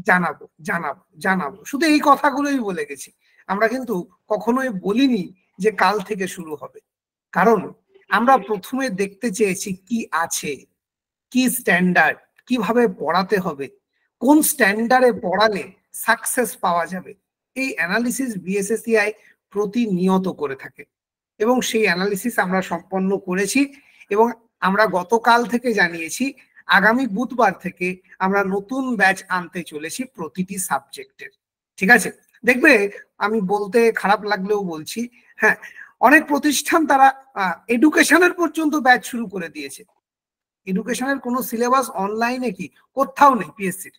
জানাবো জানাবো জানাবো, শুধু এই কথাগুলোই বলে গেছি। আমরা কিন্তু কখনোই বলিনি যে কাল থেকে শুরু হবে, কারণ আমরা প্রথমে দেখতে চেয়েছি কি আছে, কি স্ট্যান্ডার্ড, কিভাবে পড়াতে হবে, কোন স্ট্যান্ডার্ডে পড়ালে সাকসেস পাওয়া যাবে। এই অ্যানালিসিস বিএসএসসিআই প্রতিনিয়ত করে থাকে এবং সেই অ্যানালিসিস আমরা সম্পন্ন করেছি এবং আমরা গতকাল থেকে জানিয়েছি আগামী বুধবার থেকে আমরা নতুন ব্যাচ আনতে চলেছি প্রতিটি সাবজেক্টের। ঠিক আছে, দেখবে আমি বলতে খারাপ লাগলেও বলছি, হ্যাঁ, অনেক প্রতিষ্ঠান তারা এডুকেশনের পর্যন্ত ব্যাচ শুরু করে দিয়েছে। এডুকেশনের কোনো সিলেবাস অনলাইনে কি কোথাও নেই পিএসসির।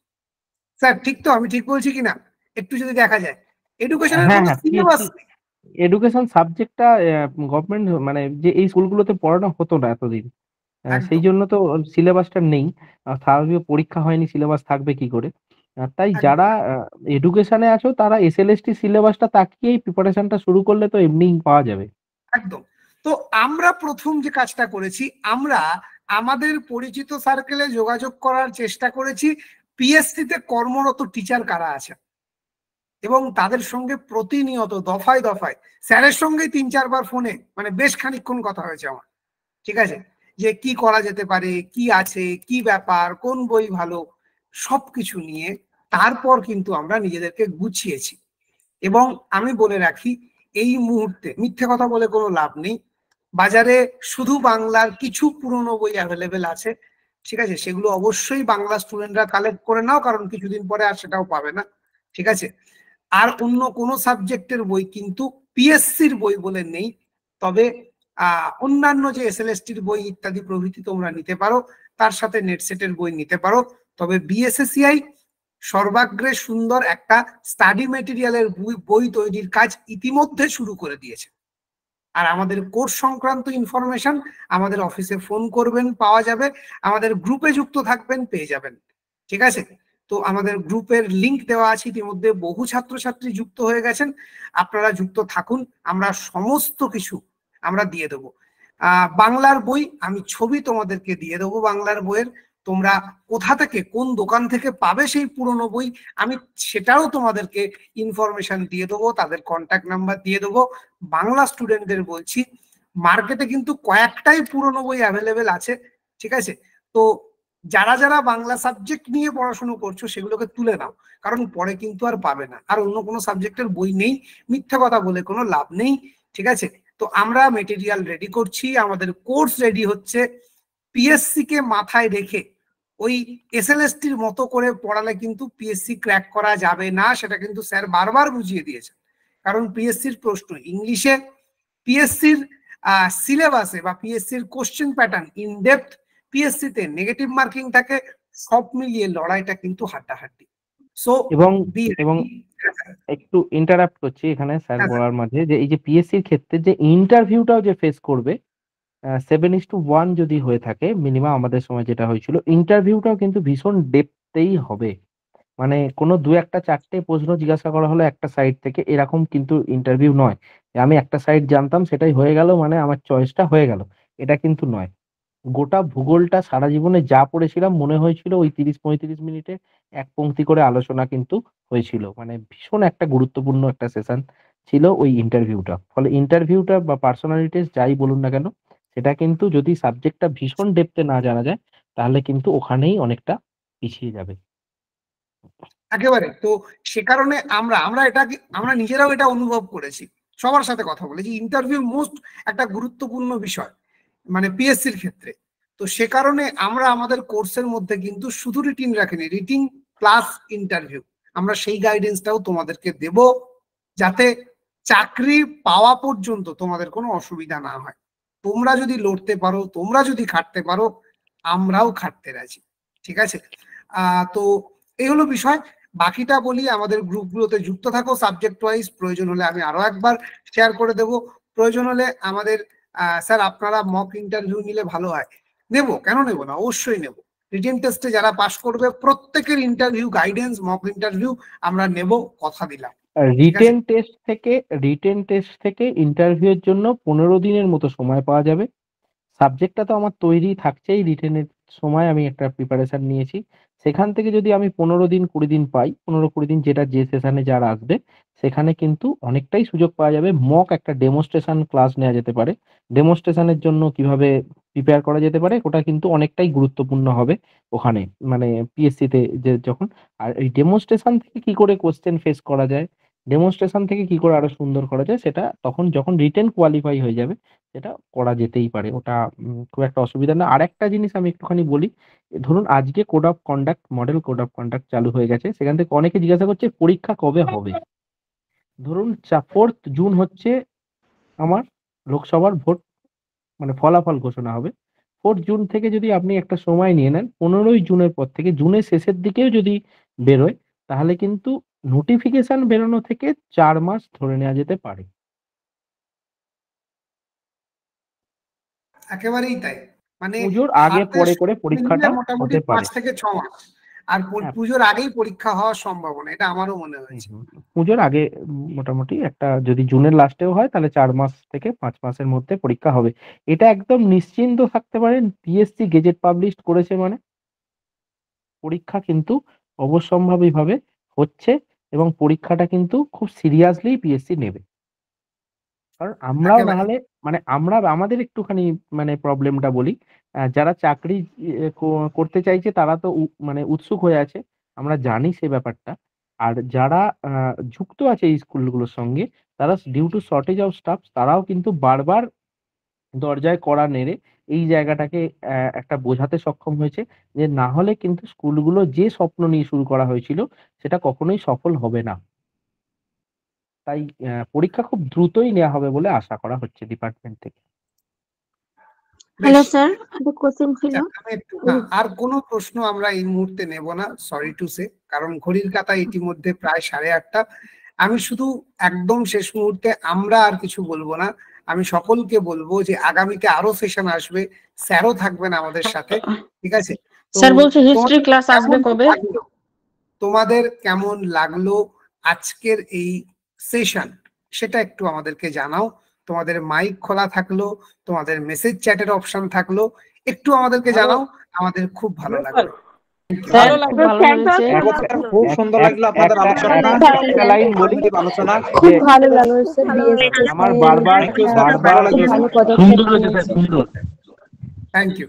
স্যার ঠিক তো, আমি ঠিক বলছি কিনা একটু যদি দেখা যায়, এডুকেশনের হ্যাঁ কোনো হ্যাঁ সিলেবাস পিএসসি নেই। এডুকেশন সাবজেক্টটা গভর্নমেন্ট মানে যে এই স্কুলগুলোতে পড়ানো হতো না এতদিন, সেই একদম জন্য তো সিলেবাসটা নেই। স্বাভাবিক পরীক্ষা হয়নি, সিলেবাস থাকবে কি করে? তাই একদম যারা এডুকেশনে আছো তারা এসএলএসটি সিলেবাসটা তাকিয়েই প্রিপারেশনটা শুরু করলে তো এমনিই পাওয়া যাবে। একদম। তো আমরা প্রথম যে কাজটা করেছি, আমরা আমাদের পরিচিত সার্কেলে যোগাযোগ করার চেষ্টা করেছি পিএসসি তে কর্মরত টিচার কারা আছে এবং তাদের সঙ্গে প্রতিনিয়ত দফায় দফায় স্যারের সঙ্গে 3-4 বার ফোনে মানে বেশ খানিকক্ষণ কথা হয়েছে আমার। ঠিক আছে, যে কি করা যেতে পারে, কি আছে, কি ব্যাপার, কোন বই ভালো, সবকিছু নিয়ে তারপর কিন্তু আমরা নিজেদেরকে গুছিয়েছি। এবং আমি বলে রাখি, এই মুহূর্তে মিথ্যে কথা বলে কোনো লাভ নেই, বাজারে শুধু বাংলার কিছু পুরনো বই অ্যাভেলেবেল আছে। ঠিক আছে, সেগুলো অবশ্যই বাংলা স্টুডেন্টরা কালেক্ট করে নাও, কারণ কিছুদিন পরে আর সেটাও পাবে না। ঠিক আছে, আর অন্য কোনো সাবজেক্টের বই কিন্তু পিএসসির বই বলে নেই, তবে অন্যান্য যে এসএলএসটির বই ইত্যাদি প্রভৃতি তোমরা নিতে পারো, তার সাথে নেটসেটের বই নিতে পারো। তবে বিএসএসসিআই সর্বাগ্রে সুন্দর একটা স্টাডি মেটেরিয়ালের বই তৈরির কাজ ইতিমধ্যে শুরু করে দিয়েছে। আর আমাদের কোর্স সংক্রান্ত ইনফরমেশন আমাদের অফিসে ফোন করবেন, পাওয়া যাবে, আমাদের গ্রুপে যুক্ত থাকবেন, পেয়ে যাবেন। ঠিক আছে, তো আমাদের গ্রুপের লিংক দেওয়া আছে, ইতিমধ্যে বহু ছাত্রছাত্রী যুক্ত হয়ে গেছেন, আপনারা যুক্ত থাকুন, আমরা সমস্ত কিছু আমরা দিয়ে দেবো। বাংলার বই আমি ছবি তোমাদেরকে দিয়ে দেবো, বাংলার বইয়ের তোমরা কোথা থেকে কোন দোকান থেকে পাবে সেই পুরনো বই আমি সেটাও তোমাদেরকে ইনফরমেশন দিয়ে দেবো, তাদের কন্ট্যাক্ট নাম্বার দিয়ে দেবো। বাংলা স্টুডেন্টদের বলছি, মার্কেটে কিন্তু কয়েকটাই পুরনো বই অ্যাভেলেবেল আছে। ঠিক আছে, তো যারা যারা বাংলা সাবজেক্ট নিয়ে পড়াশোনা করছো সেগুলোকে তুলে নাও, কারণ পরে কিন্তু আর পাবে না, আর অন্য কোনো সাবজেক্টের বই নেই, মিথ্যা কথা বলে কোনো লাভ নেই। ঠিক আছে, তো আমরা মেটেরিয়াল রেডি করছি, আমাদের কোর্স রেডি হচ্ছে। পিএসসি কে মাথায় রেখে ওই এসএলএসটির মতো করে পড়ালে কিন্তু পিএসসি ক্র্যাক করা যাবে না, সেটা কিন্তু স্যার বারবার বুঝিয়ে দিয়েছে। কারণ পিএসসির প্রশ্ন ইংলিশে, পিএসসির সিলেবাসে বা পিএসসির question pattern in depth, PSC তে নেগেটিভ মার্কিং থাকে, সব মিলিয়ে লড়াইটা কিন্তু হাড্ডাহাড্ডি। সো এবং এবং একটু ইন্টারাপ্ট করছি এখানে স্যার বলার মাঝে, যে এই যে পিএসসির ক্ষেত্রে যে ইন্টারভিউটাও যে ফেস করবে 7:1 যদি হয়ে থাকে মিনিমাম, আমাদের সময় যেটা হয়েছিল, ইন্টারভিউটাও কিন্তু ভীষণ ডেপথেই হবে। মানে কোনো 2-1-4টে প্রশ্ন জিজ্ঞাসা করা হলো একটা সাইড থেকে, এরকম কিন্তু ইন্টারভিউ নয়। আমি একটা সাইড জানতাম সেটাই হয়ে গেল, মানে আমার চয়েসটা হয়ে গেল, এটা কিন্তু নয়। গোটা ভূগোলটা সারা জীবনে যা পড়েছিলাম মনে হয়েছিল ওই 30-35 মিনিটে এক পংক্তি করে আলোচনা কিন্তু হয়েছিল। মানে ভীষণ একটা গুরুত্বপূর্ণ একটা সেশন ছিল ওই ইন্টারভিউটা। ফলে ইন্টারভিউটা বা পার্সোনালিটি টেস্ট যাই বলুন না কেন, সেটা কিন্তু যদি সাবজেক্টটা ভীষণ ডেপথে না জানা যায় তাহলে কিন্তু ওখানেই অনেকটা পিছিয়ে যাবে। একেবারে, তো সে কারণে আমরা আমরা এটা আমরা নিজেরাও এটা অনুভব করেছি, সবার সাথে কথা বলেছি, ইন্টারভিউ মোস্ট একটা গুরুত্বপূর্ণ বিষয় মানে পিএসসির ক্ষেত্রে। তো সে কারণে আমরা আমাদের কোর্সের মধ্যে কিন্তু শুধু রিটিন রাখিনি, রিটিন প্লাস ইন্টারভিউ, আমরা সেই গাইডেন্সটাও তোমাদেরকে দেব, যাতে চাকরি পাওয়া পর্যন্ত তোমাদের কোনো অসুবিধা না হয়। তোমরা যদি লড়তে পারো, তোমরা যদি খাটতে পারো, আমরাও খাটতে রাজি। ঠিক আছে, তো এই হলো বিষয়। বাকিটা বলি, আমাদের গ্রুপগুলোতে যুক্ত থাকো সাবজেক্ট ওয়াইজ, প্রয়োজন হলে আমি আরো একবার শেয়ার করে দেব, প্রয়োজন হলে আমাদের স্যার আপনারা মক ইন্টারভিউ নিলে ভালো হয়, নেব, কেন নেব না, অবশ্যই নেব। রিটেন টেস্টে যারা পাস করবে প্রত্যেকের ইন্টারভিউ গাইডেন্স, মক ইন্টারভিউ আমরা নেব, কথা দিলাম। রিটেন টেস্ট থেকে ইন্টারভিউর জন্য 15 দিনের মতো সময় পাওয়া যাবে। সাবজেক্টটা তো আমার তৈরি থাকছেই রিটেনের সময় আমি একটা প্রিপারেশন নিয়েছি। সেখান থেকে যদি আমি 15 দিন 20 দিন পাই, 15-20 দিন যেটা যে সেশনে যারা আসবে, সেখানে কিন্তু অনেকটাই সুযোগ পাওয়া যাবে। মক একটা ডেমনস্ট্রেশন ক্লাস নেওয়া যেতে পারে। ডেমনস্ট্রেশনের জন্য কিভাবে প্রিপেয়ার করা যেতে পারে, ওটা কিন্তু অনেকটাই গুরুত্বপূর্ণ হবে ওখানে। মানে পিএসসিতে যে যখন আর এই ডেমনস্ট্রেশন থেকে কি করে কোয়েশ্চেন ফেস করা যায়, ডেমনস্ট্রেশন থেকে কি করে আরো সুন্দর করা যায়, সেটা তখন যখন রিটেন কোয়ালিফাই হয়ে যাবে, সেটা করা যেতেই পারে। ওটা খুব একটা অসুবিধা না। আরেকটা জিনিস আমি একটুখানি বলি, ধরুন আজকে code of conduct, model code of conduct চালু হয়ে গেছে। সেখান থেকে অনেকে জিজ্ঞাসা করছে পরীক্ষা কবে হবে। ধরুন 4th জুন হচ্ছে আমার লোকসভার ভোট, মানে ফলাফল ঘোষণা হবে। 4th জুন থেকে যদি আপনি একটা সময় নিয়ে নেন, 15ই জুনের পর থেকে জুনের শেষের দিকেও যদি বেরোয়, তাহলে কিন্তু নোটিফিকেশন বেরোনো থেকে 4 মাস ধরে নেওয়া যেতে পারে। একেবারেই তাই, মানে পুজোর আগে হাতে পরে করে সময় পরীক্ষাটা মিলিয়ে মোটামুটি হতে 5 পারে। থেকে 6 মাস। আর হ্যাঁ। পুজোর আগেই পরীক্ষা হওয়ার সম্ভাবনা, এটা আমারও মনে হয়েছে। পুজোর আগে মোটামুটি একটা, যদি জুনের লাস্টেও হয় তাহলে 4 মাস থেকে 5 মাসের মধ্যে পরীক্ষা হবে। এটা একদম নিশ্চিন্ত থাকতে পারেন, পিএসসি গেজেট পাবলিশ করেছে মানে পরীক্ষা কিন্তু অবশ্যম্ভাবীভাবে হচ্ছে, এবং পরীক্ষাটা কিন্তু খুব সিরিয়াসলি পিএসসি নেবে। কারণ আমরাও একেবারে। নাহলে, মানে আমরা আমাদের একটুখানি মানে প্রবলেমটা বলি, যারা চাকরি করতে চাইছে তারা তো মানে উৎসুক হয়ে আছে, আমরা জানি সে ব্যাপারটা। আর যারা যুক্ত আছে এই স্কুলগুলোর সঙ্গে, তারা due to shortage of staff, তারাও কিন্তু বারবার দরজায় কড়া নেড়ে এই জায়গাটাকে একটা বোঝাতে সক্ষম হয়েছে যে না হলে কিন্তু স্কুলগুলো যে স্বপ্ন নিয়ে শুরু করা হয়েছিল, সেটা কখনোই সফল হবে না। তাই পরীক্ষা খুব দ্রুতই নেওয়া হবে বলে আশা করা হচ্ছে ডিপার্টমেন্ট থেকে। হ্যালো স্যার, একটা কোশ্চেন ছিল। আর কোনো প্রশ্ন আমরা এই মুহূর্তে নেব না, সরি টু সে, কারণ ঘড়ির কাঁটা ইতিমধ্যে প্রায় 8:30। আমি শুধু একদম শেষ মুহূর্তে আমরা আর কিছু বলবো না, আমি সকলকে বলবো যে আগামীতে আরো সেশন আসবে, স্যারও থাকবেন আমাদের সাথে, ঠিক আছে? স্যার বলছে হিস্ট্রি ক্লাস আসবে কবে? তোমাদের কেমন লাগলো আজকের এই সেশন, সেটা একটু আমাদেরকে জানাও। তোমাদের মাইক খোলা থাকলো, তোমাদের মেসেজ চ্যাটের অপশন থাকলো, একটু আমাদেরকে জানাও, আমাদের খুব ভালো লাগলো। স্যার খুব ভালো লেগেছে। খুব সুন্দর লাগলো আপনাদের আলোচনা। একটা লাইন বলি, আলোচনা খুব ভালো লাগলো স্যার, আমার বারবার ভালো লাগলো। ভালো পদক্ষেপ নিয়েছে। থ্যাংক ইউ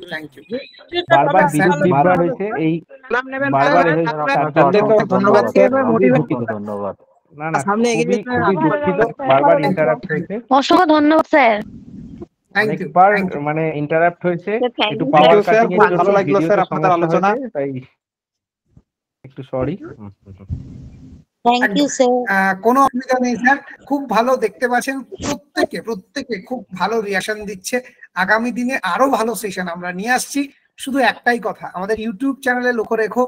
বারবার বিদ্যুৎ হয়েছে, এই বারবার ধন্যবাদ স্যার। ধন্যবাদ। না না, খুবই দুঃখিত, বারবার ইন্টারাপ্ট হয়েছে, অসংখ্য ধন্যবাদ স্যার। অনেকবার মানে ইন্টারাপ্ট হয়েছে, একটু Thank power you, sir. Cutting এর খুব জন্য ভালো লাগলো, ভিডিওতে sir, আপনাদের সমস্যা আলোচনা। হয়েছে, তাই একটু সরি। Thank you sir. কোনো অসুবিধা নেই স্যার, খুব ভালো দেখতে পাচ্ছেন, প্রত্যেকে খুব ভালো রিয়াকশন দিচ্ছে। আগামী দিনে আরো ভালো সেশন আমরা নিয়ে আসছি। শুধু একটাই কথা, আমাদের ইউটিউব চ্যানেলে লক্ষ্য রেখো,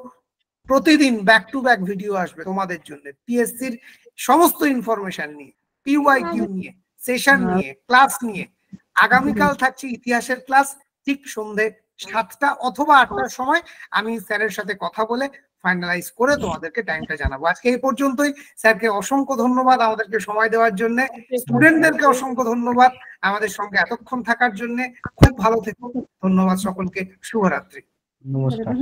প্রতিদিন ব্যাক টু ব্যাক ভিডিও আসবে তোমাদের জন্য, পিএসসির সমস্ত ইনফরমেশন নিয়ে, পিওয়াইকিউ নিয়ে, সেশন নিয়ে, ক্লাস নিয়ে। আগামীকাল থাকছে ইতিহাসের ক্লাস, ঠিক সন্ধ্যে 7টা অথবা 8টার সময়। আমি স্যারের সাথে কথা বলে ফাইনালাইজ করে তোমাদেরকে টাইমটা জানাবো। আজকে এই পর্যন্তই। স্যারকে অসংখ্য ধন্যবাদ আমাদেরকে সময় দেওয়ার জন্য, স্টুডেন্টদেরকে অসংখ্য ধন্যবাদ আমাদের সঙ্গে এতক্ষণ থাকার জন্য। খুব ভালো থেকো, ধন্যবাদ সকলকে, শুভরাত্রি। নমস্কার।